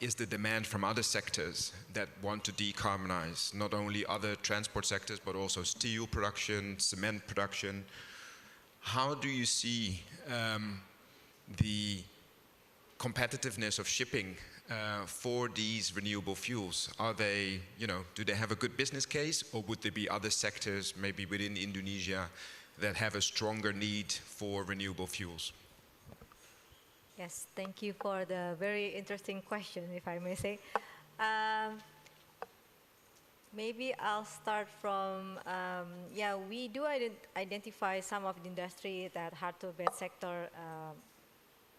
is the demand from other sectors that want to decarbonize, not only other transport sectors, but also steel production, cement production. How do you see the competitiveness of shipping for these renewable fuels? Are they, do they have a good business case, or would there be other sectors, maybe within Indonesia, that have a stronger need for renewable fuels? Yes, thank you for the very interesting question, if I may say. Maybe I'll start from, yeah, we do identify some of the industry that hard-to-abate sector.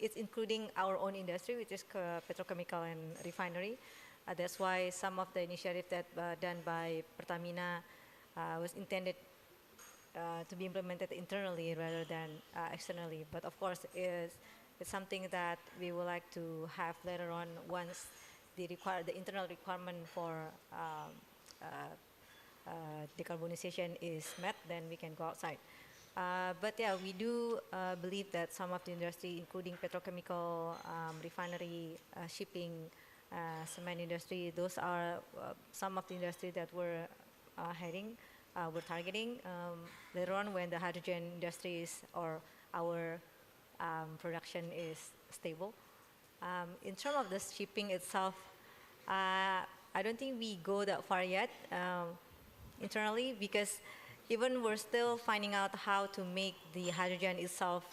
It's including our own industry, which is petrochemical and refinery. That's why some of the initiative that done by Pertamina was intended to be implemented internally rather than externally. But of course, it's something that we would like to have later on once the internal requirement for decarbonization is met, then we can go outside. But yeah, we do believe that some of the industry, including petrochemical, refinery, shipping, cement industry, those are some of the industry that we're targeting later on when the hydrogen industry is, or our production is stable. In terms of the shipping itself, I don't think we go that far yet internally, because even we're still finding out how to make the hydrogen itself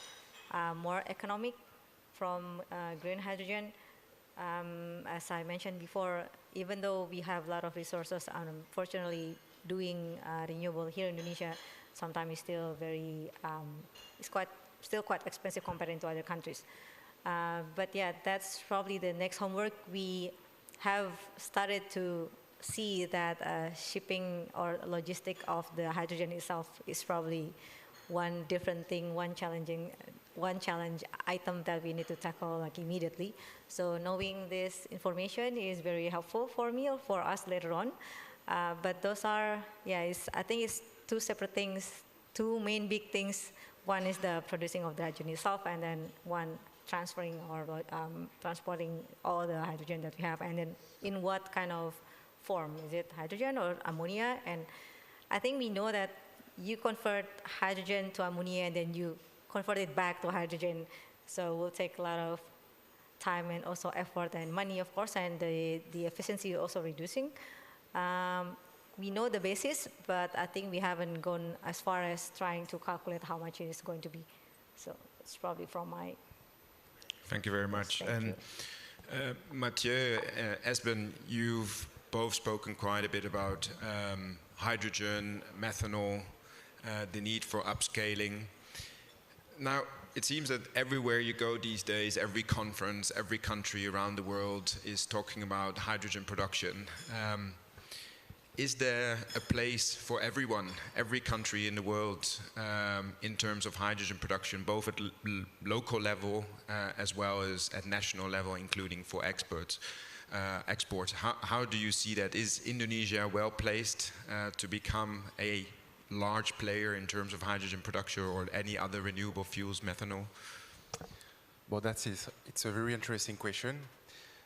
more economic from green hydrogen. As I mentioned before, even though we have a lot of resources, unfortunately, doing renewable here in Indonesia sometimes is still very, still quite expensive compared to other countries. But yeah, that's probably the next homework. We have started to see that shipping or logistic of the hydrogen itself is probably one different thing, one challenge item that we need to tackle like immediately. So knowing this information is very helpful for me or for us later on. But those are, yeah, I think it's two separate things, two main big things. One is the producing of the hydrogen itself, and then one transferring or transporting all the hydrogen that we have, and then in what kind of form. Is it hydrogen or ammonia? And I think we know that you convert hydrogen to ammonia and then you convert it back to hydrogen. So it will take a lot of time and also effort and money, of course, and the efficiency is also reducing. We know the basis, but I think we haven't gone as far as trying to calculate how much it is going to be. So it's probably from my... Thank you very much. And Mathieu, Esben, you've both spoken quite a bit about hydrogen, methanol, the need for upscaling. Now, it seems that everywhere you go these days, every conference, every country around the world is talking about hydrogen production. Is there a place for everyone, every country in the world, in terms of hydrogen production, both at local level as well as at national level, including for exports? How do you see that? Is Indonesia well placed to become a large player in terms of hydrogen production or any other renewable fuels, methanol? Well, it's a very interesting question.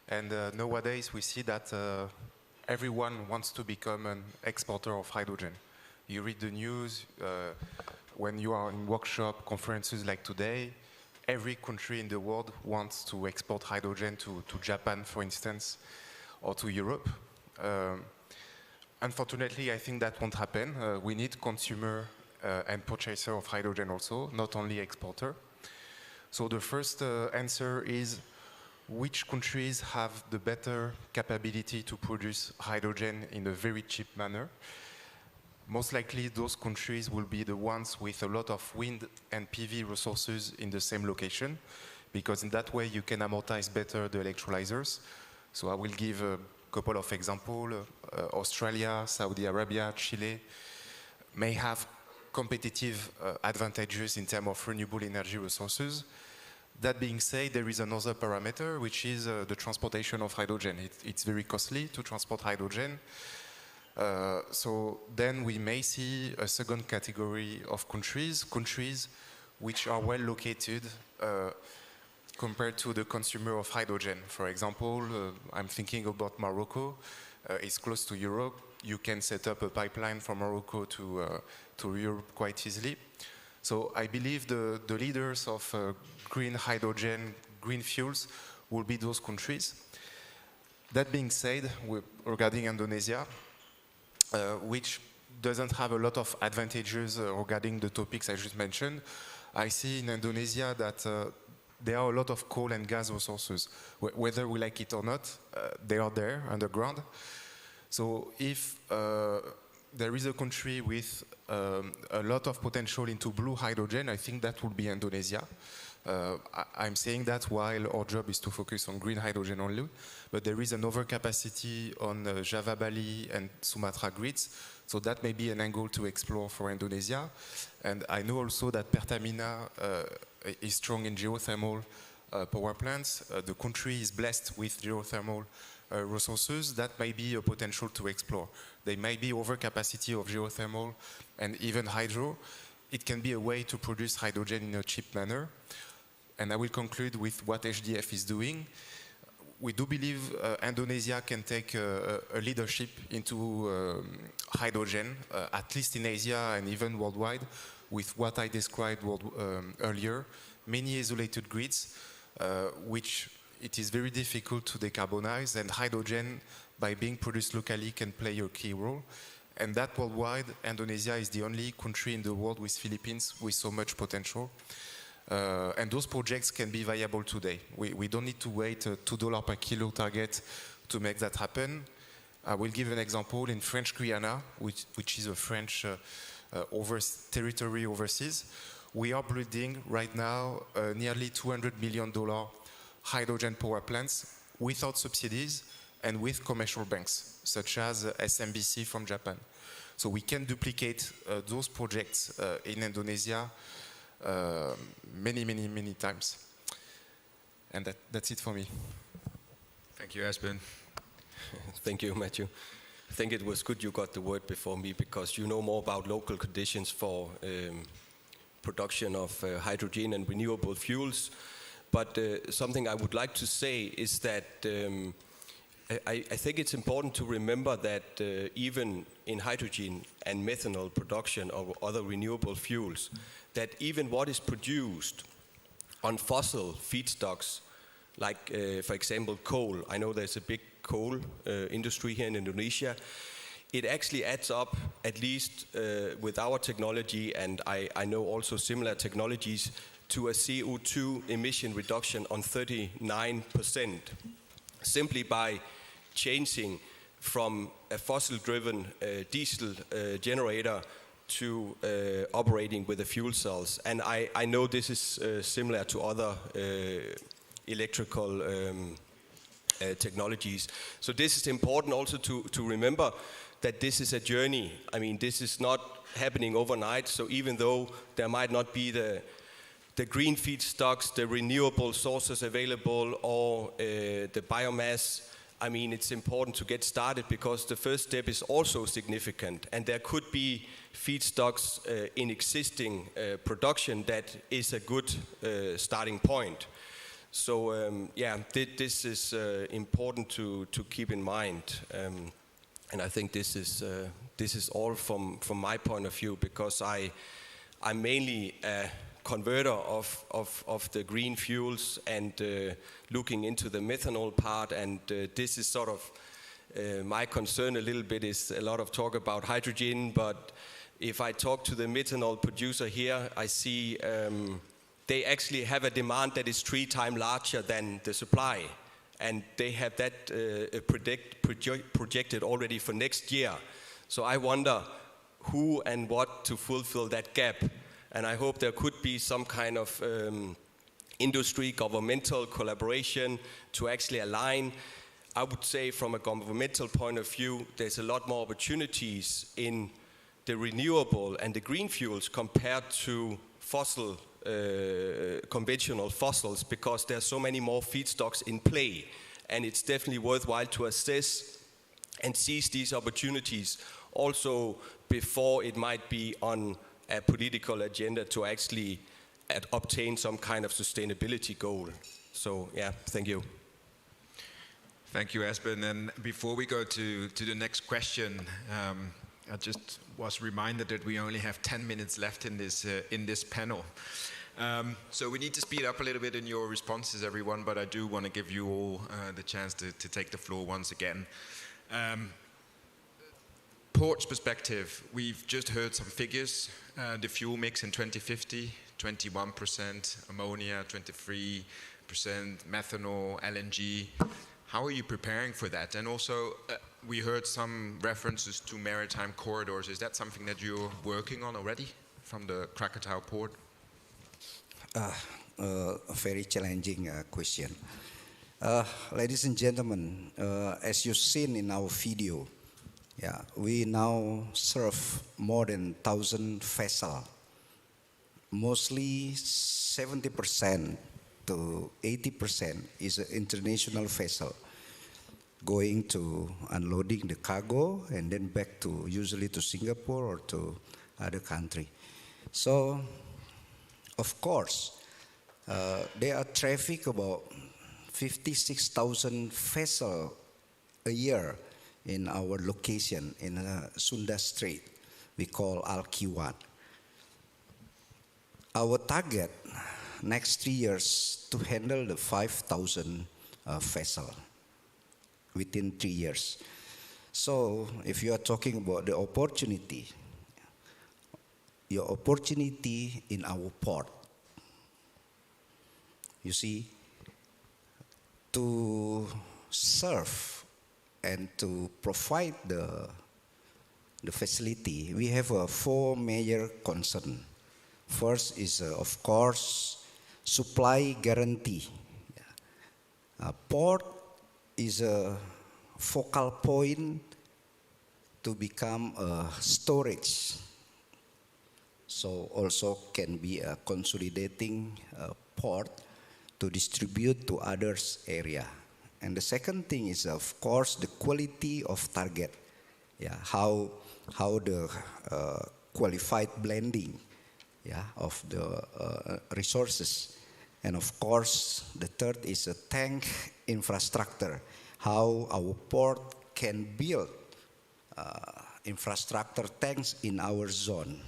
And nowadays we see that everyone wants to become an exporter of hydrogen. You read the news, when you are in workshop, conferences like today, every country in the world wants to export hydrogen to Japan, for instance, or to Europe. Unfortunately, I think that won't happen. We need consumer and purchaser of hydrogen also, not only exporter. So the first answer is, which countries have the better capability to produce hydrogen in a very cheap manner? Most likely those countries will be the ones with a lot of wind and PV resources in the same location, because in that way you can amortize better the electrolyzers. So I will give a couple of examples. Australia, Saudi Arabia, Chile may have competitive advantages in terms of renewable energy resources. That being said, there is another parameter, which is the transportation of hydrogen. It's very costly to transport hydrogen. So then we may see a second category of countries which are well located compared to the consumer of hydrogen. For example, I'm thinking about Morocco. It's close to Europe. You can set up a pipeline from Morocco to Europe quite easily. So I believe the leaders of green hydrogen, green fuels will be those countries. That being said, regarding Indonesia, which doesn't have a lot of advantages regarding the topics I just mentioned, I see in Indonesia that there are a lot of coal and gas resources. Whether we like it or not, they are there underground. So if there is a country with a lot of potential into blue hydrogen, I think that would be Indonesia. I'm saying that while our job is to focus on green hydrogen only, but there is an overcapacity on Java, Bali and Sumatra grids, so that may be an angle to explore for Indonesia. And I know also that Pertamina is strong in geothermal power plants. The country is blessed with geothermal resources. That may be a potential to explore. There may be overcapacity of geothermal and even hydro. It can be a way to produce hydrogen in a cheap manner. And I will conclude with what HDF is doing. We do believe Indonesia can take a leadership into hydrogen, at least in Asia and even worldwide, with what I described earlier, many isolated grids, which it is very difficult to decarbonize, and hydrogen, by being produced locally, can play a key role. And that worldwide, Indonesia is the only country in the world with Philippines with so much potential. And those projects can be viable today. We don't need to wait a $2 per kilo target to make that happen. I will give an example in French Guiana, which is a French territory overseas. We are building right now nearly $200 million hydrogen power plants without subsidies and with commercial banks, such as SMBC from Japan. So we can duplicate those projects in Indonesia many times. And that's it for me. Thank you, Esben. Thank you, Matthew. I think it was good you got the word before me, because you know more about local conditions for production of hydrogen and renewable fuels. But something I would like to say is that I think it's important to remember that even in hydrogen and methanol production or other renewable fuels, that even what is produced on fossil feedstocks, like for example coal, I know there's a big coal industry here in Indonesia, it actually adds up, at least with our technology, and I know also similar technologies, to a CO2 emission reduction on 39%, simply by changing from a fossil-driven diesel generator to operating with the fuel cells. And I know this is similar to other electrical technologies. So this is important also to remember that this is a journey. I mean, this is not happening overnight. So even though there might not be the green feedstocks, the renewable sources available, or the biomass, I mean, it's important to get started, because the first step is also significant. And there could be feedstocks in existing production that is a good starting point. So yeah, this is important to keep in mind. And I think this is all from my point of view, because I'm mainly a converter of the green fuels and looking into the methanol part, and this is sort of my concern a little bit. Is a lot of talk about hydrogen, but if I talk to the methanol producer here, I see they actually have a demand that is 3 times larger than the supply, and they have that projected already for next year. So I wonder who and what to fulfill that gap. And I hope there could be some kind of industry, governmental collaboration to actually align. I would say from a governmental point of view, there's a lot more opportunities in the renewable and the green fuels compared to fossil, conventional fossils, because there are so many more feedstocks in play. And it's definitely worthwhile to assess and seize these opportunities also before it might be on a political agenda to actually obtain some kind of sustainability goal. So yeah, thank you. Thank you, Esben. And before we go to the next question, I just was reminded that we only have 10 minutes left in this panel. So we need to speed up a little bit in your responses, everyone, but I do want to give you all the chance to take the floor once again. Port's perspective, we've just heard some figures. The fuel mix in 2050, 21% ammonia, 23% methanol, LNG. How are you preparing for that? And also, We heard some references to maritime corridors. Is that something that you're working on already from the Krakatau port? A very challenging question. Ladies and gentlemen, as you've seen in our video, we now serve more than 1,000 vessels. Mostly 70% to 80% is an international vessel going to unloading the cargo and then back to usually to Singapore or to other country. So, of course, there are traffic about 56,000 vessels a year in our location in Sunda Strait, we call Alkiwan. Our target next 3 years to handle the 5,000 vessels within 3 years. So if you are talking about the opportunity, your opportunity in our port, you see, to serve and to provide the facility, we have 4 major concerns. First is, of course, supply guarantee. Port is a focal point to become a storage. So also can be a consolidating port to distribute to others area. And the second thing is, of course, the quality of target. How the qualified blending of the resources. And of course, the third is a tank infrastructure. How our port can build infrastructure tanks in our zone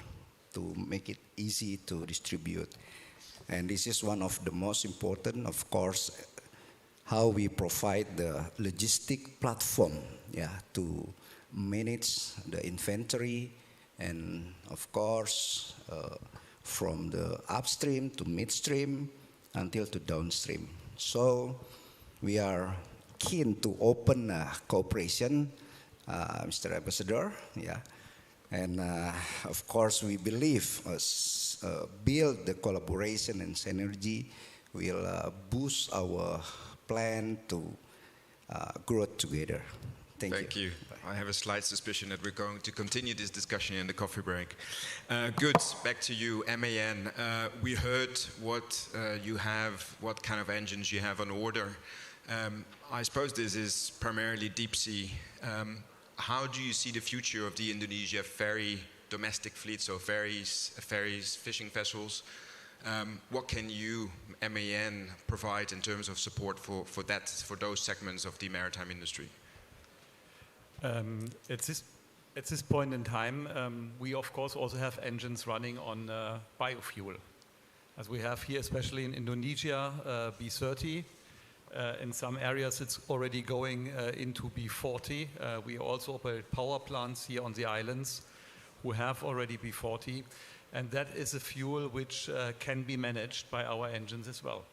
to make it easy to distribute. And this is one of the most important, of course, how we provide the logistic platform to manage the inventory and, of course, from the upstream to midstream until to downstream. So we are keen to open cooperation, Mr. Ambassador, and of course we believe build the collaboration and synergy will boost our plan to grow together. Thank you. I have a slight suspicion that we're going to continue this discussion in the coffee break. Good, back to you, MAN. We heard what you have, what kind of engines you have on order. I suppose this is primarily deep sea. How do you see the future of the Indonesia ferry domestic fleet, so ferries, fishing vessels? What can you, MAN, provide in terms of support for those segments of the maritime industry? At this point in time, we of course also have engines running on biofuel. As we have here, especially in Indonesia, B30. In some areas it's already going into B40. We also operate power plants here on the islands who have already B40. And that is a fuel which can be managed by our engines as well.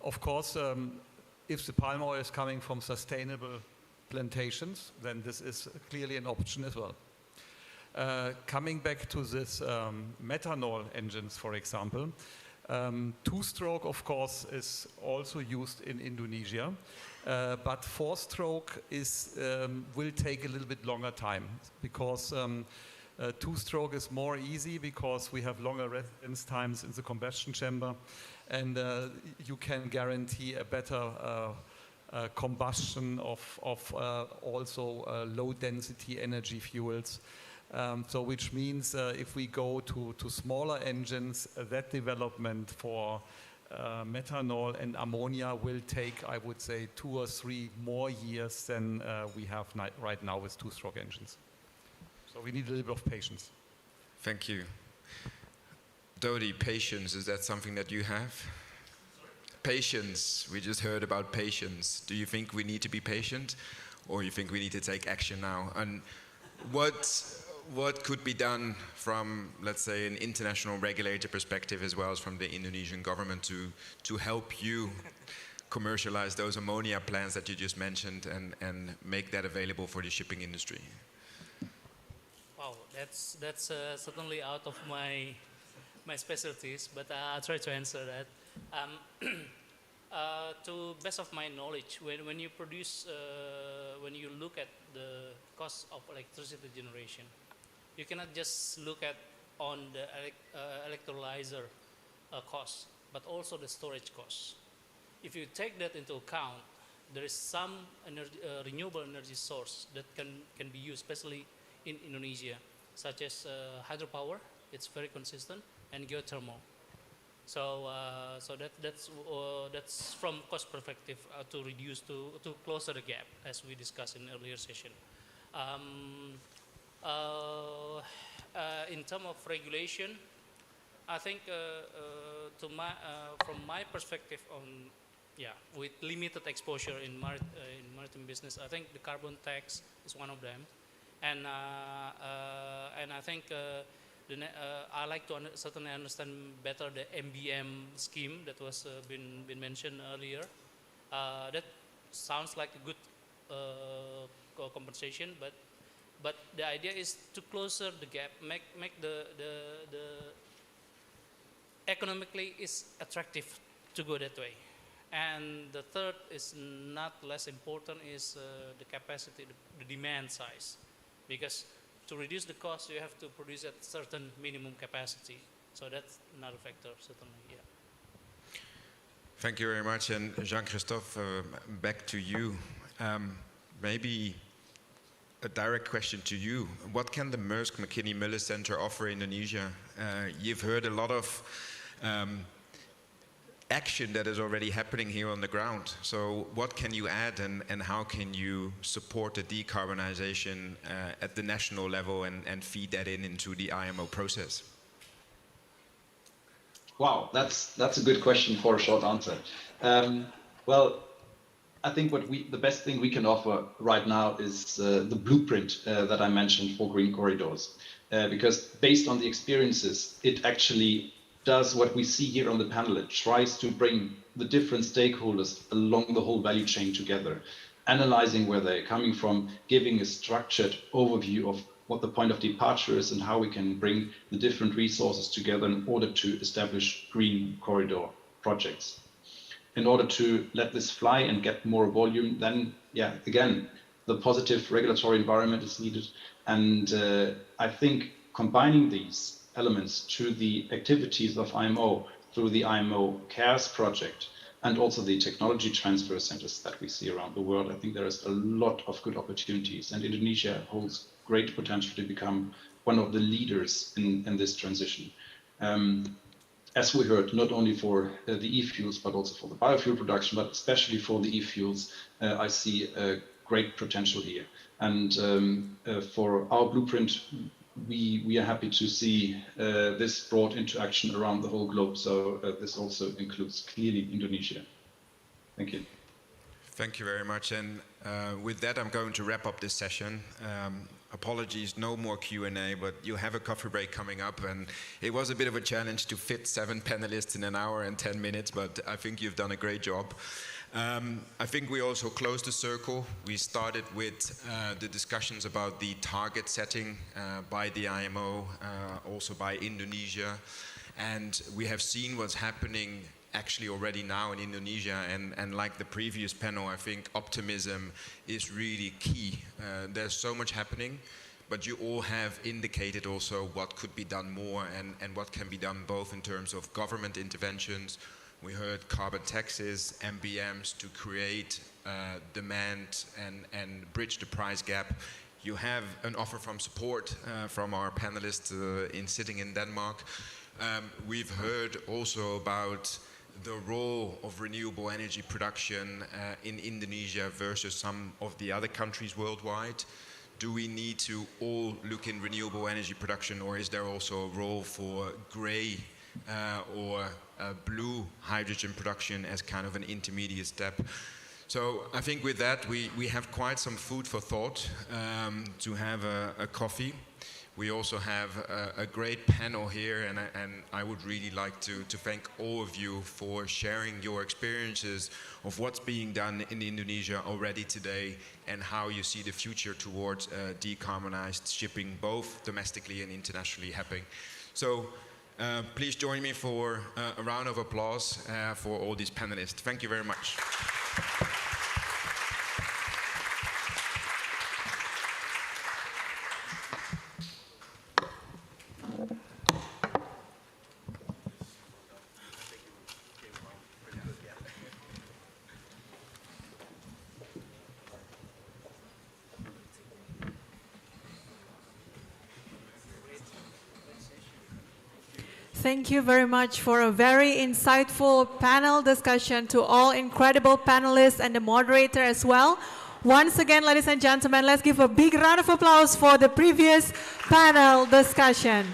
Of course, if the palm oil is coming from sustainable plantations, then this is clearly an option as well. Coming back to this methanol engines, for example, two-stroke, of course, is also used in Indonesia, but four-stroke will take a little bit longer time because two-stroke is more easy because we have longer residence times in the combustion chamber, and you can guarantee a better combustion of also low-density energy fuels. So which means if we go to smaller engines, that development for methanol and ammonia will take, I would say, 2 or 3 more years than we have right now with two-stroke engines. So we need a little bit of patience. Thank you. Dodi, patience, is that something that you have? Patience, we just heard about patience. Do you think we need to be patient, or you think we need to take action now? And what could be done from, let's say, an international regulator perspective as well as from the Indonesian government to help you commercialize those ammonia plants that you just mentioned and make that available for the shipping industry? Wow, that's certainly out of my specialties, but I'll try to answer that. To best of my knowledge, when you produce, when you look at the cost of electricity generation, you cannot just look at on the electrolyzer cost, but also the storage cost. If you take that into account, there is some renewable energy source that can be used, especially in Indonesia, such as hydropower. It's very consistent, and geothermal. So that's from cost perspective to reduce to closer the gap, as we discussed in earlier session. In terms of regulation, I think from my perspective on with limited exposure in maritime business, I think the carbon tax is one of them, and I think I like to certainly understand better the MBM scheme that was been mentioned earlier. That sounds like a good compensation, but the idea is to closer the gap, make the economically is attractive to go that way. And the third is not less important is the capacity, the demand size, because to reduce the cost, you have to produce at certain minimum capacity. So that's another factor, certainly, yeah. Thank you very much. And Jean-Christophe, back to you. Maybe a direct question to you. What can the Maersk McKinney Møller Center offer Indonesia? You've heard a lot of action that is already happening here on the ground. So what can you add and how can you support the decarbonization at the national level and feed that into the IMO process? Wow, that's a good question for a short answer. Well, I think the best thing we can offer right now is the blueprint that I mentioned for green corridors, because based on the experiences, it actually does what we see here on the panel. It tries to bring the different stakeholders along the whole value chain together, analyzing where they're coming from, giving a structured overview of what the point of departure is and how we can bring the different resources together in order to establish green corridor projects. In order to let this fly and get more volume, then, again, the positive regulatory environment is needed. And I think combining these elements to the activities of IMO through the IMO CARES project and also the technology transfer centers that we see around the world, I think there is a lot of good opportunities, and Indonesia holds great potential to become one of the leaders in this transition. As we heard, not only for the e-fuels, but also for the biofuel production, but especially for the e-fuels, I see a great potential here. And for our blueprint, we are happy to see this brought into action around the whole globe. So this also includes clearly Indonesia. Thank you. Thank you very much. And with that, I'm going to wrap up this session. Apologies, no more Q&A, but you have a coffee break coming up, and it was a bit of a challenge to fit 7 panelists in an hour and 10 minutes, but I think you've done a great job. I think we also closed the circle. We started with the discussions about the target setting by the IMO, also by Indonesia, and we have seen what's happening actually already now in Indonesia, and like the previous panel, I think optimism is really key. There's so much happening, but you all have indicated also what could be done more and what can be done both in terms of government interventions. We heard carbon taxes, MBMs to create demand and bridge the price gap. You have an offer from support from our panelists in sitting in Denmark. We've heard also about the role of renewable energy production in Indonesia versus some of the other countries worldwide. Do we need to all look in renewable energy production, or is there also a role for grey or blue hydrogen production as kind of an intermediate step? So I think with that we have quite some food for thought to have a coffee. We also have a great panel here, and I would really like to thank all of you for sharing your experiences of what's being done in Indonesia already today and how you see the future towards decarbonized shipping, both domestically and internationally happening. So please join me for a round of applause for all these panelists. Thank you very much. Thank you very much for a very insightful panel discussion, to all incredible panelists and the moderator as well. Once again, ladies and gentlemen, let's give a big round of applause for the previous panel discussion.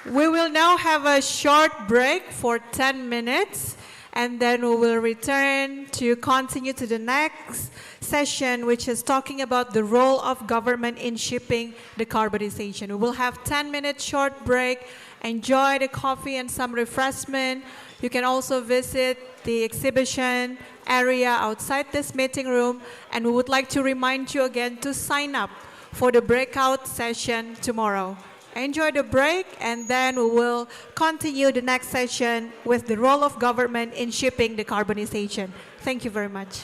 We will now have a short break for 10 minutes, and then we will return to continue to the next session, which is talking about the role of government in shipping decarbonization. We will have 10-minute short break. Enjoy the coffee and some refreshment. You can also visit the exhibition area outside this meeting room, and we would like to remind you again to sign up for the breakout session tomorrow. Enjoy the break, and then we will continue the next session with the role of government in shipping decarbonization. Thank you very much.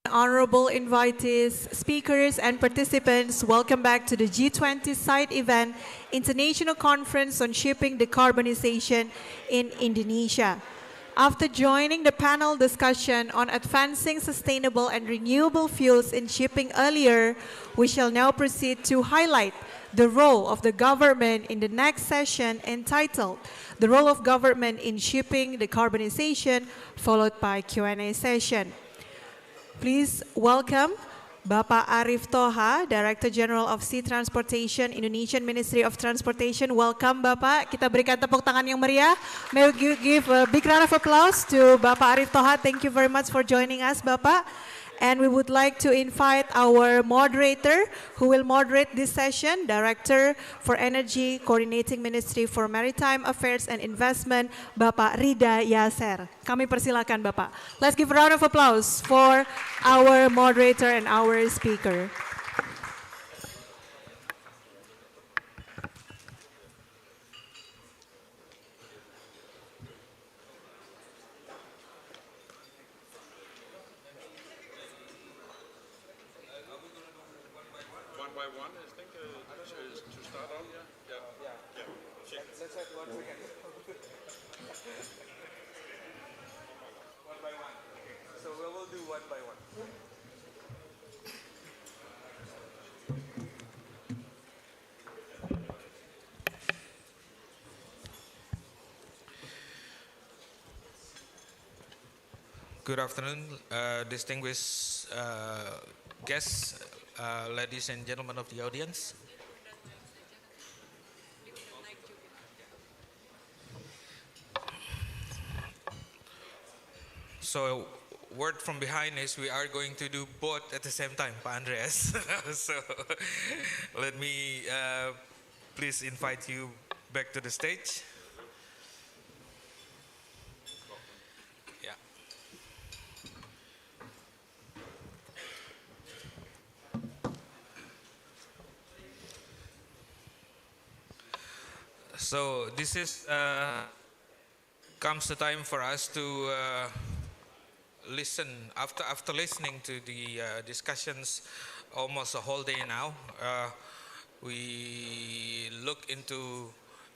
Honorable invitees, speakers, and participants, welcome back to the G20 side event, International Conference on Shipping Decarbonization in Indonesia. After joining the panel discussion on advancing sustainable and renewable fuels in shipping earlier, we shall now proceed to highlight the role of the government in the next session entitled The Role of Government in Shipping Decarbonization, followed by Q&A session. Please welcome Bapak Arif Toha, Director General of Sea Transportation, Indonesian Ministry of Transportation. Welcome Bapak, kita berikan tepuk tangan yang meriah. May we give a big round of applause to Bapak Arif Toha. Thank you very much for joining us Bapak. And we would like to invite our moderator who will moderate this session, Director for Energy, Coordinating Ministry for Maritime Affairs and Investment, Bapak Rida Yaser. Kami persilakan Bapak. Let's give a round of applause for our moderator and our speaker. Good afternoon, distinguished guests, ladies and gentlemen of the audience. So, word from behind is we are going to do both at the same time, Pa Andreas. So, let me please invite you back to the stage. So this is comes the time for us to listen. After listening to the discussions almost a whole day now, we look into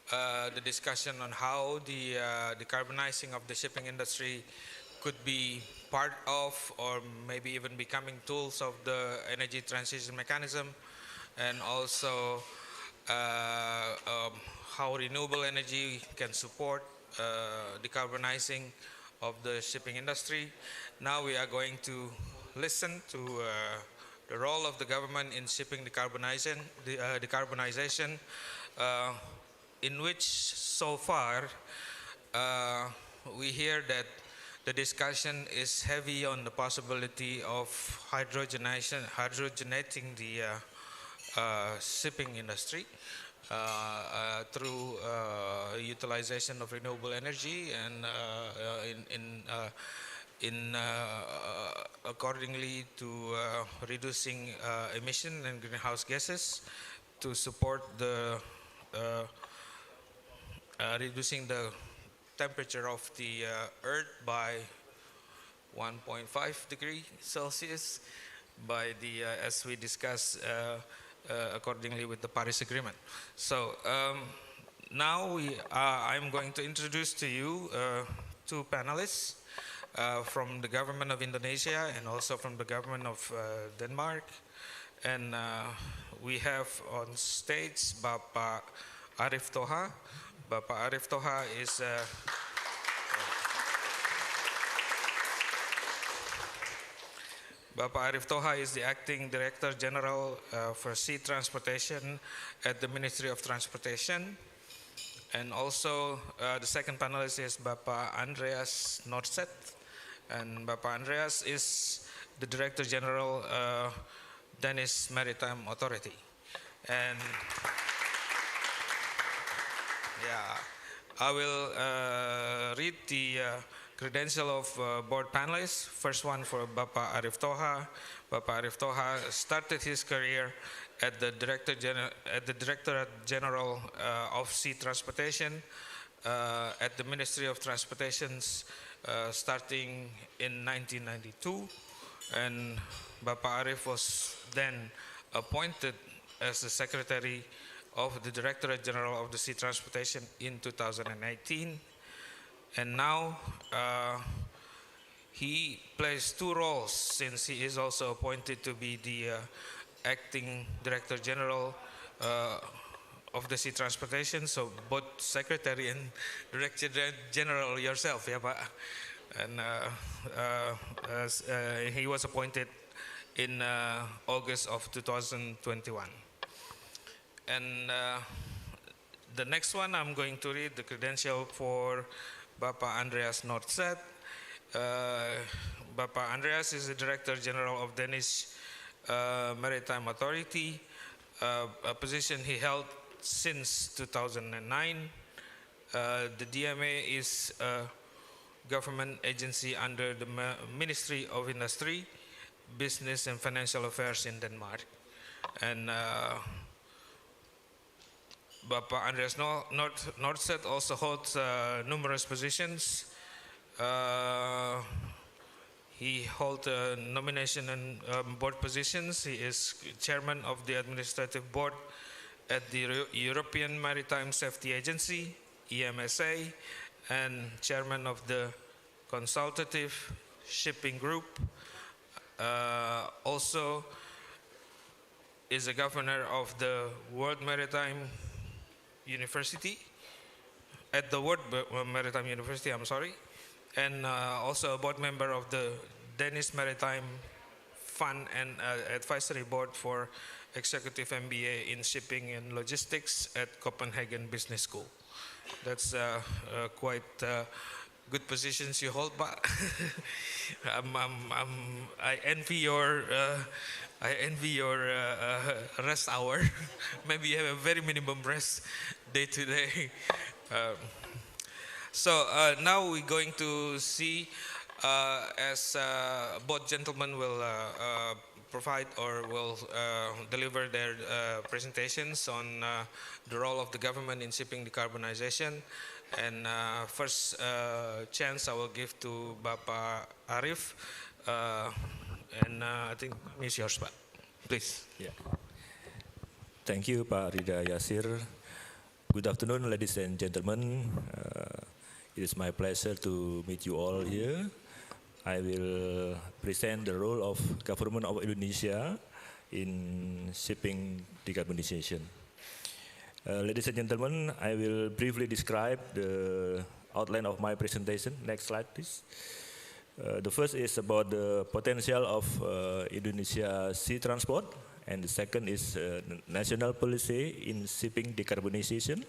the discussion on how the decarbonizing of the shipping industry could be part of, or maybe even becoming tools of the energy transition mechanism, and also how renewable energy can support decarbonizing of the shipping industry. Now we are going to listen to the role of the government in shipping decarbonization, in which so far we hear that the discussion is heavy on the possibility of hydrogenating the shipping industry through utilization of renewable energy, and accordingly to reducing emission and greenhouse gases to support the reducing the temperature of the Earth by 1.5 degrees Celsius by the as we discussed accordingly with the Paris Agreement. So now I'm going to introduce to you two panelists from the government of Indonesia and also from the government of Denmark. And we have on stage Bapak Arif Toha. Bapak Arif Toha is Bapak Arif Toha is the Acting Director General for Sea Transportation at the Ministry of Transportation. And also the second panelist is Bapak Andreas Nordset. And Bapak Andreas is the Director General Danish Maritime Authority. And yeah, I will read the credential of board panelists. First one for Bapak Arif Toha. Bapak Arif Toha started his career at the Directorate General of Sea Transportation at the Ministry of Transportation starting in 1992. and Bapak Arif was then appointed as the Secretary of the Directorate General of the Sea Transportation in 2018. And now he plays two roles, since he is also appointed to be the Acting Director General of the Sea Transportation, so both Secretary and Director General yourself, yeah, Pak. And he was appointed in August of 2021. And the next one, I'm going to read the credential for Bapak Andreas Nordset. Bapak Andreas is the Director General of Danish Maritime Authority, a position he held since 2009. The DMA is a government agency under the Ministry of Industry, Business and Financial Affairs in Denmark. And Bapak Andreas Nordset also holds numerous positions. He holds nomination and board positions. He is chairman of the administrative board at the European Maritime Safety Agency, EMSA, and chairman of the Consultative Shipping Group. Also is a governor of the World Maritime University, at the World Maritime University, I'm sorry, and also a board member of the Danish Maritime Fund and Advisory Board for Executive MBA in Shipping and Logistics at Copenhagen Business School. That's quite good positions you hold, but I envy your rest hour. Maybe you have a very minimum rest day to day. So now we're going to see, as both gentlemen will provide or will deliver their presentations on the role of the government in shipping decarbonization. And first chance I will give to Bapak Arif. And I think it's yours, Pak. Please. Yeah. Thank you, Pak Rida Yasir. Good afternoon, ladies and gentlemen. It is my pleasure to meet you all here. I will present the role of government of Indonesia in shipping decarbonization. Ladies and gentlemen, I will briefly describe the outline of my presentation. Next slide, please. The first is about the potential of Indonesia sea transport, and the second is national policy in shipping decarbonization,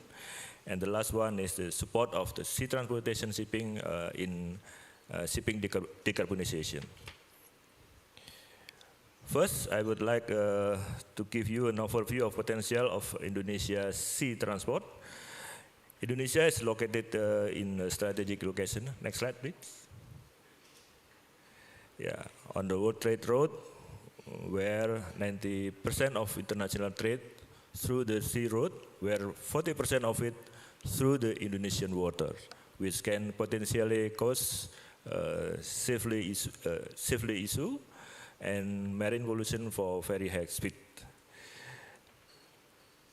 and the last one is the support of the sea transportation shipping in shipping decarbonization. First, I would like to give you an overview of potential of Indonesia sea transport. Indonesia is located in a strategic location. Next slide, please. Yeah, on the World Trade Road, where 90% of international trade through the sea route, where 40% of it through the Indonesian water, which can potentially cause safely issue and marine pollution for very high speed.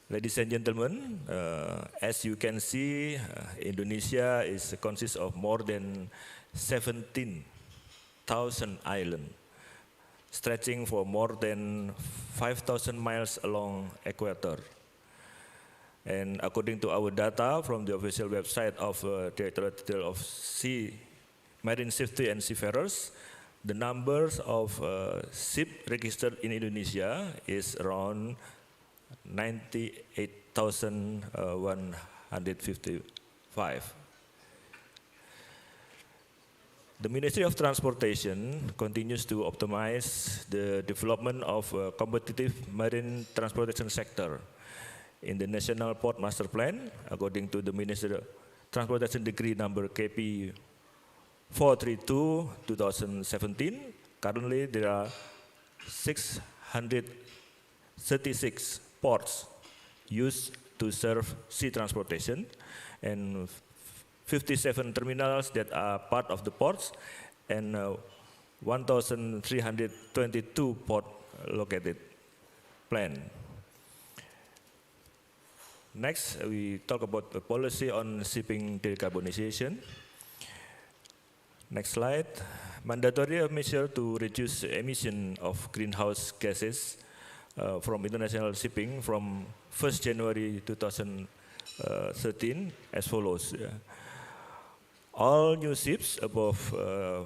Ladies and gentlemen, as you can see, Indonesia consists of more than 17,000 islands, stretching for more than 5,000 miles along equator. And according to our data from the official website of Directorate of Marine Safety and Seafarers, the numbers of ships registered in Indonesia is around 98,155. The Ministry of Transportation continues to optimize the development of a competitive marine transportation sector. In the National Port Master Plan, according to the Ministry of Transportation Decree number KP 432/2017, currently there are 636 ports used to serve sea transportation and 57 terminals that are part of the ports and 1,322 port located plan. Next, we talk about the policy on shipping decarbonization. Next slide. Mandatory measure to reduce emission of greenhouse gases from international shipping from 1st January 2013 as follows. All new ships above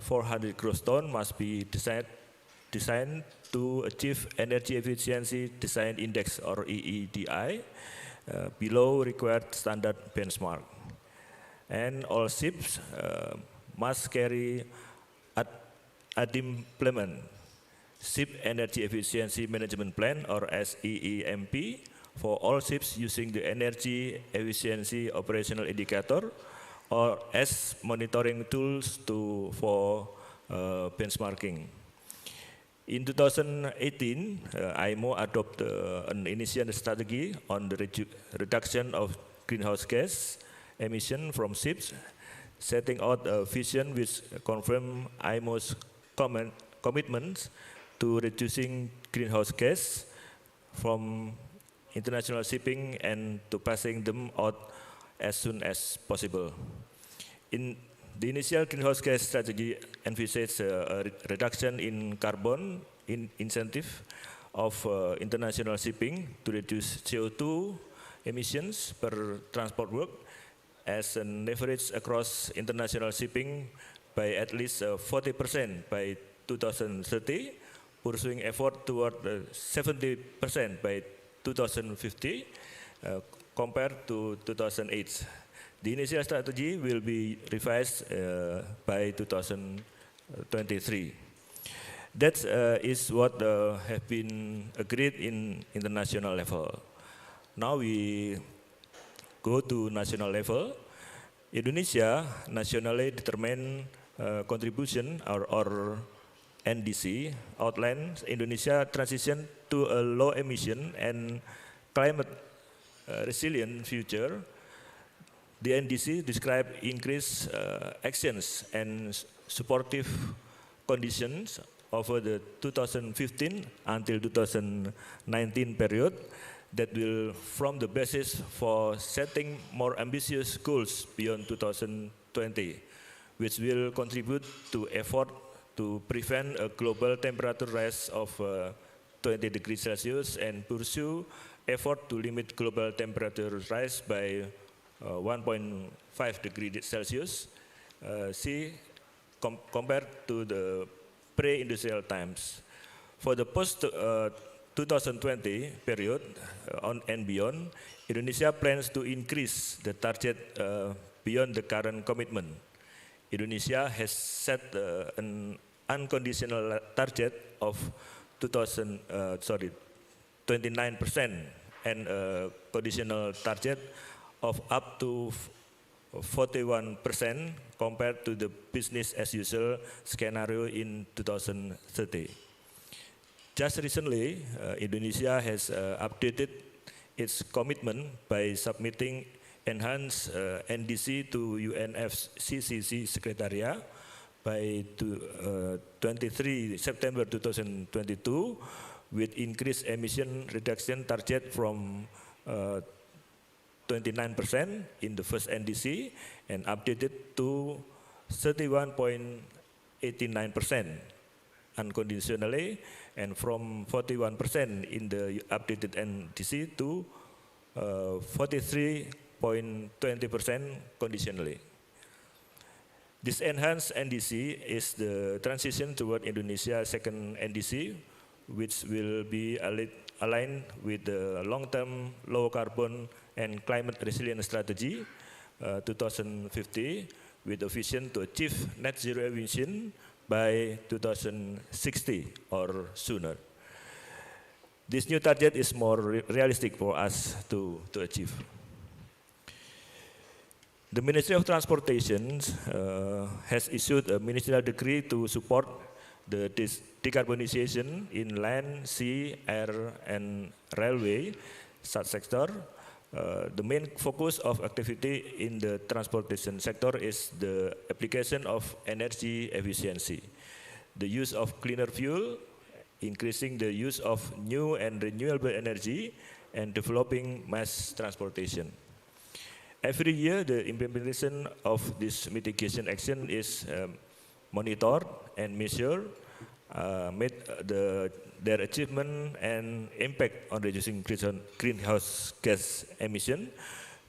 400 gross ton must be designed to achieve energy efficiency design index or EEDI below required standard benchmark. And all ships must carry implement Ship Energy Efficiency Management Plan or SEEMP for all ships using the Energy Efficiency Operational Indicator or as monitoring tools for benchmarking. In 2018, IMO adopted an initial strategy on the reduction of greenhouse gas emission from ships, setting out a vision which confirms IMO's commitments to reducing greenhouse gas from international shipping and to passing them out as soon as possible. In the initial greenhouse gas strategy envisages a reduction in carbon incentive of international shipping to reduce CO2 emissions per transport work as an average across international shipping by at least 40% by 2030, pursuing effort toward 70% by 2050 compared to 2008. The initial strategy will be revised by 2023. That is what have been agreed in international level. Now we go to national level. Indonesia nationally determined contribution or NDC outlines Indonesia transition to a low emission and climate resilient future. The NDC describe increased actions and supportive conditions over the 2015 until 2019 period that will form the basis for setting more ambitious goals beyond 2020, which will contribute to effort to prevent a global temperature rise of 20 degrees Celsius and pursue effort to limit global temperature rise by 1.5 degrees Celsius, compared to the pre-industrial times. For the post-2020 period and beyond, Indonesia plans to increase the target beyond the current commitment. Indonesia has set an unconditional target of 29% and a conditional target of up to 41% compared to the business as usual scenario in 2030. Just recently, Indonesia has updated its commitment by submitting enhanced NDC to UNFCCC Secretariat by 23 September 2022 with increased emission reduction target from 29% in the first NDC and updated to 31.89% unconditionally and from 41% in the updated NDC to 43.20% conditionally. This enhanced NDC is the transition toward Indonesia's second NDC, which will be aligned with the long-term low carbon and climate resilient strategy 2050 with a vision to achieve net zero emission by 2060 or sooner. This new target is more realistic for us to achieve. The Ministry of Transportation has issued a ministerial decree to support the decarbonization in land, sea, air, and railway subsector. The main focus of activity in the transportation sector is the application of energy efficiency. the use of cleaner fuel, increasing the use of new and renewable energy, and developing mass transportation. Every year, the implementation of this mitigation action is monitored and measured, their achievement and impact on reducing greenhouse gas emission,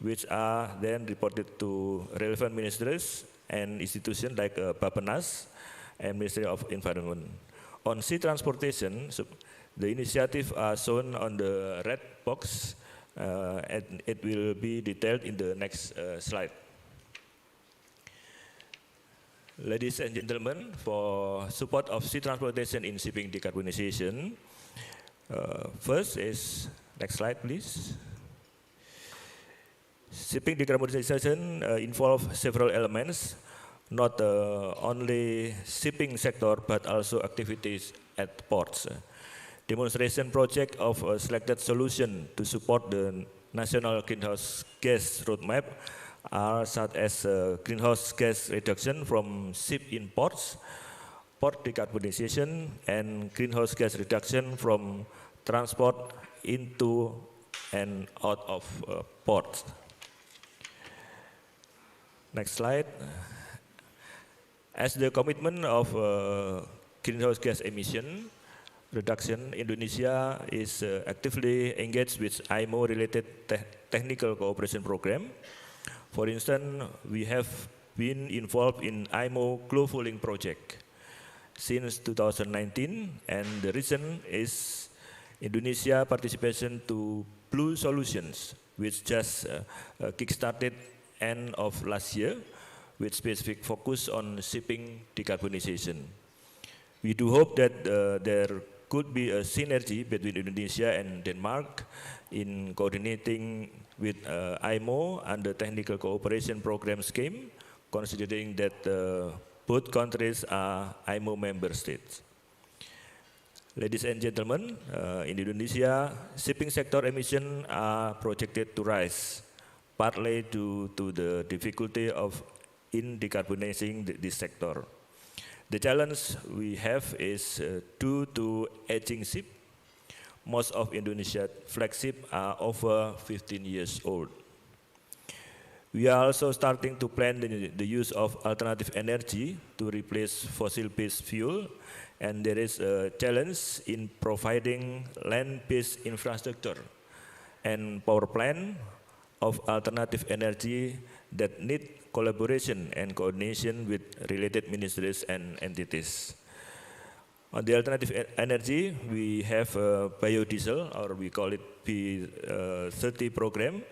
which are then reported to relevant ministries and institutions like Bappenas and Ministry of Environment. On sea transportation, the initiatives are shown on the red box, and it will be detailed in the next slide. Ladies and gentlemen, for support of sea transportation in shipping decarbonization, first is, next slide please. Shipping decarbonization involves several elements, not only shipping sector, but also activities at ports. Demonstration project of a selected solution to support the national greenhouse gas roadmap are such as greenhouse gas reduction from ship in ports, port decarbonization, and greenhouse gas reduction from transport into and out of ports. Next slide. As the commitment of greenhouse gas emission reduction, Indonesia is actively engaged with IMO-related technical cooperation program. For instance, we have been involved in IMO Glow Fueling project since 2019, and the reason is Indonesia participation to Blue Solutions, which just kick-started end of last year, with specific focus on shipping decarbonization. We do hope that there could be a synergy between Indonesia and Denmark in coordinating with IMO under technical cooperation program scheme, considering that both countries are IMO member states. Ladies and gentlemen, in Indonesia, shipping sector emissions are projected to rise, partly due to the difficulty of in decarbonizing this sector. The challenge we have is due to aging ship. Most of Indonesia's flagships are over 15 years old. We are also starting to plan the use of alternative energy to replace fossil-based fuel, and there is a challenge in providing land-based infrastructure and power plant of alternative energy that need collaboration and coordination with related ministries and entities. On the alternative energy, we have biodiesel, or we call it P30 program,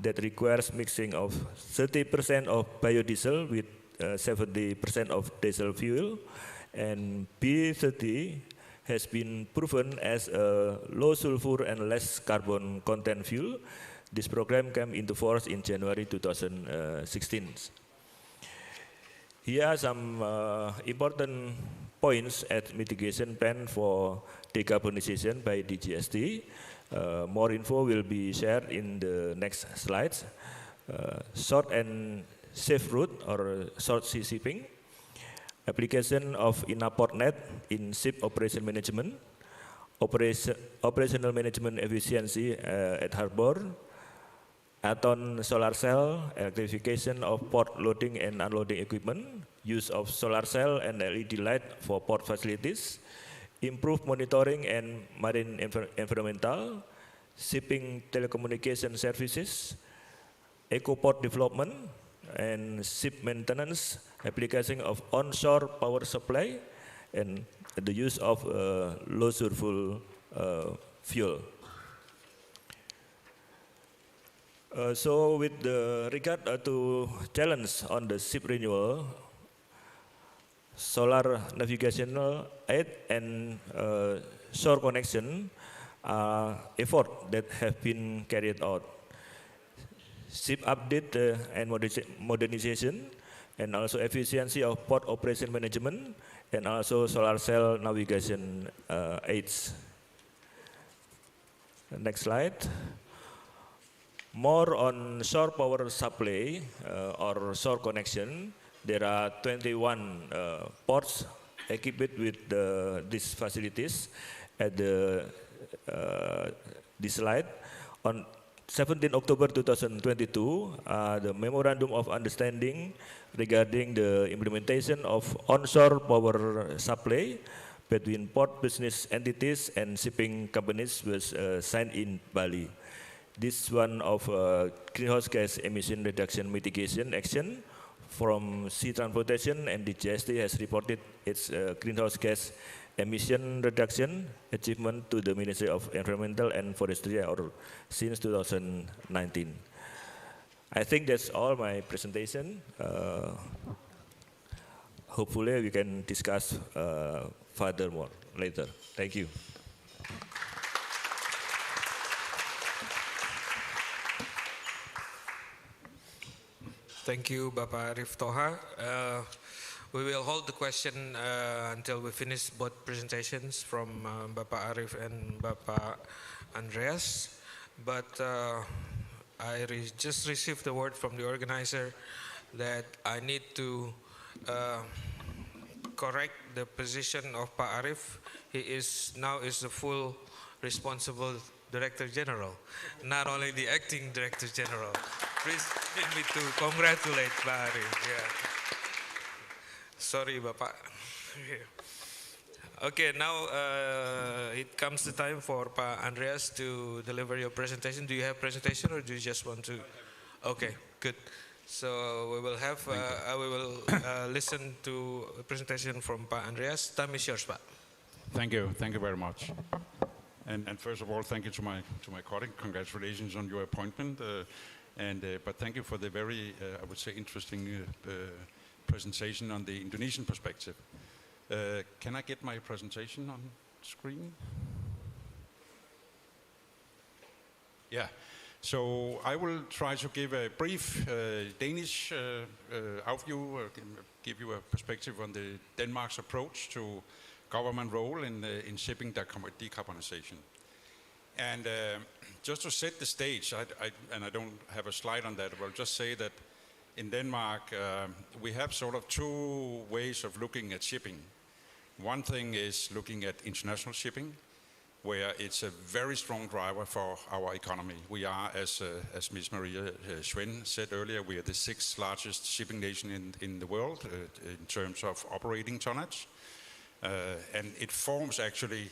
that requires mixing of 30% of biodiesel with 70% of diesel fuel, and P30 has been proven as a low sulfur and less carbon content fuel. This program came into force in January 2016. Here are some important points at mitigation plan for decarbonization by DGST. More info will be shared in the next slides. Short and safe route or short sea shipping, application of in-port net in ship operation management, operational management efficiency at harbor, add-on solar cell, electrification of port loading and unloading equipment, use of solar cell and LED light for port facilities, improve monitoring and marine environmental, shipping telecommunication services, eco-port development, and ship maintenance, application of onshore power supply, and the use of low sulfur fuel. So with regard to challenge on the ship renewal, solar navigational aid and shore connection are efforts that have been carried out. Ship update and modernization, and also efficiency of port operation management, and also solar cell navigation aids. Next slide. More on shore power supply or shore connection. There are 21 ports equipped with these facilities at this slide. On 17 October 2022, the Memorandum of Understanding regarding the implementation of onshore power supply between port business entities and shipping companies was signed in Bali. This is one of greenhouse gas emission reduction mitigation action from sea transportation, and the GST has reported its greenhouse gas emission reduction achievement to the Ministry of Environmental and Forestry since 2019. I think that's all my presentation. Hopefully we can discuss furthermore later. Thank you. Thank you, Bapak Arif Toha. We will hold the question until we finish both presentations from Bapak Arif and Bapak Andreas. But I just received the word from the organizer that I need to correct the position of Pak Arif. He now is the full responsible Director General, not only the acting Director General. Please permit me to congratulate Pak Arif. Yeah. Sorry, Bapak. Okay, now it comes the time for Pak Andreas to deliver your presentation. Do you have presentation or do you just want to? Okay, good. So we will have, listen to a presentation from Pak Andreas. Time is yours, Pak. Thank you very much. And first of all, thank you to my colleague. Congratulations on your appointment. But thank you for the very, I would say, interesting presentation on the Indonesian perspective. Can I get my presentation on screen? Yeah. So I will try to give a brief Danish overview, give you a perspective on the Denmark's approach to government role in shipping decarbonization. And just to set the stage, and I don't have a slide on that, but I'll just say that in Denmark, we have sort of two ways of looking at shipping. One thing is looking at international shipping, where it's a very strong driver for our economy. We are, as Ms. Maria Schwen said earlier, we are the 6th largest shipping nation in the world in terms of operating tonnage. And it forms actually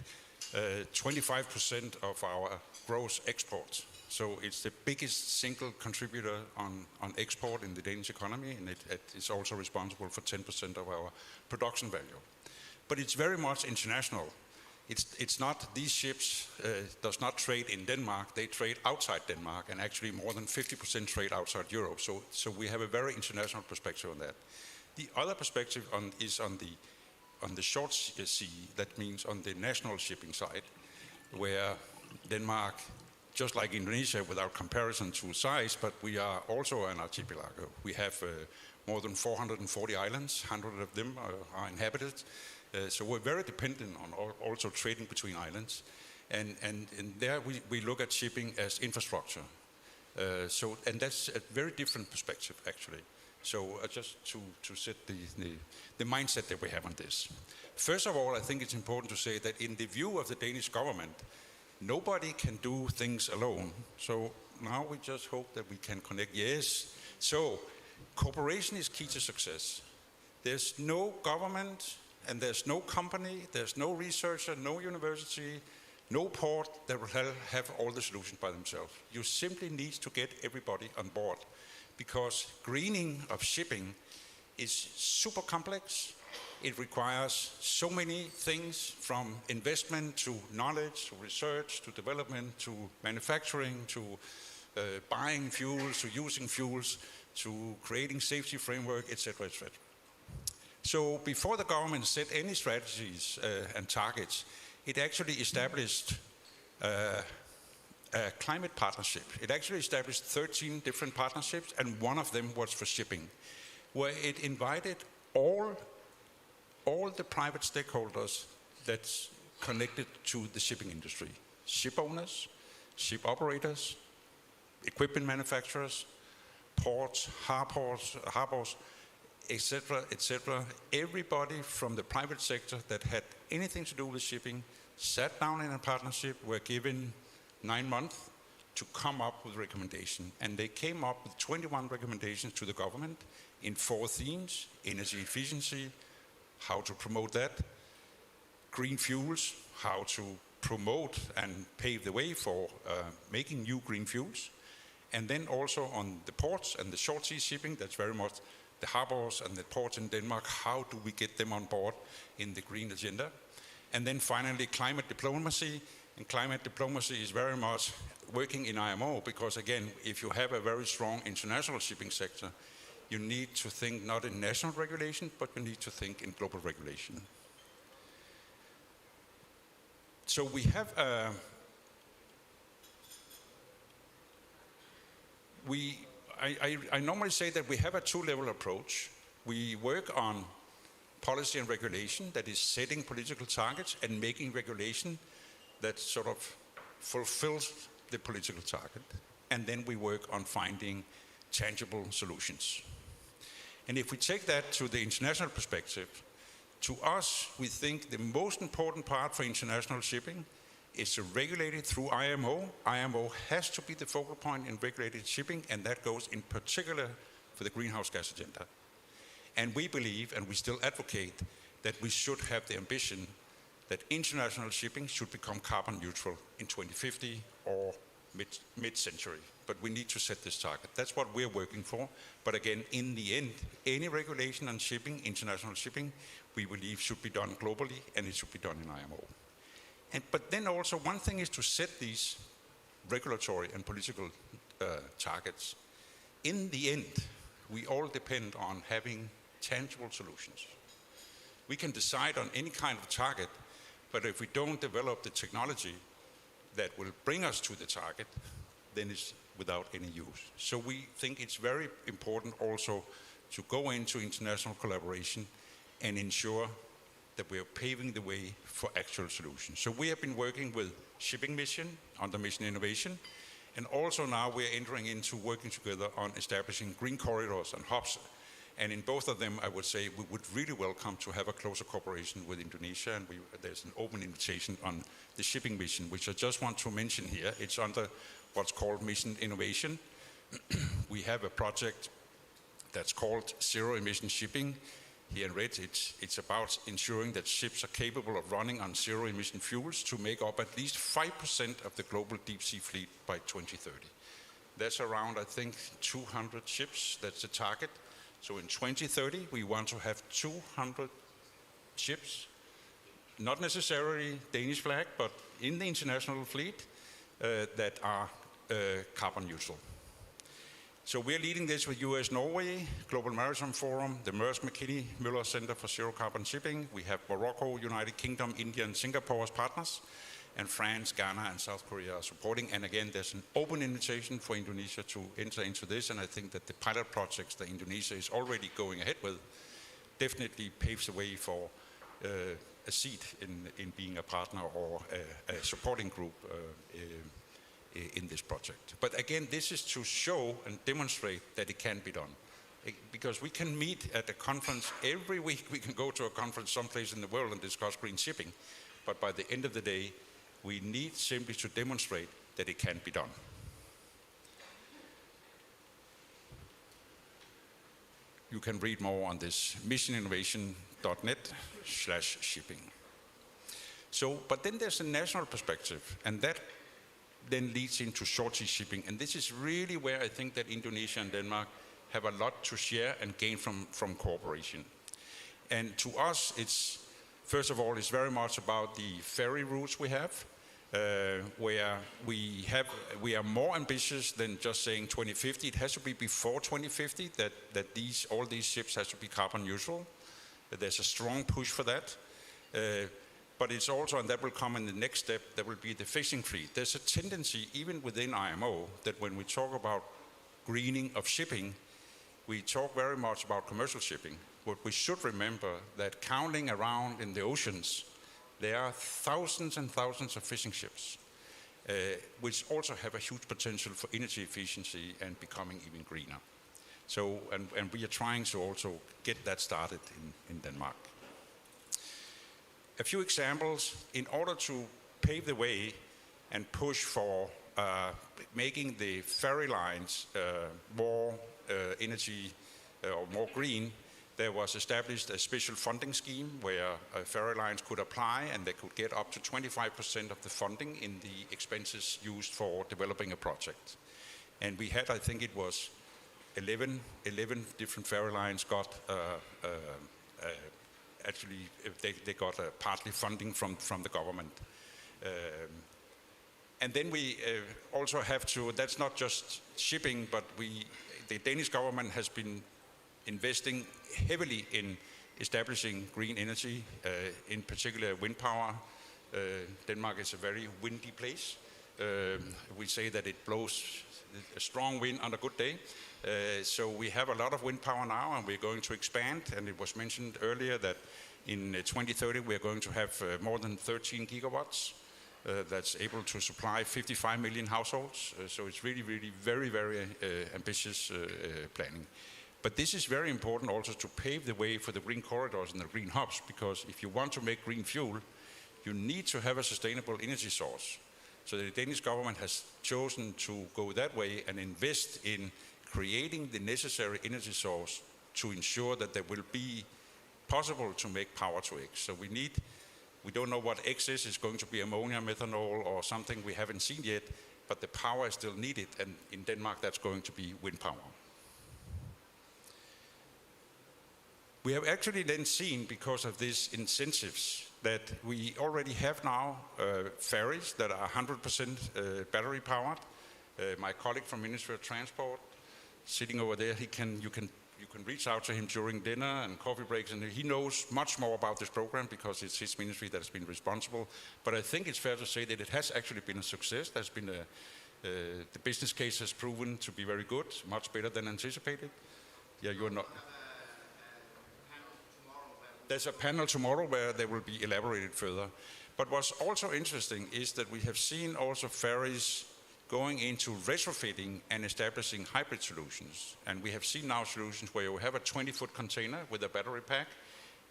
25% of our gross exports. So it's the biggest single contributor on export in the Danish economy, and it is also responsible for 10% of our production value. But it's very much international. It's not, these ships does not trade in Denmark, they trade outside Denmark, and actually more than 50% trade outside Europe. So we have a very international perspective on that. The other perspective is on the short sea, that means on the national shipping side, where Denmark, just like Indonesia, without comparison to size, but we are also an archipelago. We have more than 440 islands, 100 of them are inhabited. So we're very dependent on also trading between islands. And there we look at shipping as infrastructure. And that's a very different perspective, actually. So just to set the mindset that we have on this. First of all, I think it's important to say that in the view of the Danish government, nobody can do things alone. So now we just hope that we can connect. Yes. So cooperation is key to success. There's no government and there's no company, there's no researcher, no university, no port that will have all the solutions by themselves. You simply need to get everybody on board, because greening of shipping is super complex. It requires so many things, from investment to knowledge, to research, to development, to manufacturing, to buying fuels, to using fuels, to creating safety framework, etc., etc. So before the government set any strategies and targets, it actually established a climate partnership. It actually established 13 different partnerships, and one of them was for shipping, where it invited all the private stakeholders that's connected to the shipping industry. Ship owners, ship operators, equipment manufacturers, ports, harbors, etc., etc. Everybody from the private sector that had anything to do with shipping sat down in a partnership, were given 9 months to come up with recommendations. And they came up with 21 recommendations to the government in 4 themes: energy efficiency, how to promote that; green fuels, how to promote and pave the way for making new green fuels; and then also on the ports and the short sea shipping, that's very much the harbors and the ports in Denmark, how do we get them on board in the green agenda? And then finally, climate diplomacy. And climate diplomacy is very much working in IMO, because again, if you have a very strong international shipping sector, you need to think not in national regulation, but you need to think in global regulation. So we have I normally say that we have a 2-level approach. We work on policy and regulation, that is setting political targets and making regulation that sort of fulfills the political target. And then we work on finding tangible solutions. And if we take that to the international perspective, to us, we think the most important part for international shipping is to regulate it through IMO. IMO has to be the focal point in regulated shipping, and that goes in particular for the greenhouse gas agenda. And we believe, and we still advocate, that we should have the ambition that international shipping should become carbon neutral in 2050 or mid-century. But we need to set this target. That's what we're working for. But again, in the end, any regulation on shipping, international shipping, we believe should be done globally, and it should be done in IMO. But then also, one thing is to set these regulatory and political targets. In the end, we all depend on having tangible solutions. We can decide on any kind of target, but if we don't develop the technology that will bring us to the target, then it's without any use. So we think it's very important also to go into international collaboration and ensure that we are paving the way for actual solutions. So we have been working with Shipping Mission under Mission Innovation, and also now we're entering into working together on establishing green corridors and hubs. And in both of them, I would say we would really welcome to have a closer cooperation with Indonesia, and there's an open invitation on the Shipping Mission, which I just want to mention here. It's under what's called Mission Innovation. We have a project that's called Zero Emission Shipping. Here in red, it's about ensuring that ships are capable of running on zero emission fuels to make up at least 5% of the global deep sea fleet by 2030. That's around, I think, 200 ships. That's the target. So in 2030, we want to have 200 ships, not necessarily Danish flag, but in the international fleet that are carbon neutral. So we're leading this with US Norway, Global Maritime Forum, the Maersk McKinney Møller Center for Zero Carbon Shipping. We have Morocco, United Kingdom, India, and Singapore as partners, and France, Ghana, and South Korea are supporting. And again, there's an open invitation for Indonesia to enter into this, and I think that the pilot projects that Indonesia is already going ahead with definitely paves the way for a seat in being a partner or a supporting group in this project. But again, this is to show and demonstrate that it can be done. Because we can meet at a conference every week, we can go to a conference someplace in the world and discuss green shipping. But by the end of the day, we need simply to demonstrate that it can be done. You can read more on this, missioninnovation.net/shipping. So, but then there's a national perspective, and that then leads into short sea shipping. And this is really where I think that Indonesia and Denmark have a lot to share and gain from cooperation. And to us, it's, first of all, it's very much about the ferry routes we have, where we are more ambitious than just saying 2050. It has to be before 2050 that all these ships has to be carbon neutral. There's a strong push for that. But it's also, and that will come in the next step, that will be the fishing fleet. There's a tendency, even within IMO, that when we talk about greening of shipping, we talk very much about commercial shipping. But we should remember that counting around in the oceans, there are thousands and thousands of fishing ships, which also have a huge potential for energy efficiency and becoming even greener. So, and we are trying to also get that started in Denmark. A few examples in order to pave the way and push for making the ferry lines more energy or more green. There was established a special funding scheme where ferry lines could apply and they could get up to 25% of the funding in the expenses used for developing a project. And we had, I think it was 11 different ferry lines got actually they got partly funding from the government. And then we also have to, that's not just shipping, but the Danish government has been investing heavily in establishing green energy, in particular wind power. Denmark is a very windy place. We say that it blows a strong wind on a good day. So we have a lot of wind power now, and we're going to expand. And it was mentioned earlier that in 2030 we're going to have more than 13 gigawatts. That's able to supply 55 million households. So it's really, really very, very ambitious planning. But this is very important also to pave the way for the green corridors and the green hubs, because if you want to make green fuel, you need to have a sustainable energy source. So the Danish government has chosen to go that way and invest in creating the necessary energy source to ensure that there will be possible to make power to X. So we don't know what X is going to be ammonia, methanol, or something we haven't seen yet, but the power is still needed, and in Denmark that's going to be wind power. We have actually then seen, because of these incentives, that we already have now ferries that are 100% battery powered. My colleague from Ministry of Transport, sitting over there, you can reach out to him during dinner and coffee breaks, and he knows much more about this program because it's his ministry that has been responsible. But I think it's fair to say that it has actually been a success. There's been the business case has proven to be very good, much better than anticipated. Yeah, you're not. There's a panel tomorrow where they will be elaborated further. But what's also interesting is that we have seen also ferries going into retrofitting and establishing hybrid solutions. And we have seen now solutions where you have a 20-foot container with a battery pack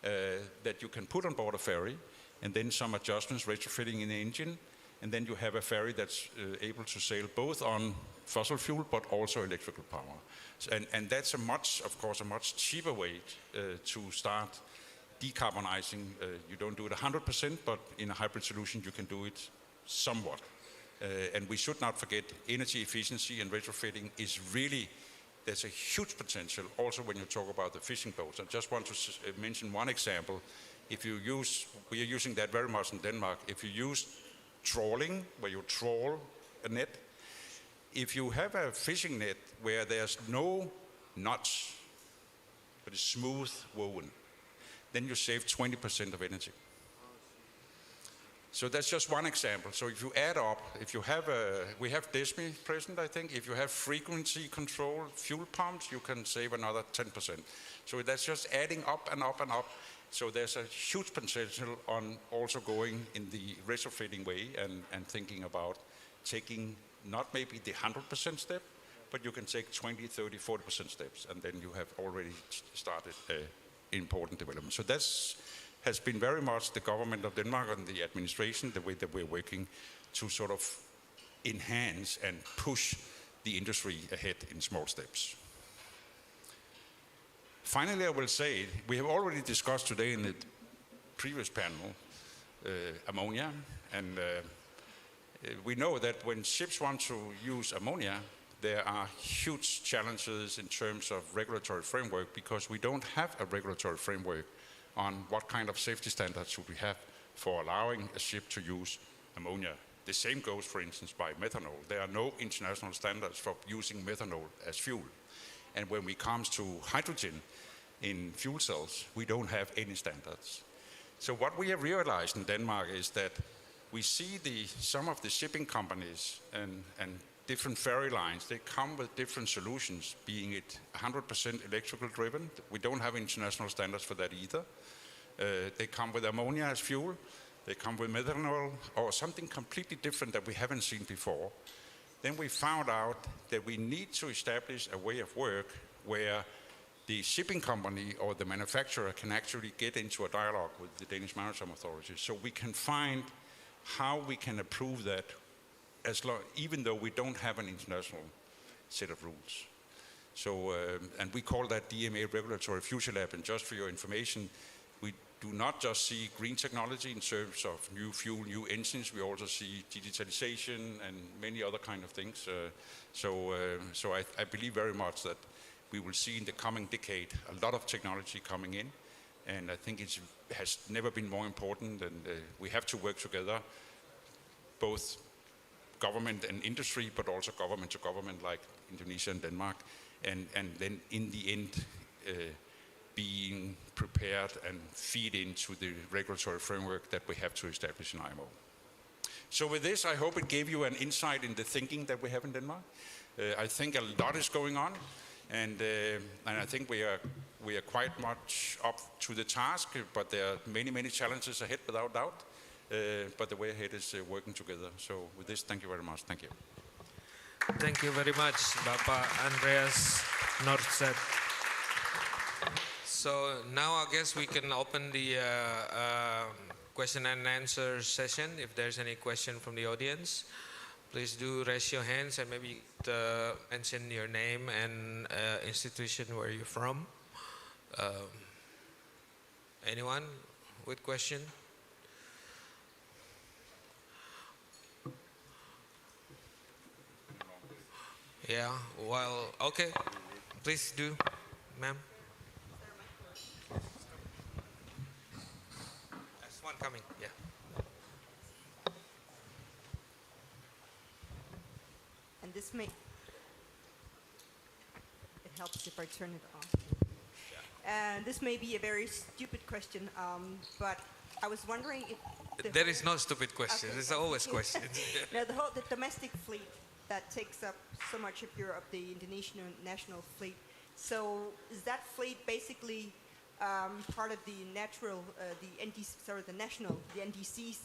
that you can put on board a ferry, and then some adjustments, retrofitting in the engine, and then you have a ferry that's able to sail both on fossil fuel but also electrical power. And that's of course, a much cheaper way to start decarbonizing. You don't do it 100%, but in a hybrid solution you can do it somewhat. And we should not forget energy efficiency and retrofitting is really, there's a huge potential also when you talk about the fishing boats. I just want to mention one example. We are using that very much in Denmark. If you use trawling, where you trawl a net, if you have a fishing net where there's no knots, but it's smooth woven, then you save 20% of energy. So that's just one example. So if you add up, if you have we have DESMI present, I think. If you have frequency control fuel pumps, you can save another 10%. So that's just adding up and up and up. So there's a huge potential on also going in the retrofitting way and thinking about taking not maybe the 100% step, but you can take 20, 30, 40% steps, and then you have already started important development. So has been very much the government of Denmark and the administration, the way that we're working to sort of enhance and push the industry ahead in small steps. Finally, I will say, we have already discussed today in the previous panel ammonia, and we know that when ships want to use ammonia, there are huge challenges in terms of regulatory framework, because we don't have a regulatory framework on what kind of safety standards should we have for allowing a ship to use ammonia. The same goes, for instance, by methanol. There are no international standards for using methanol as fuel. And when it comes to hydrogen in fuel cells, we don't have any standards. So what we have realized in Denmark is that we see some of the shipping companies and different ferry lines, they come with different solutions, being it 100% electrical driven. We don't have international standards for that either. They come with ammonia as fuel, they come with methanol, or something completely different that we haven't seen before. Then we found out that we need to establish a way of work where the shipping company or the manufacturer can actually get into a dialogue with the Danish Maritime Authority, so we can find how we can approve that even though we don't have an international set of rules. So, and we call that DMA Regulatory Future Lab, and just for your information, we do not just see green technology in terms of new fuel, new engines, we also see digitalization and many other kind of things. So I believe very much that we will see in the coming decade a lot of technology coming in, and I think it has never been more important, and we have to work together, both government and industry, but also government to government like Indonesia and Denmark, and then in the end being prepared and feed into the regulatory framework that we have to establish in IMO. So with this, I hope it gave you an insight in the thinking that we have in Denmark. I think a lot is going on, and I think we are quite much up to the task, but there are many challenges ahead without doubt. But the way ahead is working together. So with this, thank you very much. Thank you. Thank you very much, Bapak Andreas Nordstedt. So now I guess we can open the question and answer session. If there's any question from the audience, please do raise your hands and maybe mention your name and institution where you're from. Anyone with question? Yeah, well, okay. Please do, ma'am. There's one coming, yeah. And this may, it helps if I turn it on. And this may be a very stupid question, but I was wondering if... There is no stupid question, Okay. there's always questions. Now, the domestic fleet that takes up so much of the Indonesian national fleet. So is that fleet basically part of the NDCs,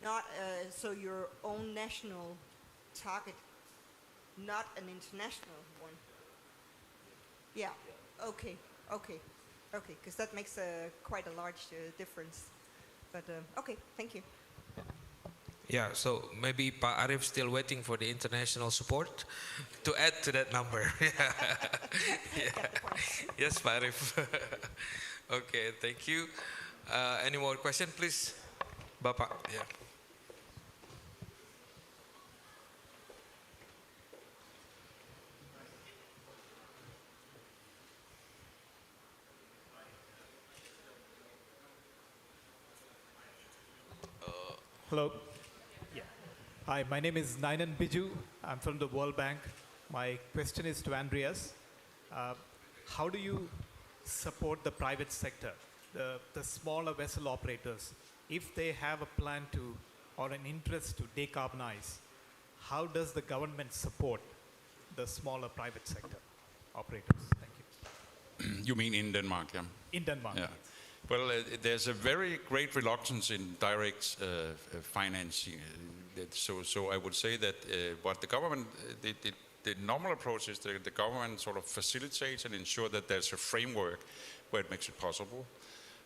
not so your own national target, not an international one? Yeah. Okay. Because that makes quite a large difference. But okay, thank you. Yeah, so maybe Pak Arif still waiting for the international support to add to that number. Yeah. Yes, Pak Arif. Okay, thank you. Any more question, please? Bapak, yeah. Hello. Yeah. Hi, my name is Nainan Biju. I'm from the World Bank. My question is to Andreas. How do you support the private sector, the smaller vessel operators, if they have a plan to or an interest to decarbonize? How does the government support the smaller private sector operators? Thank you. You mean in Denmark, yeah? In Denmark. Yeah. Well, there's a very great reluctance in direct financing. So I would say that what the government, the normal approach is the government sort of facilitates and ensure that there's a framework where it makes it possible.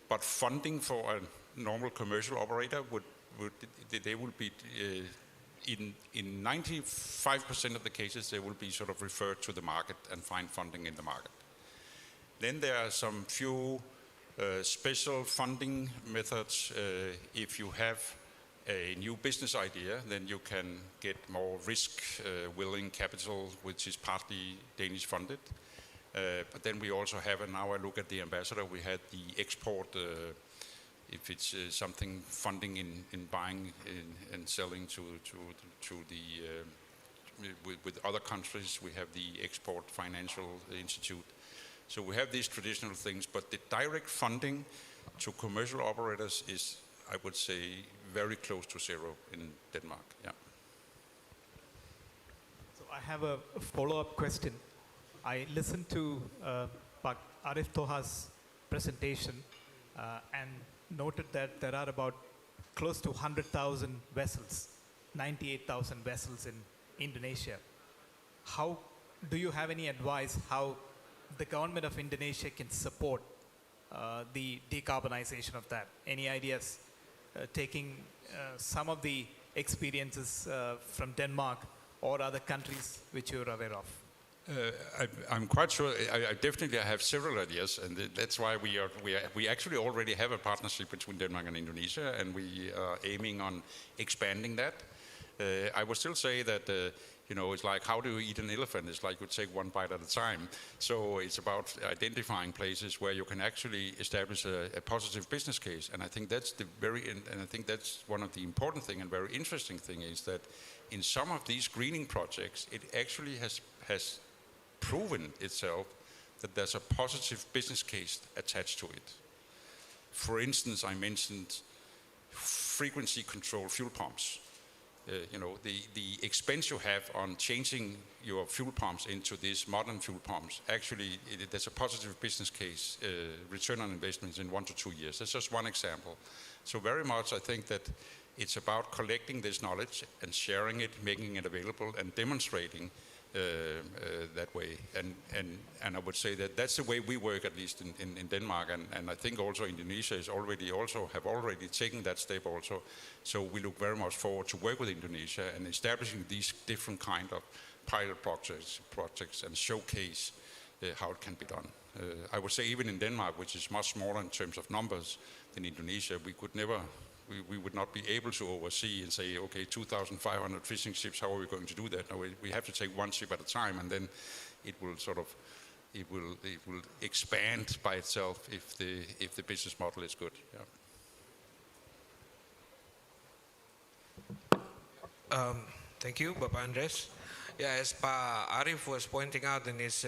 But funding for a normal commercial operator would be in 95% of the cases they will be sort of referred to the market and find funding in the market. Then there are some few special funding methods. If you have a new business idea, then you can get more risk-willing capital, which is partly Danish funded. But then we also have, and now I look at the ambassador, we had the export, if it's something funding in buying and selling to with other countries, we have the Export Financial Institute. So we have these traditional things, but the direct funding to commercial operators is, I would say, very close to zero in Denmark. Yeah. So I have a follow-up question. I listened to Pak Arif Toha's presentation and noted that there are about close to 100,000 vessels, 98,000 vessels in Indonesia. How do you have any advice how the government of Indonesia can support the decarbonization of that? Any ideas taking some of the experiences from Denmark or other countries which you're aware of? I'm quite sure. I definitely have several ideas, and that's why we actually already have a partnership between Denmark and Indonesia, and we are aiming on expanding that. I would still say that it's like how do you eat an elephant? It's like you take one bite at a time. So it's about identifying places where you can actually establish a positive business case, and I think that's and I think that's one of the important thing and very interesting thing is that in some of these greening projects, it actually has proven itself that there's a positive business case attached to it. For instance, I mentioned frequency control fuel pumps. The expense you have on changing your fuel pumps into these modern fuel pumps, actually there's a positive business case, return on investments in 1 to 2 years. That's just one example. So very much I think that it's about collecting this knowledge and sharing it, making it available and demonstrating that way, and I would say that that's the way we work, at least in Denmark, and I think also Indonesia is have already taken that step also. So we look very much forward to work with Indonesia and establishing these different kind of pilot projects and showcase how it can be done. I would say even in Denmark, which is much smaller in terms of numbers than Indonesia, we would not be able to oversee and say, okay, 2,500 fishing ships, how are we going to do that? No, we have to take one ship at a time, and then it will expand by itself if the business model is good. Yeah. Thank you, Bapak Andres. Yeah, as Pa Arif was pointing out in his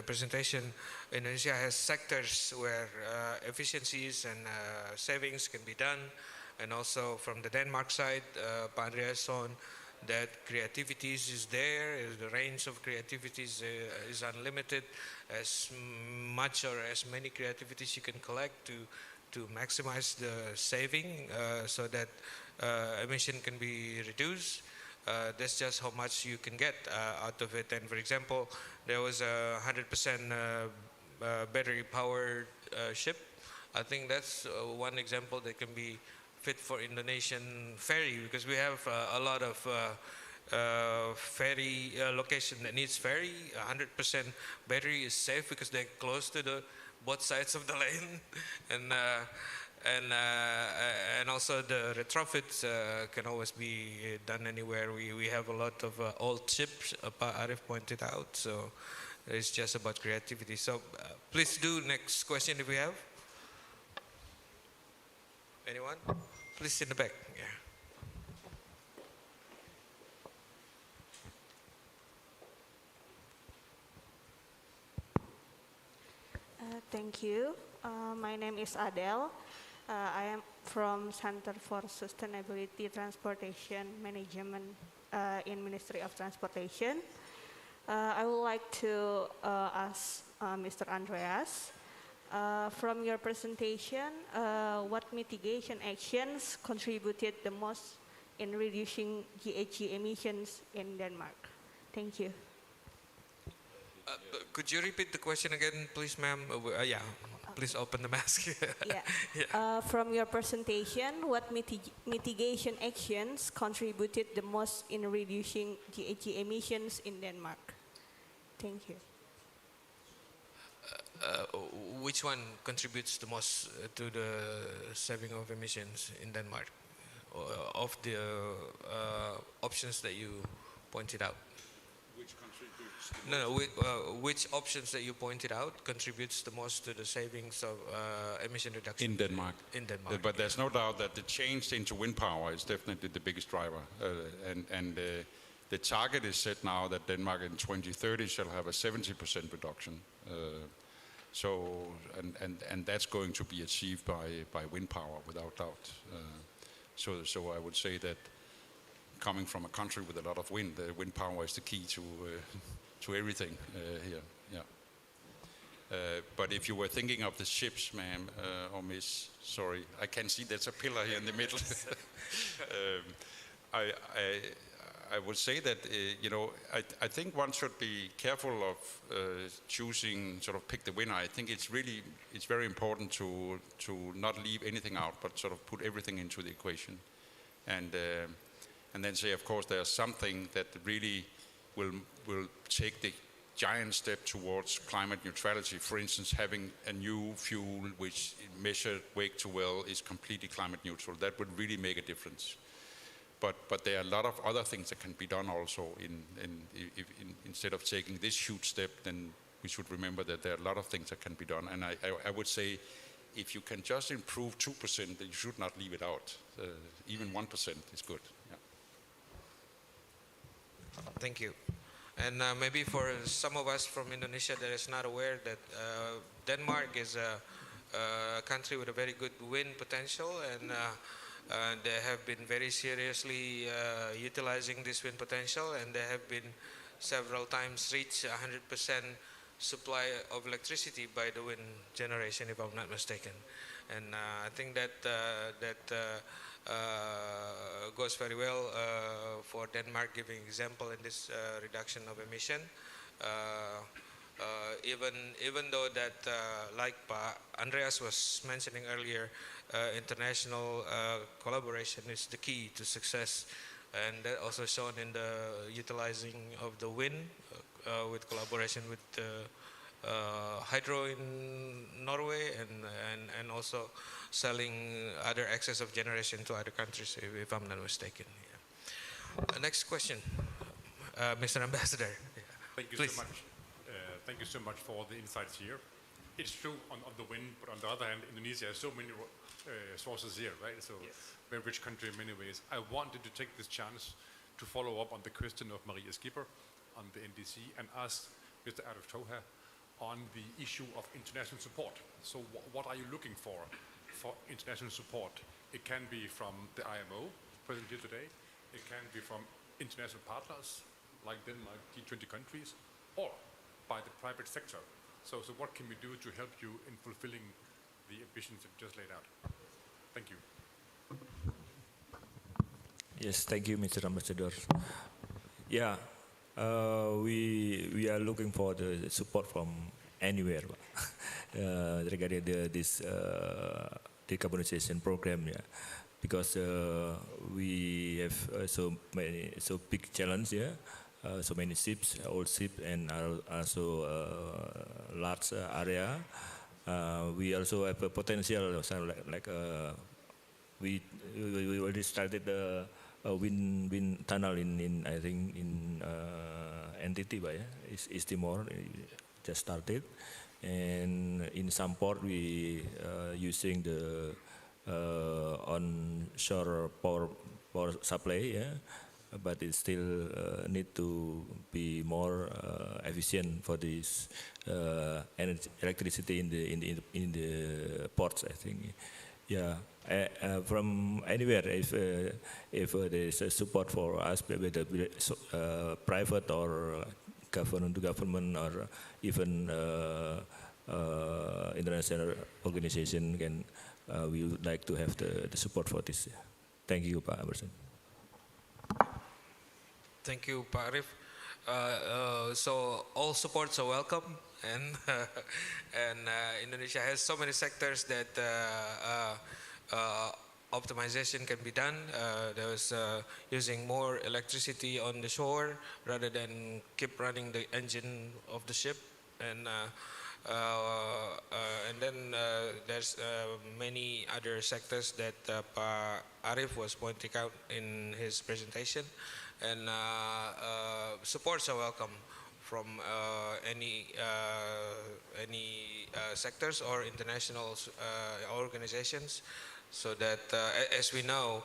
presentation, Indonesia has sectors where efficiencies and savings can be done. And also from the Denmark side, Pa Andreas shown that creativity is there, the range of creativities is unlimited, as much or as many creativities you can collect to maximize the saving so that emission can be reduced. That's just how much you can get out of it. And for example, there was a 100% battery-powered ship. I think that's one example that can be fit for Indonesian ferry, because we have a lot of ferry location that needs ferry. 100% battery is safe because they're close to both sides of the lane, and also the retrofits can always be done anywhere. We have a lot of old ships, Arif pointed out, so it's just about creativity. So please do next question if we have. Anyone? Please in the back. Yeah. Thank you. My name is Adele. I am from Center for Sustainability Transportation Management in Ministry of Transportation. I would like to ask Mr. Andreas, from your presentation, what mitigation actions contributed the most in reducing GHG emissions in Denmark? Thank you. Could you repeat the question again, please, ma'am? Yeah, please open the mask. Yeah. From your presentation, what mitigation actions contributed the most in reducing GHG emissions in Denmark? Thank you. Which one contributes the most to the saving of emissions in Denmark? Of the options that you pointed out? Which contributes? No, which options that you pointed out contributes the most to the savings of emission reduction? In Denmark. In Denmark. But there's no doubt that the change into wind power is definitely the biggest driver. The target is set now that Denmark in 2030 shall have a 70% reduction. And that's going to be achieved by wind power without doubt. So I would say that coming from a country with a lot of wind, wind power is the key to everything here. Yeah. But if you were thinking of the ships, ma'am, or miss, sorry, I can see there's a pillar here in the middle. I would say that, I think one should be careful of choosing, sort of pick the winner. I think it's very important to not leave anything out, but sort of put everything into the equation. And then say, of course, there's something that really will take the giant step towards climate neutrality. For instance, having a new fuel which measured wake to well is completely climate neutral. That would really make a difference. But there are a lot of other things that can be done also. Instead of taking this huge step, then we should remember that there are a lot of things that can be done. And I would say, if you can just improve 2%, then you should not leave it out. Even 1% is good. Yeah. Thank you. And maybe for some of us from Indonesia that is not aware that Denmark is a country with a very good wind potential, and they have been very seriously utilizing this wind potential, and they have been several times reached 100% supply of electricity by the wind generation, if I'm not mistaken. And I think that goes very well for Denmark, giving example in this reduction of emission. Even though that, like Andreas was mentioning earlier, international collaboration is the key to success, and that also shown in the utilizing of the wind with collaboration with hydro in Norway, and also selling other excess of generation to other countries, if I'm not mistaken. Yeah. Next question, Mr. Ambassador. Yeah. Thank you Please. so much. Thank you so much for the insights here. It's true on the wind, but on the other hand, Indonesia has so many sources here, right? So very rich country in many ways. I wanted to take this chance to follow up on the question of Maria Skipper on the NDC and ask Mr. Arif Toha on the issue of international support. So what are you looking for international support? It can be from the IMO, present here today. It can be from international partners like Denmark, G20 countries, or by the private sector. So what can we do to help you in fulfilling the ambitions that you just laid out? Thank you. Yes, thank you, Mr. Ambassador. Yeah, we are looking for the support from anywhere regarding this decarbonization program. Yeah, because we have so big challenge. Yeah. So many ships, old ships, and also large area. We also have a potential, we already started a wind tunnel in I think in NTT, East Timor, just started, and in some port we using the onshore power supply. Yeah. But it still need to be more efficient for this electricity in the ports, I think. Yeah, from anywhere, if there is a support for us, whether private or government to government, or even international organization, we would like to have the support for this. Thank you, Pak Emerson. Thank you, Pak Arif. So all supports are welcome, and Indonesia has so many sectors that optimization can be done. There's using more electricity on the shore rather than keep running the engine of the ship, and then there's many other sectors that Pak Arif was pointing out in his presentation. And supports are welcome from any sectors or international organizations, so that as we know,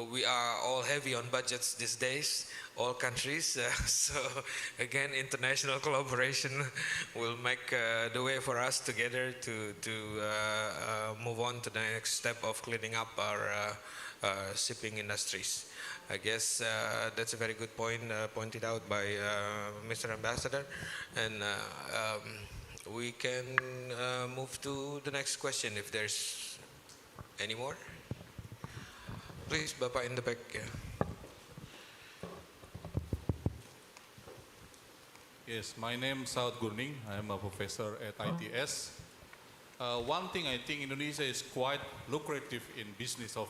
we are all heavy on budgets these days, all countries. So again, international collaboration will make the way for us together to move on to the next step of cleaning up our shipping industries. I guess that's a very good point pointed out by Mr. Ambassador, and we can move to the next question if there's any more. Please, Bapak in the back. Yeah. Yes, my name is Saud Gurning. I'm a professor at ITS. One thing I think Indonesia is quite lucrative in business of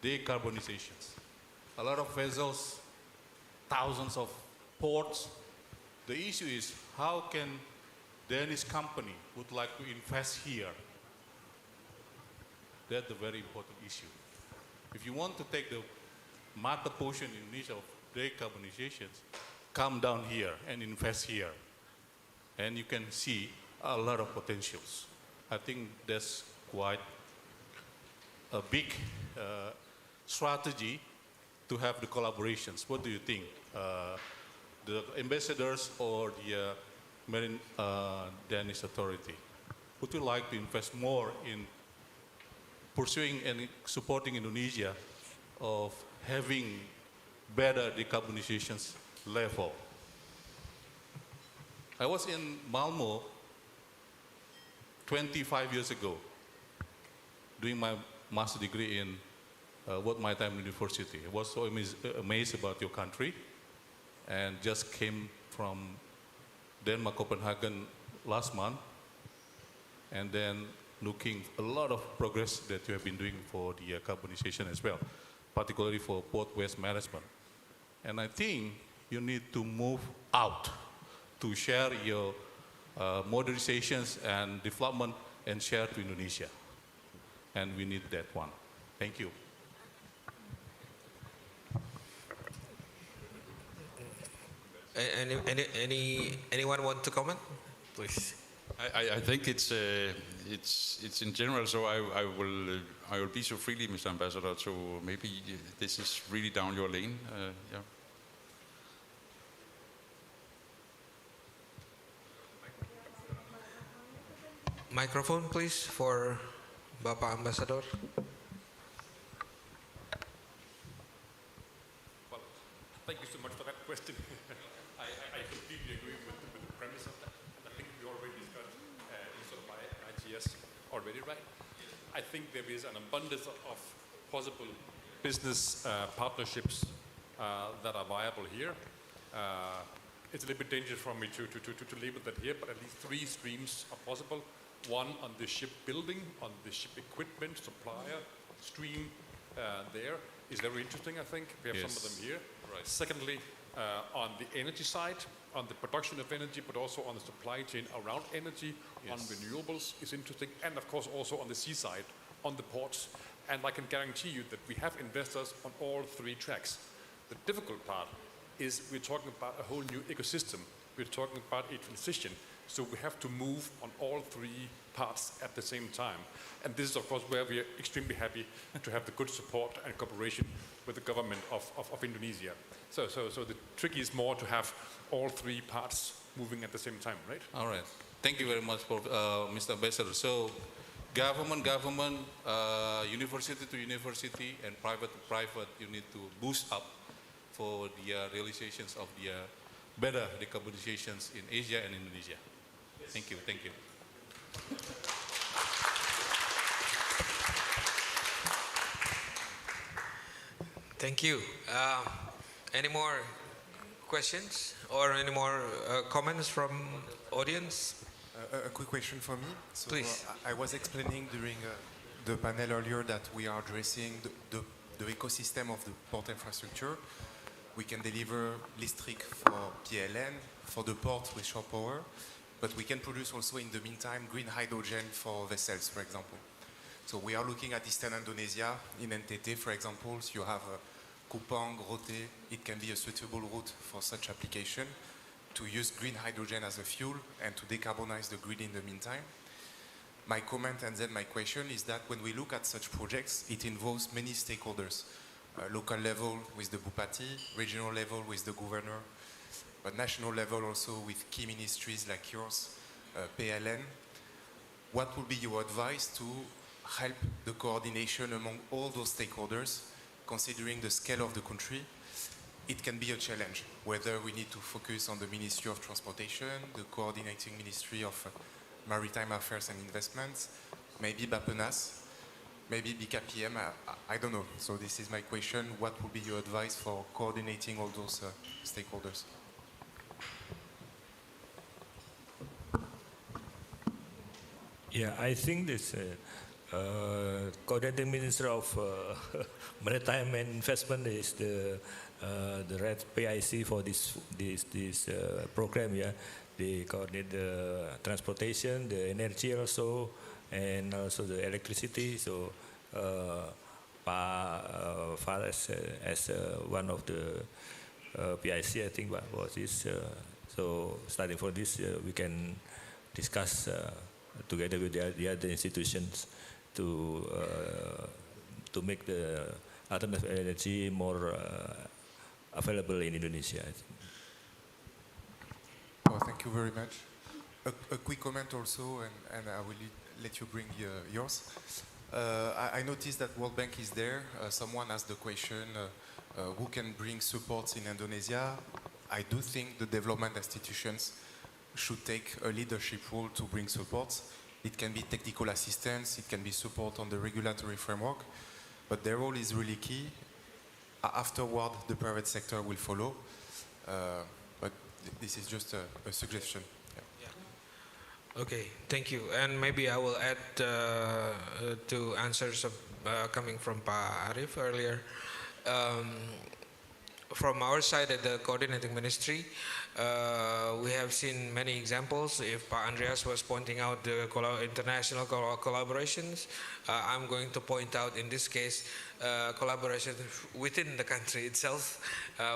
decarbonization. A lot of vessels, thousands of ports. The issue is how can Danish company would like to invest here? That's the very important issue. If you want to take the market portion in Indonesia of decarbonization, come down here and invest here. And you can see a lot of potentials. I think that's quite a big strategy to have the collaborations. What do you think? The ambassadors or the Marine Danish Authority, would you like to invest more in pursuing and supporting Indonesia of having better decarbonization level? I was in Malmo 25 years ago doing my master degree in World Maritime University. I was so amazed about your country and just came from Denmark, Copenhagen last month, and then looking a lot of progress that you have been doing for the carbonization as well, particularly for port waste management. And I think you need to move out to share your modernizations and development and share to Indonesia. And we need that one. Thank you. Anyone want to comment, please? I think it's in general. So I will be so freely, Mr. Ambassador. So maybe this is really down your lane. Yeah. Microphone, please, for Bapak Ambassador. Well, thank you so much for that question. I completely agree with the premise of that. I think we already discussed inside by ITS already, right? I think there is an abundance of possible business partnerships that are viable here. It's a little bit dangerous for me to label that here, but at least three streams are possible. One on the shipbuilding, on the ship equipment supplier stream there is very interesting, I think. We have some of them here. Right. Secondly, on the energy side, on the production of energy, but also on the supply chain around energy, on renewables is interesting. And of course also on the seaside, on the ports. And I can guarantee you that we have investors on all three tracks. The difficult part is we're talking about a whole new ecosystem. We're talking about a transition. So we have to move on all three parts at the same time. And this is, of course, where we are extremely happy to have the good support and cooperation with the government of Indonesia. So the trick is more to have all three parts moving at the same time, right? All right. Thank you very much, for, Mr. Ambassador. So government, university to university, and private to private, you need to boost up for the realizations of the better decarbonizations in Asia and Indonesia. Yes. Thank you. Thank you. Thank you. Any more questions or any more comments from audience? A quick question for me. So, please. I was explaining during the panel earlier that we are addressing the ecosystem of the port infrastructure. We can deliver electric for PLN, for the port with shore power, but we can produce also in the meantime green hydrogen for vessels, for example. So we are looking at Eastern Indonesia. In NTT, for example, you have Kupang, Rote. It can be a suitable route for such application to use green hydrogen as a fuel and to decarbonize the grid in the meantime. My comment and then my question is that when we look at such projects, it involves many stakeholders. Local level with the Bupati, regional level with the governor, but national level also with key ministries like yours, PLN. What would be your advice to help the coordination among all those stakeholders, considering the scale of the country? It can be a challenge, whether we need to focus on the Ministry of Transportation, the coordinating Ministry of Maritime Affairs and Investments, maybe BAPENAS, maybe BKPM, I don't know. So this is my question. What would be your advice for coordinating all those stakeholders? Yeah, I think this coordinating minister of maritime and investment is the red PIC for this program. Yeah, they coordinate the transportation, the energy also, and also the electricity. So Fares as one of the PIC, I think, was this. So starting from this, we can discuss together with the other institutions to make the alternative energy more available in Indonesia, I think. Well, thank you very much. A quick comment also, and I will let you bring yours. I noticed that World Bank is there. Someone asked the question, who can bring supports in Indonesia? I do think the development institutions should take a leadership role to bring supports. It can be technical assistance, it can be support on the regulatory framework, but their role is really key. Afterward, the private sector will follow, but this is just a suggestion. Yeah. Okay, thank you. And maybe I will add to answers coming from Pa Arif earlier. From our side at the coordinating ministry, we have seen many examples. If Pa Andreas was pointing out the international collaborations, I'm going to point out in this case collaboration within the country itself.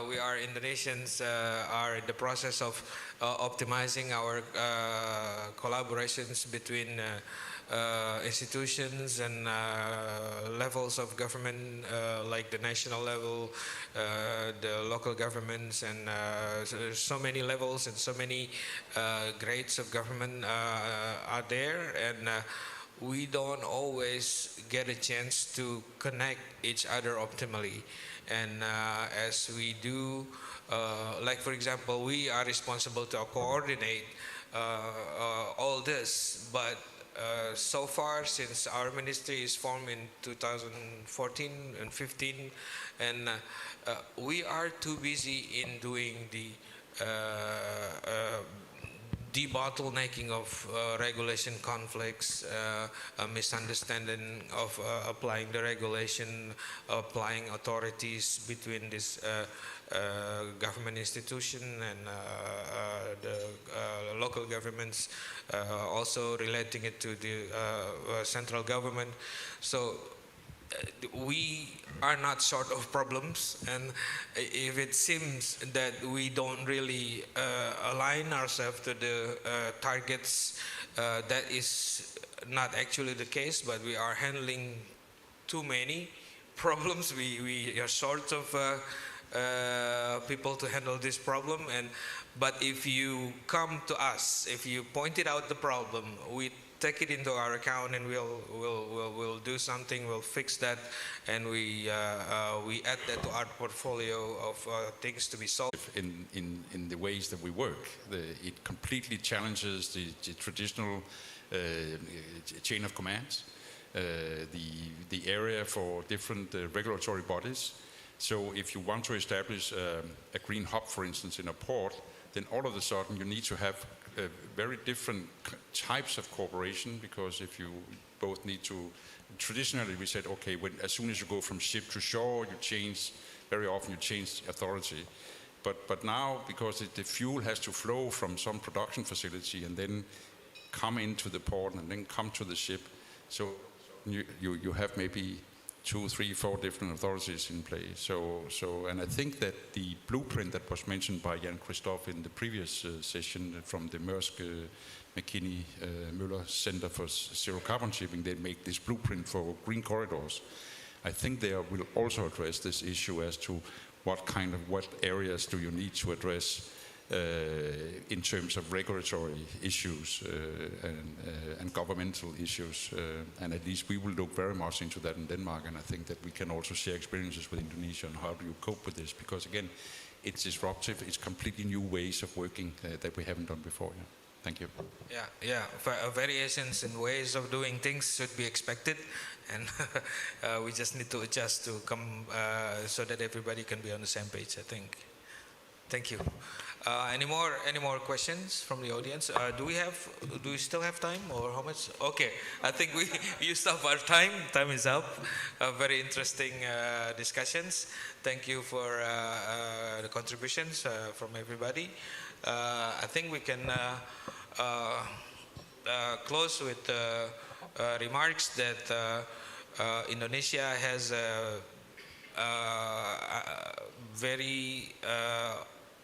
We are Indonesians, are in the process of optimizing our collaborations between institutions and levels of government, like the national level, the local governments, and so many levels and so many grades of government are there, and we don't always get a chance to connect each other optimally. And as we do, like for example, we are responsible to coordinate all this, but so far, since our ministry is formed in 2014 and 15, and we are too busy in doing the debottlenecking of regulation conflicts, a misunderstanding of applying the regulation, applying authorities between this government institution and the local governments, also relating it to the central government. So we are not short of problems, and if it seems that we don't really align ourselves to the targets, that is not actually the case, but we are handling too many problems. We are short of people to handle this problem, but if you come to us, if you pointed out the problem, we take it into our account, and we'll do something. We'll fix that, and we add that to our portfolio of things to be solved. In the ways that we work, it completely challenges the traditional chain of commands, the area for different regulatory bodies. So if you want to establish a green hub, for instance, in a port, then all of a sudden you need to have very different types of cooperation, because if you both need to, traditionally we said, okay, as soon as you go from ship to shore, very often you change authority. But now, because the fuel has to flow from some production facility and then come into the port and then come to the ship, so you have maybe 2, 3, 4 different authorities in play. And I think that the blueprint that was mentioned by Jan Christoph in the previous session from the Maersk McKinney Møller Center for Zero Carbon Shipping, they make this blueprint for green corridors. I think they will also address this issue as to what areas do you need to address in terms of regulatory issues and governmental issues, and at least we will look very much into that in Denmark, and I think that we can also share experiences with Indonesia on how do you cope with this, because again, it's disruptive, it's completely new ways of working that we haven't done before. Yeah. Thank you. Yeah. Variations in ways of doing things should be expected, and we just need to adjust to come so that everybody can be on the same page, I think. Thank you. Any more questions from the audience? Do we still have time, or how much? Okay, I think we used up our time. Time is up. Very interesting discussions. Thank you for the contributions from everybody. I think we can close with remarks that Indonesia has a very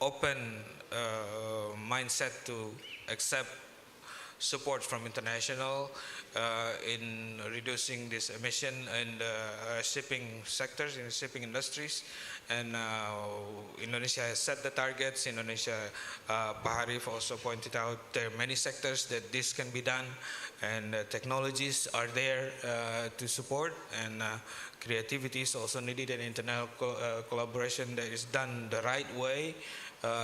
open mindset to accept support from international in reducing this emission in the shipping sectors, in the shipping industries. And Indonesia has set the targets. Indonesia, Pak Harif also pointed out there are many sectors that this can be done, and technologies are there to support, and creativity is also needed, and internal collaboration that is done the right way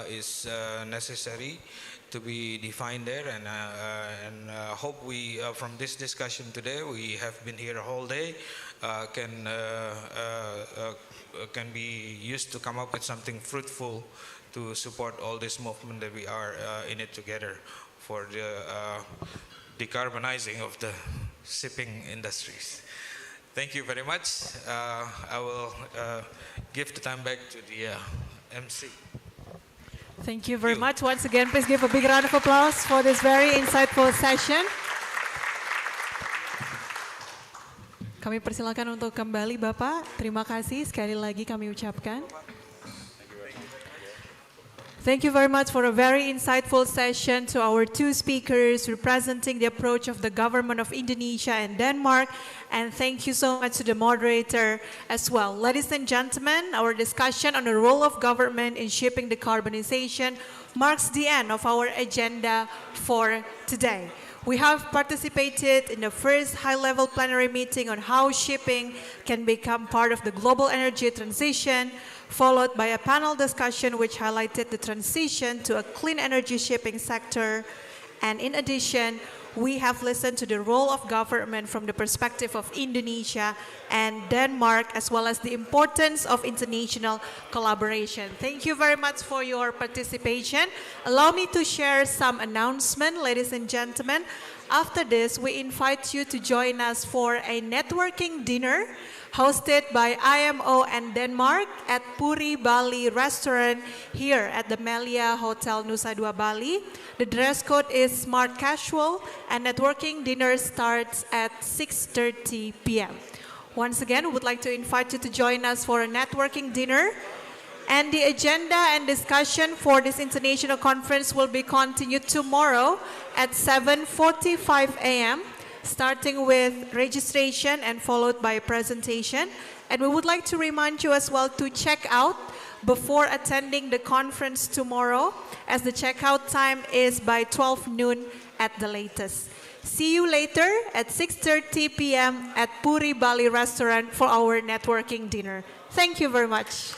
is necessary to be defined there. And hope we, from this discussion today, we have been here a whole day, can be used to come up with something fruitful to support all this movement that we are in it together for the decarbonizing of the shipping industries. Thank you very much. I will give the time back to the MC. Thank you very much. Once again, please give a big round of applause for this very insightful session. Kami persilakan untuk kembali, Bapak. Terima kasih sekali lagi kami ucapkan. Thank you very much for a very insightful session to our two speakers representing the approach of the government of Indonesia and Denmark. And thank you so much to the moderator as well. Ladies and gentlemen, our discussion on the role of government in shipping decarbonization marks the end of our agenda for today. We have participated in the first high-level plenary meeting on how shipping can become part of the global energy transition, followed by a panel discussion which highlighted the transition to a clean energy shipping sector. And in addition, we have listened to the role of government from the perspective of Indonesia and Denmark, as well as the importance of international collaboration. Thank you very much for your participation. Allow me to share some announcements, ladies and gentlemen. After this, we invite you to join us for a networking dinner hosted by IMO and Denmark at Puri Bali restaurant here at the Melia Hotel Nusa Dua Bali. The dress code is smart casual, and networking dinner starts at 6:30 p.m. Once again, we would like to invite you to join us for a networking dinner. And the agenda and discussion for this international conference will be continued tomorrow at 7:45 a.m. starting with registration and followed by a presentation. And we would like to remind you as well to check out before attending the conference tomorrow, as the checkout time is by 12 noon at the latest. See you later at 6:30 p.m. at Puri Bali restaurant for our networking dinner. Thank you very much.